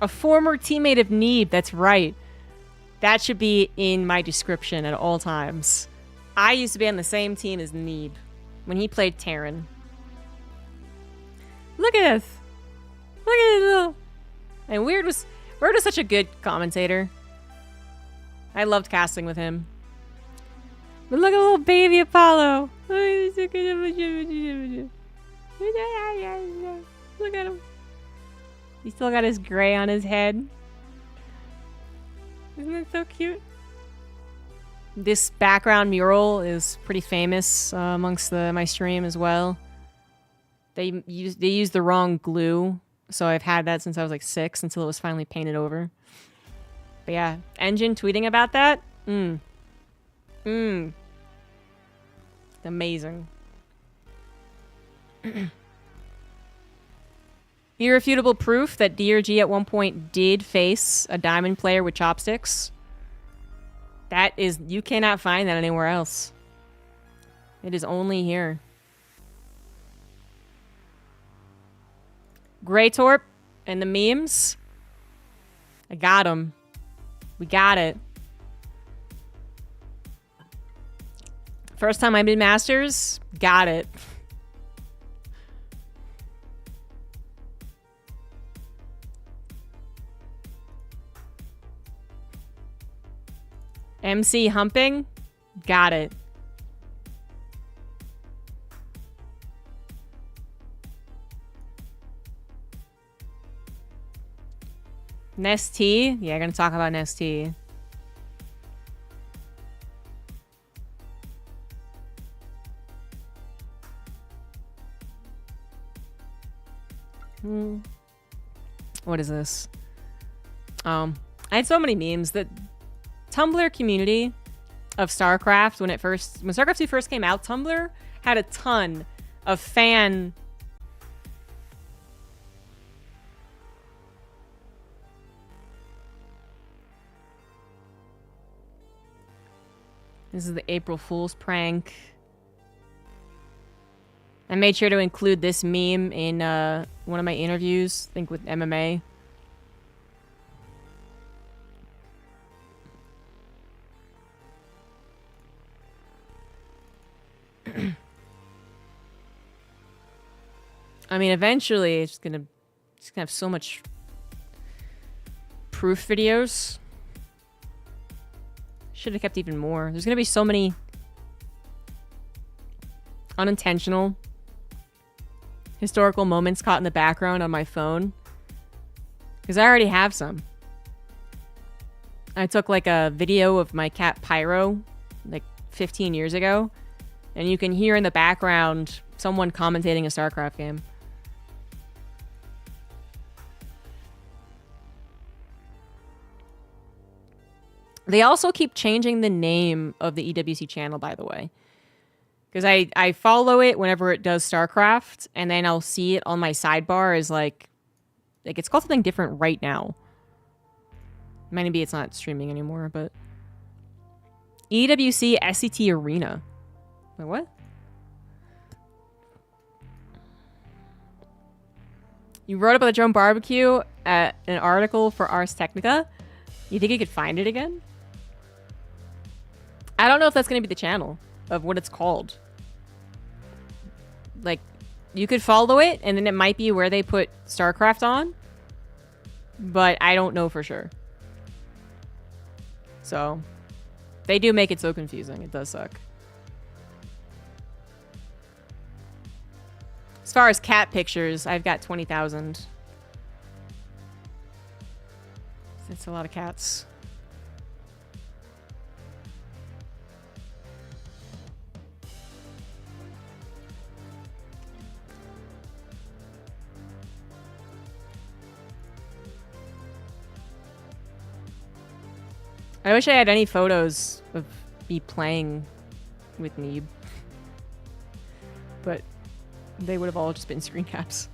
A: A former teammate of Neeb, that's right. That should be in my description at all times. I used to be on the same team as Neeb when he played Terran. Look at this! Look at this little... And Weird was such a good commentator. I loved casting with him. But look at little baby Apollo. Look at him. He still got his gray on his head. Isn't that so cute? This background mural is pretty famous amongst my stream as well. They used the wrong glue, so I've had that since I was like 6 until it was finally painted over. But yeah, Engine tweeting about that. Amazing. Irrefutable proof that DRG at one point did face a diamond player with chopsticks. That is, you cannot find that anywhere else. It is only here. Greytorp and the memes. I got them. We got it. First time I did Masters, got it. MC humping, got it. Nest T, yeah, gonna talk about Nest T. What is this? I had so many memes. The Tumblr community of StarCraft when StarCraft 2 first came out, Tumblr had a ton of fan This is the April Fool's prank. I made sure to include this meme in one of my interviews, I think with MMA. I mean, eventually it's gonna have so much proof videos. Should have kept even more. There's gonna be so many unintentional historical moments caught in the background on my phone. Because I already have some. I took like a video of my cat Pyro like 15 years ago. And you can hear in the background someone commentating a StarCraft game. They also keep changing the name of the EWC channel, by the way. Because I follow it whenever it does StarCraft, and then I'll see it on my sidebar as like it's called something different right now. Maybe it's not streaming anymore, but... EWC SCT Arena. Wait, what? You wrote about the drone barbecue at an article for Ars Technica? You think you could find it again? I don't know if that's going to be the channel of what it's called. Like, you could follow it, and then it might be where they put StarCraft on. But I don't know for sure. So, they do make it so confusing. It does suck. As far as cat pictures, I've got 20,000. It's a lot of cats. I wish I had any photos of me playing with Neeb. But they would have all just been screen caps.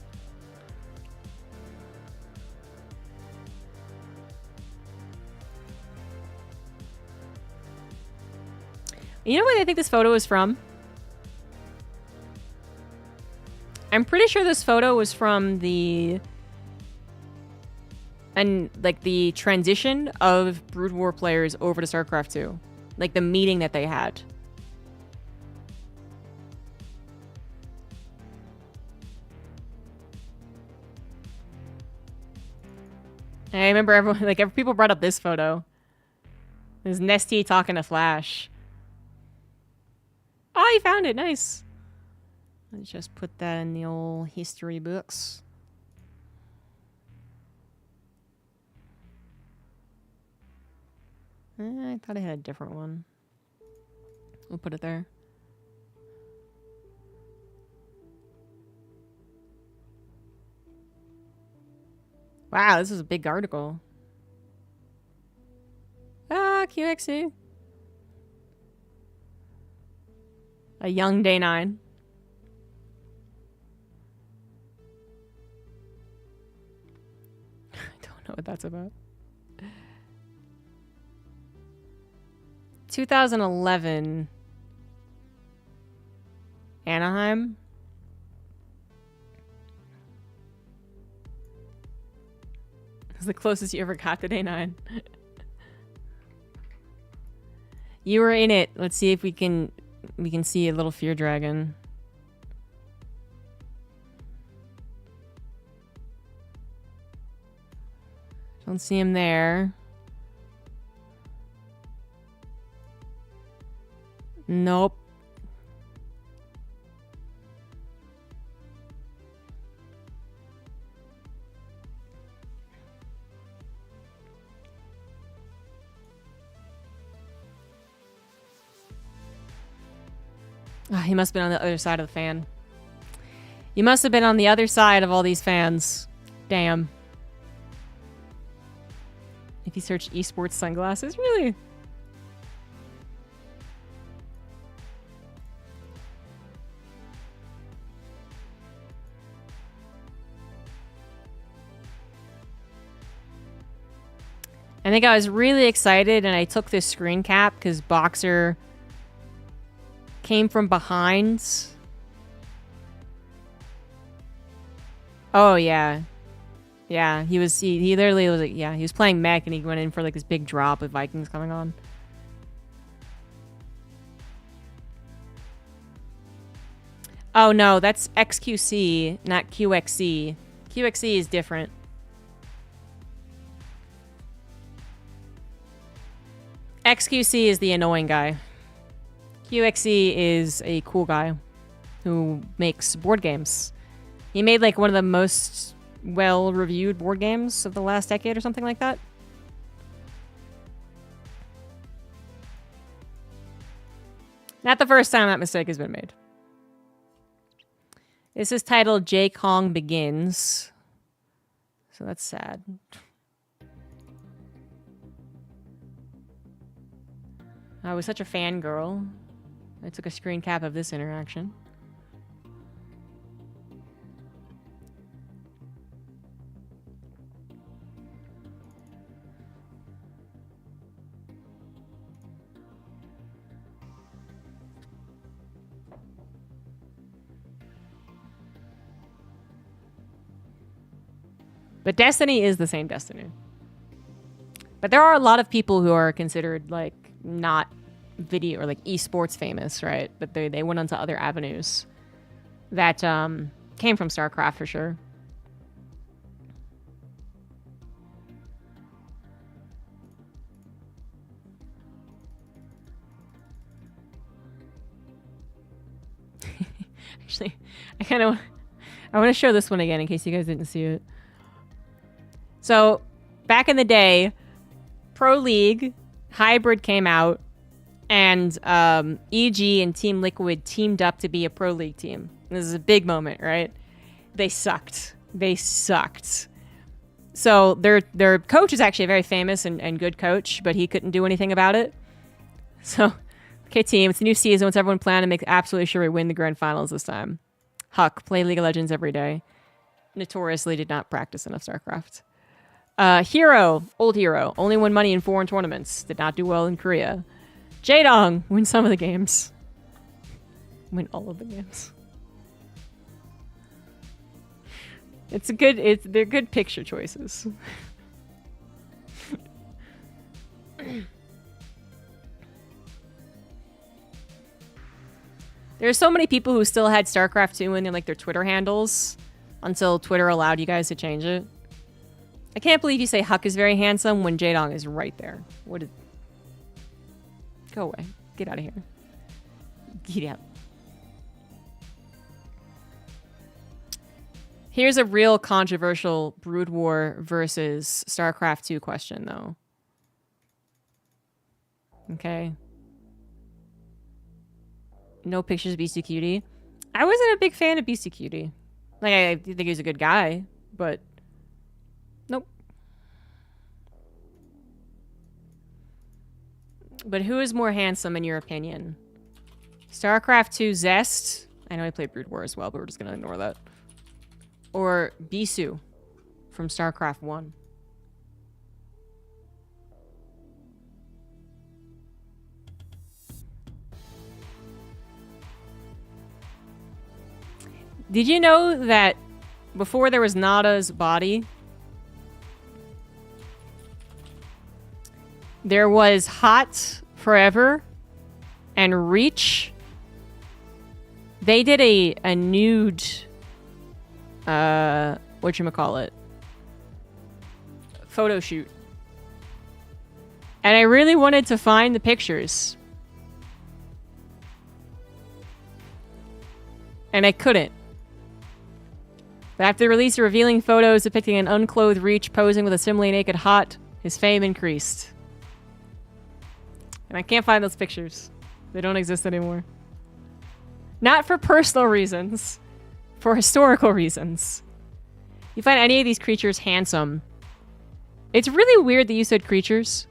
A: You know what I think this photo is from? I'm pretty sure this photo was from the transition of Brood War players over to StarCraft 2. Like the meeting that they had. And I remember everyone, people brought up this photo. There's Nesty talking to Flash. Oh, you found it. Nice. Let's just put that in the old history books. I thought I had a different one. We'll put it there. Wow, this is a big article. Ah, QXC. A young Day 9. I don't know what that's about. 2011. Anaheim. It's the closest you ever got to Day 9. You were in it. Let's see if we can see a little fear dragon. Don't see him there. Nope. Oh, he must have been on the other side of the fan. You must have been on the other side of all these fans. Damn. If you search esports sunglasses, really? I think I was really excited and I took this screen cap because Boxer came from behind. Oh yeah. Yeah, he literally was like, yeah, he was playing mech and he went in for like this big drop with Vikings coming on. Oh no, that's XQC, not QXC. QXC is different. XQC is the annoying guy. QXC is a cool guy who makes board games. He made like one of the most well-reviewed board games of the last decade or something like that. Not the first time that mistake has been made. This is titled J. Kong Begins. So that's sad. I was such a fangirl. I took a screen cap of this interaction. But Destiny is the same Destiny. But there are a lot of people who are considered like not video or like esports famous, right? But they went onto other avenues that came from StarCraft for sure. Actually, I want to show this one again in case you guys didn't see it. So, back in the day, Pro League Hybrid came out, and EG and Team Liquid teamed up to be a Pro League team. This is a big moment, right? They sucked. They sucked. So their coach is actually a very famous and good coach, but he couldn't do anything about it. So, okay, team, it's a new season. What's everyone plan to make absolutely sure we win the grand finals this time? Huck, play League of Legends every day. Notoriously did not practice enough StarCraft. Hero, old hero, only won money in foreign tournaments. Did not do well in Korea. Jaedong, win some of the games. Win all of the games. They're good picture choices. There are so many people who still had StarCraft 2 in like their Twitter handles until Twitter allowed you guys to change it. I can't believe you say Huck is very handsome when Jaedong is right there. Go away. Get out of here. Get out. Here's a real controversial Brood War versus StarCraft 2 question, though. Okay. No pictures of Beastie Cutie. I wasn't a big fan of Beastie Cutie. Like, I think he was a good guy, but nope. But who is more handsome in your opinion? StarCraft 2 Zest. I know I played Brood War as well, but we're just gonna ignore that. Or Bisu from StarCraft 1. Did you know that before there was Nada's body, there was Hot Forever and Reach? They did a nude, whatchamacallit, photo shoot. And I really wanted to find the pictures. And I couldn't. But after the release of revealing photos depicting an unclothed Reach posing with a similarly naked Hot, his fame increased. And I can't find those pictures. They don't exist anymore. Not for personal reasons. For historical reasons. You find any of these creatures handsome. It's really weird that you said creatures.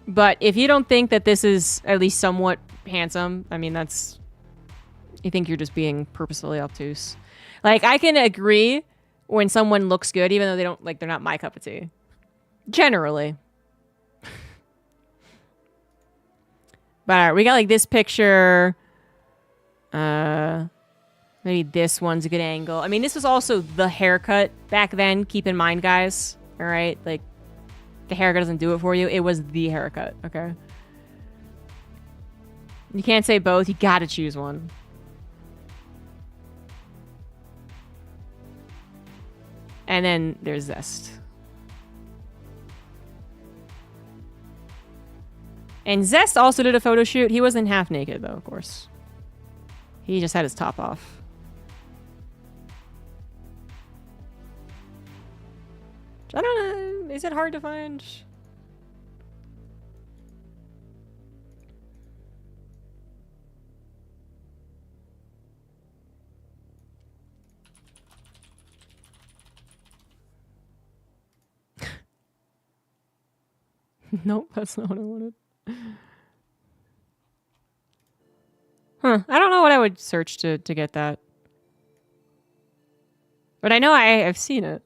A: But if you don't think that this is at least somewhat handsome, I mean, that's... You think you're just being purposefully obtuse. Like, I can agree when someone looks good, even though they don't, like, they're not my cup of tea. Generally. But, all right, we got, like, this picture. Maybe this one's a good angle. I mean, this was also the haircut back then. Keep in mind, guys. All right? Like, the haircut doesn't do it for you. It was the haircut, okay? You can't say both. You gotta choose one. And then there's Zest. And Zest also did a photo shoot. He wasn't half naked, though, of course. He just had his top off. I don't know. Is it hard to find? Nope, that's not what I wanted. Huh. I don't know what I would search to get that. But I know I've seen it.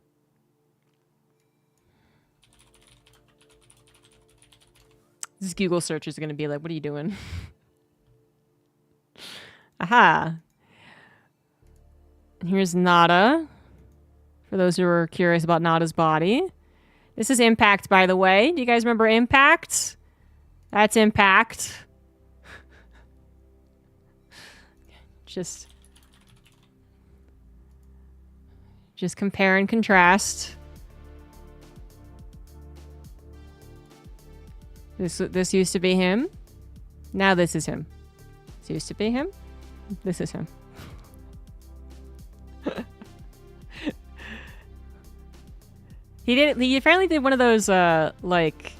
A: This Google search is going to be like, what are you doing? Aha. Here's Nada. For those who are curious about Nada's body. This is Impact, by the way. Do you guys remember Impact? That's Impact. Just compare and contrast. This used to be him. Now this is him. This used to be him. This is him. He apparently did one of those like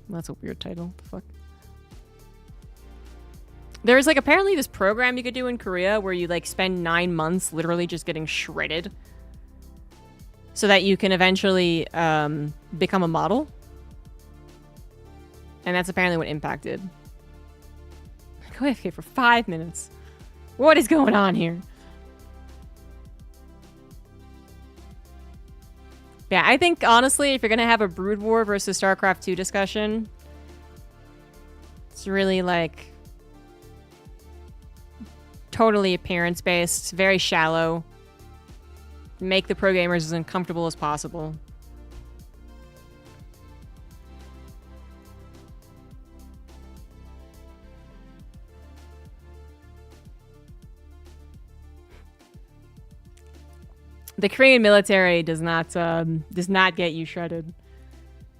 A: that's a weird title. The fuck. There's like apparently this program you could do in Korea where you like spend 9 months literally just getting shredded so that you can eventually become a model. And that's apparently what impacted. Go AFK for 5 minutes. What is going on here? Yeah, I think honestly, if you're gonna have a Brood War versus StarCraft 2 discussion, it's really like totally appearance based, very shallow. Make the pro gamers as uncomfortable as possible. The Korean military does not get you shredded.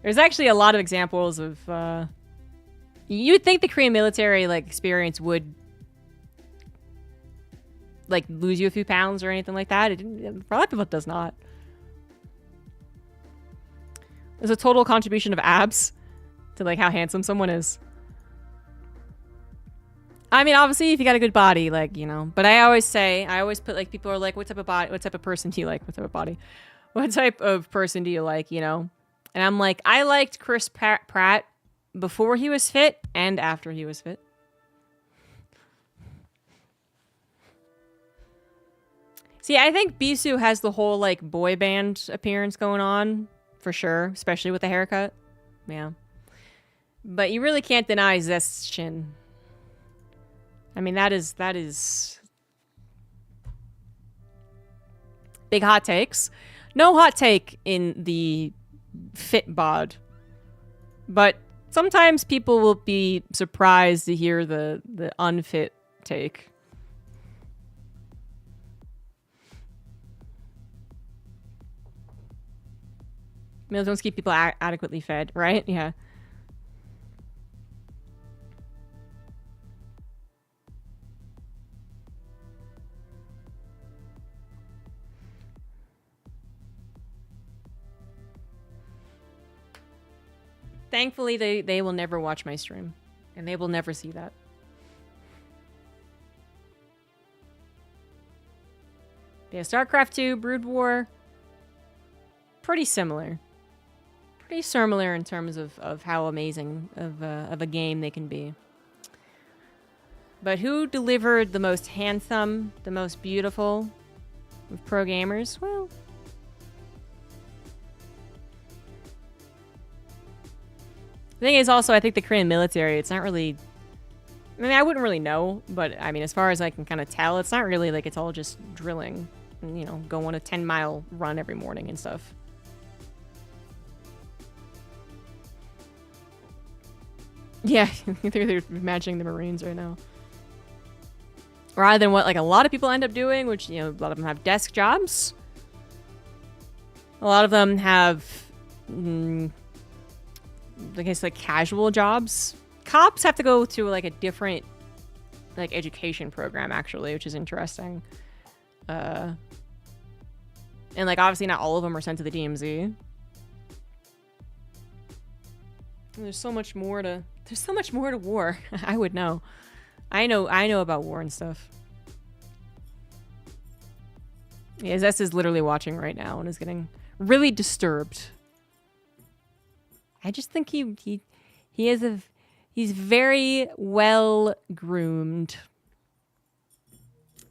A: There's actually a lot of examples of. You'd think the Korean military like experience would like lose you a few pounds or anything like that. It didn't. For a lot of people, it does not. There's a total contribution of abs to like how handsome someone is. I mean, obviously, if you got a good body, like, you know. But I always put, like, people are like, what type of body, what type of person do you like? What type of body? What type of person do you like, you know? And I'm like, I liked Chris Pratt before he was fit and after he was fit. See, I think Bisou has the whole, like, boy band appearance going on, for sure. Especially with the haircut. Yeah. But you really can't deny Zest's chin. I mean, that is big hot takes. No hot take in the fit bod. But sometimes people will be surprised to hear the unfit take. Meals don't keep people adequately fed, right? Yeah. Thankfully, they will never watch my stream. And they will never see that. Yeah, StarCraft 2, Brood War. Pretty similar. Pretty similar in terms of how amazing of a game they can be. But who delivered the most handsome, the most beautiful of pro gamers? Well... The thing is also, I think the Korean military, it's not really... I mean, I wouldn't really know, but I mean, as far as I can kind of tell, it's not really like it's all just drilling. And, you know, go on a 10-mile run every morning and stuff. Yeah, they're imagining the Marines right now. Rather than what like a lot of people end up doing, which, you know, a lot of them have desk jobs. A lot of them have... I guess like casual jobs. Cops have to go through like a different like education program actually, which is interesting. And like obviously not all of them are sent to the DMZ. There's so much more to war. I would know. I know about war and stuff. Yeah, Zest is literally watching right now and is getting really disturbed. I just think he's very well groomed.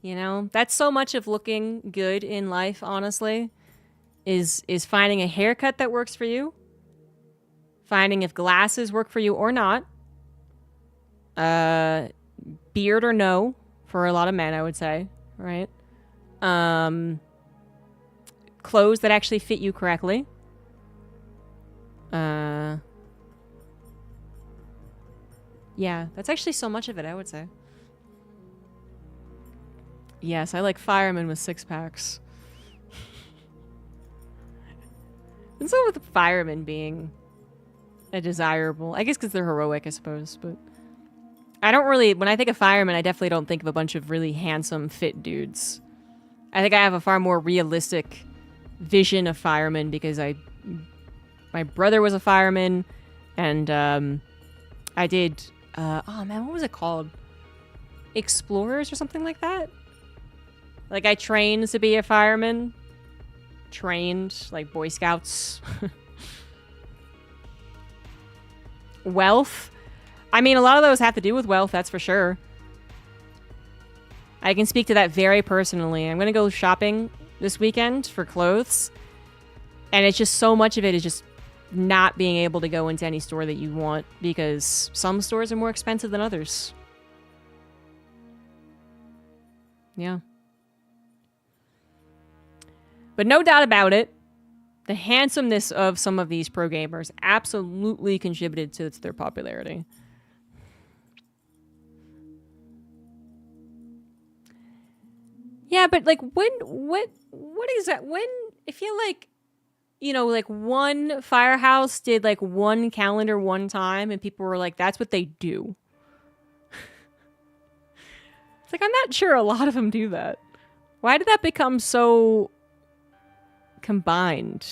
A: You know, that's so much of looking good in life, honestly, is finding a haircut that works for you, finding if glasses work for you or not, beard or no for a lot of men, I would say, right? Clothes that actually fit you correctly. Yeah, that's actually so much of it, I would say. Yes, I like firemen with six-packs. And so with firemen being a desirable... I guess because they're heroic, I suppose, but... I don't really... When I think of firemen, I definitely don't think of a bunch of really handsome, fit dudes. I think I have a far more realistic vision of firemen because my brother was a fireman, and I did... oh man, what was it called? explorers or something like that. Like, I trained to be a fireman. Trained, like Boy Scouts. Wealth. I mean, a lot of those have to do with wealth, that's for sure. I can speak to that very personally. I'm going to go shopping this weekend for clothes. And it's just so much of it is just not being able to go into any store that you want because some stores are more expensive than others. Yeah. But no doubt about it, the handsomeness of some of these pro gamers absolutely contributed to their popularity. Yeah, but like what is that? When I feel like, you know, like one firehouse did like one calendar one time and people were like, that's what they do. It's like, I'm not sure a lot of them do that. Why did that become so combined?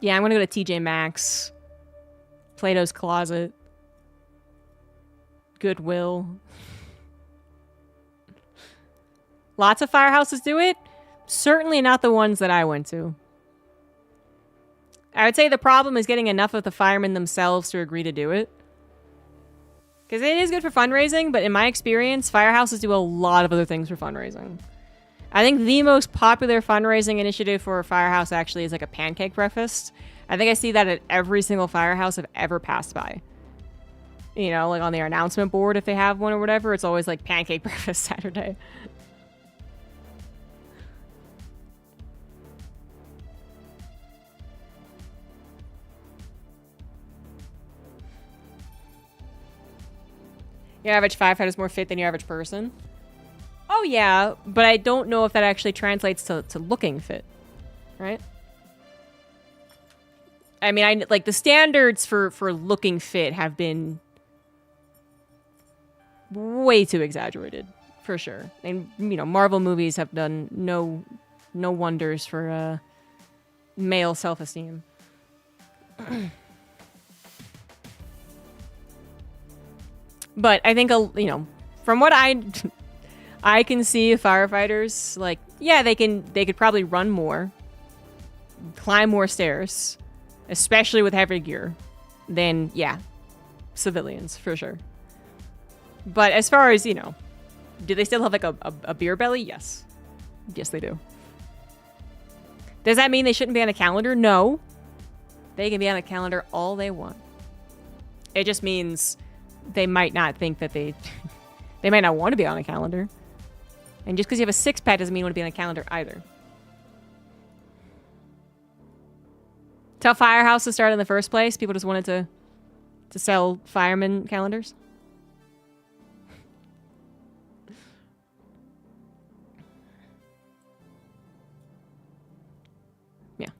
A: Yeah, I'm gonna go to TJ Maxx, Plato's Closet, Goodwill. Lots of firehouses do it. Certainly not the ones that I went to. I would say the problem is getting enough of the firemen themselves to agree to do it. Because it is good for fundraising, but in my experience, firehouses do a lot of other things for fundraising. I think the most popular fundraising initiative for a firehouse actually is like a pancake breakfast. I think I see that at every single firehouse I've ever passed by. You know, like on their announcement board, if they have one or whatever, it's always like pancake breakfast Saturday. Your average firefighter is more fit than your average person. Oh yeah, but I don't know if that actually translates to looking fit, right? I mean, I like the standards for looking fit have been way too exaggerated, for sure. And you know, Marvel movies have done no wonders for male self-esteem. But I think, you know, from what I can see, firefighters, like, yeah, they could probably run more, climb more stairs, especially with heavy gear, than, yeah, civilians, for sure. But as far as, you know, do they still have, like, a beer belly? Yes. Yes, they do. Does that mean they shouldn't be on a calendar? No. They can be on a calendar all they want. It just means they might not think that they might not want to be on a calendar. And just because you have a six-pack doesn't mean you want to be on a calendar either. That's how firehouses started in the first place. People just wanted to sell fireman calendars. Yeah.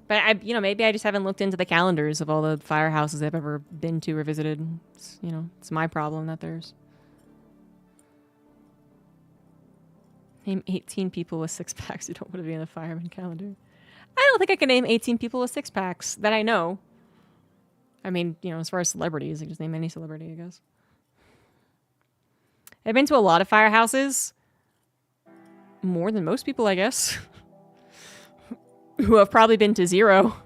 A: But you know, maybe I just haven't looked into the calendars of all the firehouses I've ever been to or visited. It's, you know, it's my problem, not theirs. Name 18 people with six-packs who don't want to be in the fireman calendar. I don't think I can name 18 people with six-packs that I know. I mean, you know, as far as celebrities, I can just name any celebrity, I guess. I've been to a lot of firehouses. More than most people, I guess. Who have probably been to zero.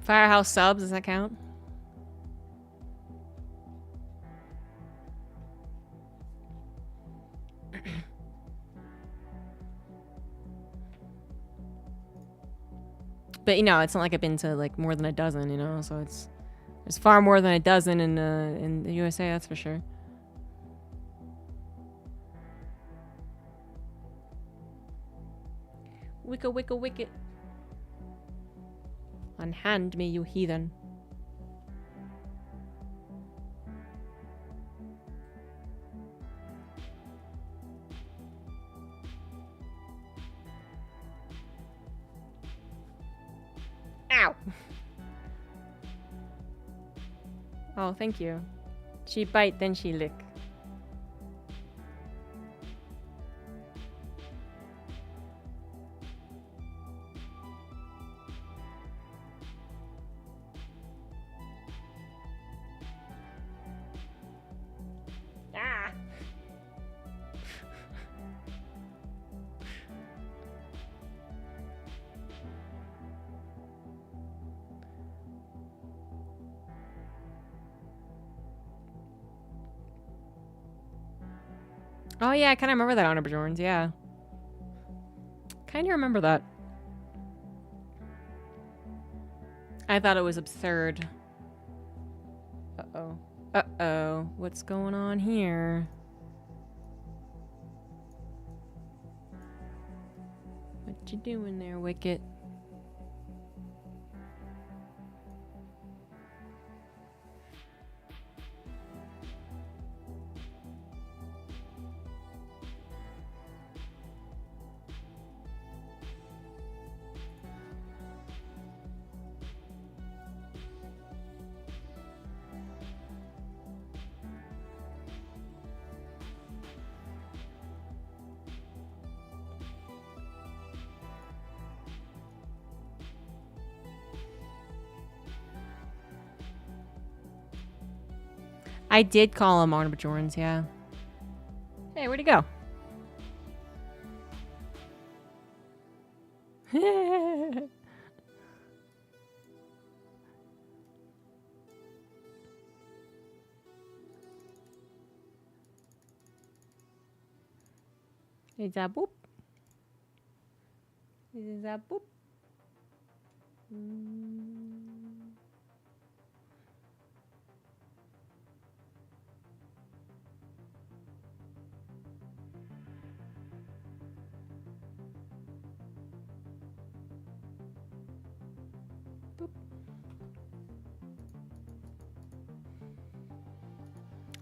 A: Firehouse subs, does that count? But you know, it's not like I've been to like more than a dozen, you know, so there's far more than a dozen in the USA, that's for sure. Wicca, wicca, wicket. Unhand me, you heathen. Ow! Oh, thank you. She bite, then she lick. Ah! Oh yeah, I kind of remember that on Bjorns, yeah. Kind of remember that. I thought it was absurd. Uh-oh. Uh-oh. What's going on here? What you doing there, Wicket? I did call him Arnabajorns, yeah. Hey, where'd he go? Is that boop? Is that boop?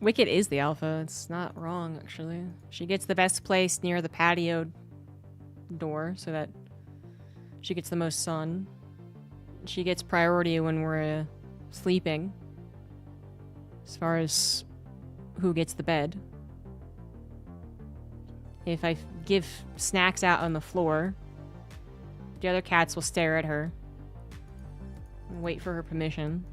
A: Wicket is the alpha. It's not wrong, actually. She gets the best place near the patio door so that she gets the most sun. She gets priority when we're sleeping as far as who gets the bed. If I give snacks out on the floor, the other cats will stare at her and wait for her permission.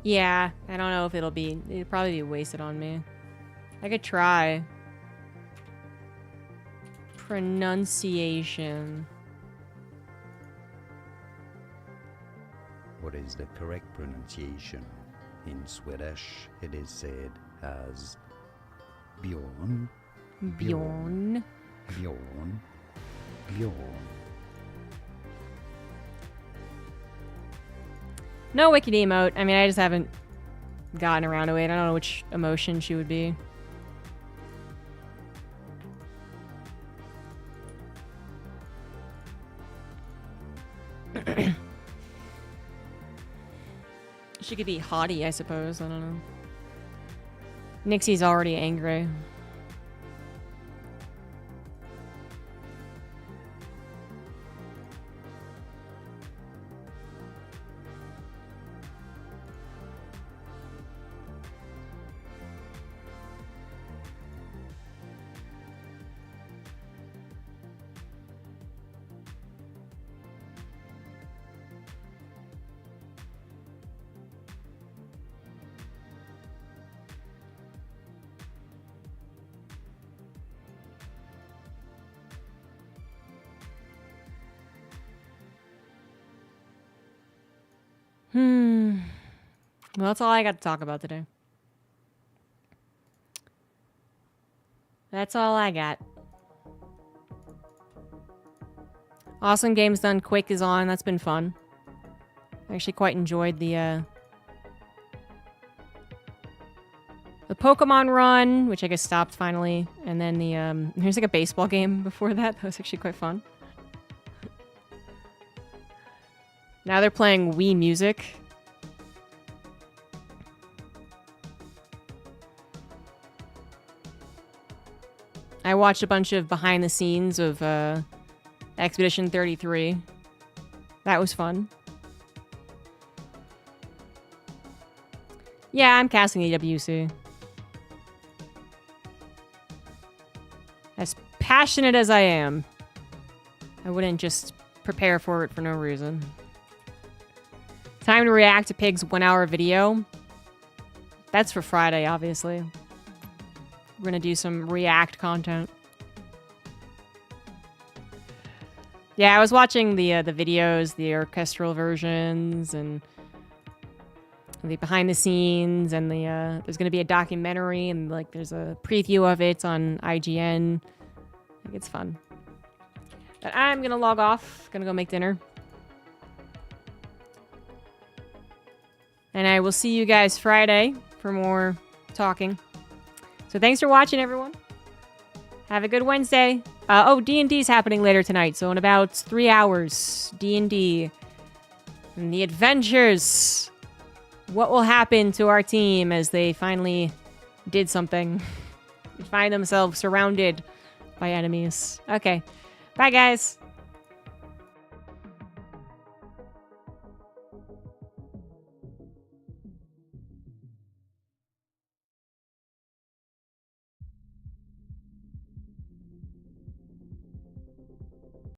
A: Yeah, I don't know if it'll probably be wasted on me. I could try. Pronunciation.
B: What is the correct pronunciation? In Swedish, it is said as Bjorn.
A: Bjorn.
B: Bjorn. Bjorn.
A: No wicked emote. I mean, I just haven't gotten around to it. I don't know which emotion she would be. She could be haughty, I suppose. I don't know. Nixie's already angry. Well, that's all I got to talk about today. That's all I got. Awesome Games Done Quick is on. That's been fun. I actually quite enjoyed the Pokemon run, which I guess stopped finally. And then there's like a baseball game before that. That was actually quite fun. Now they're playing Wii Music. I watched a bunch of behind the scenes of Expedition 33. That was fun. Yeah, I'm casting EWC. As passionate as I am, I wouldn't just prepare for it for no reason. Time to react to Pig's 1-hour video. That's for Friday, obviously. We're gonna do some react content. Yeah, I was watching the videos, the orchestral versions, and the behind the scenes, and the there's gonna be a documentary, and like there's a preview of it on IGN. I think it's fun. But I'm gonna log off. Gonna go make dinner. And I will see you guys Friday for more talking. So thanks for watching, everyone. Have a good Wednesday. Oh, D&D is happening later tonight. So in about 3 hours, D&D. And the adventures. What will happen to our team as they finally did something? They find themselves surrounded by enemies. Okay. Bye, guys.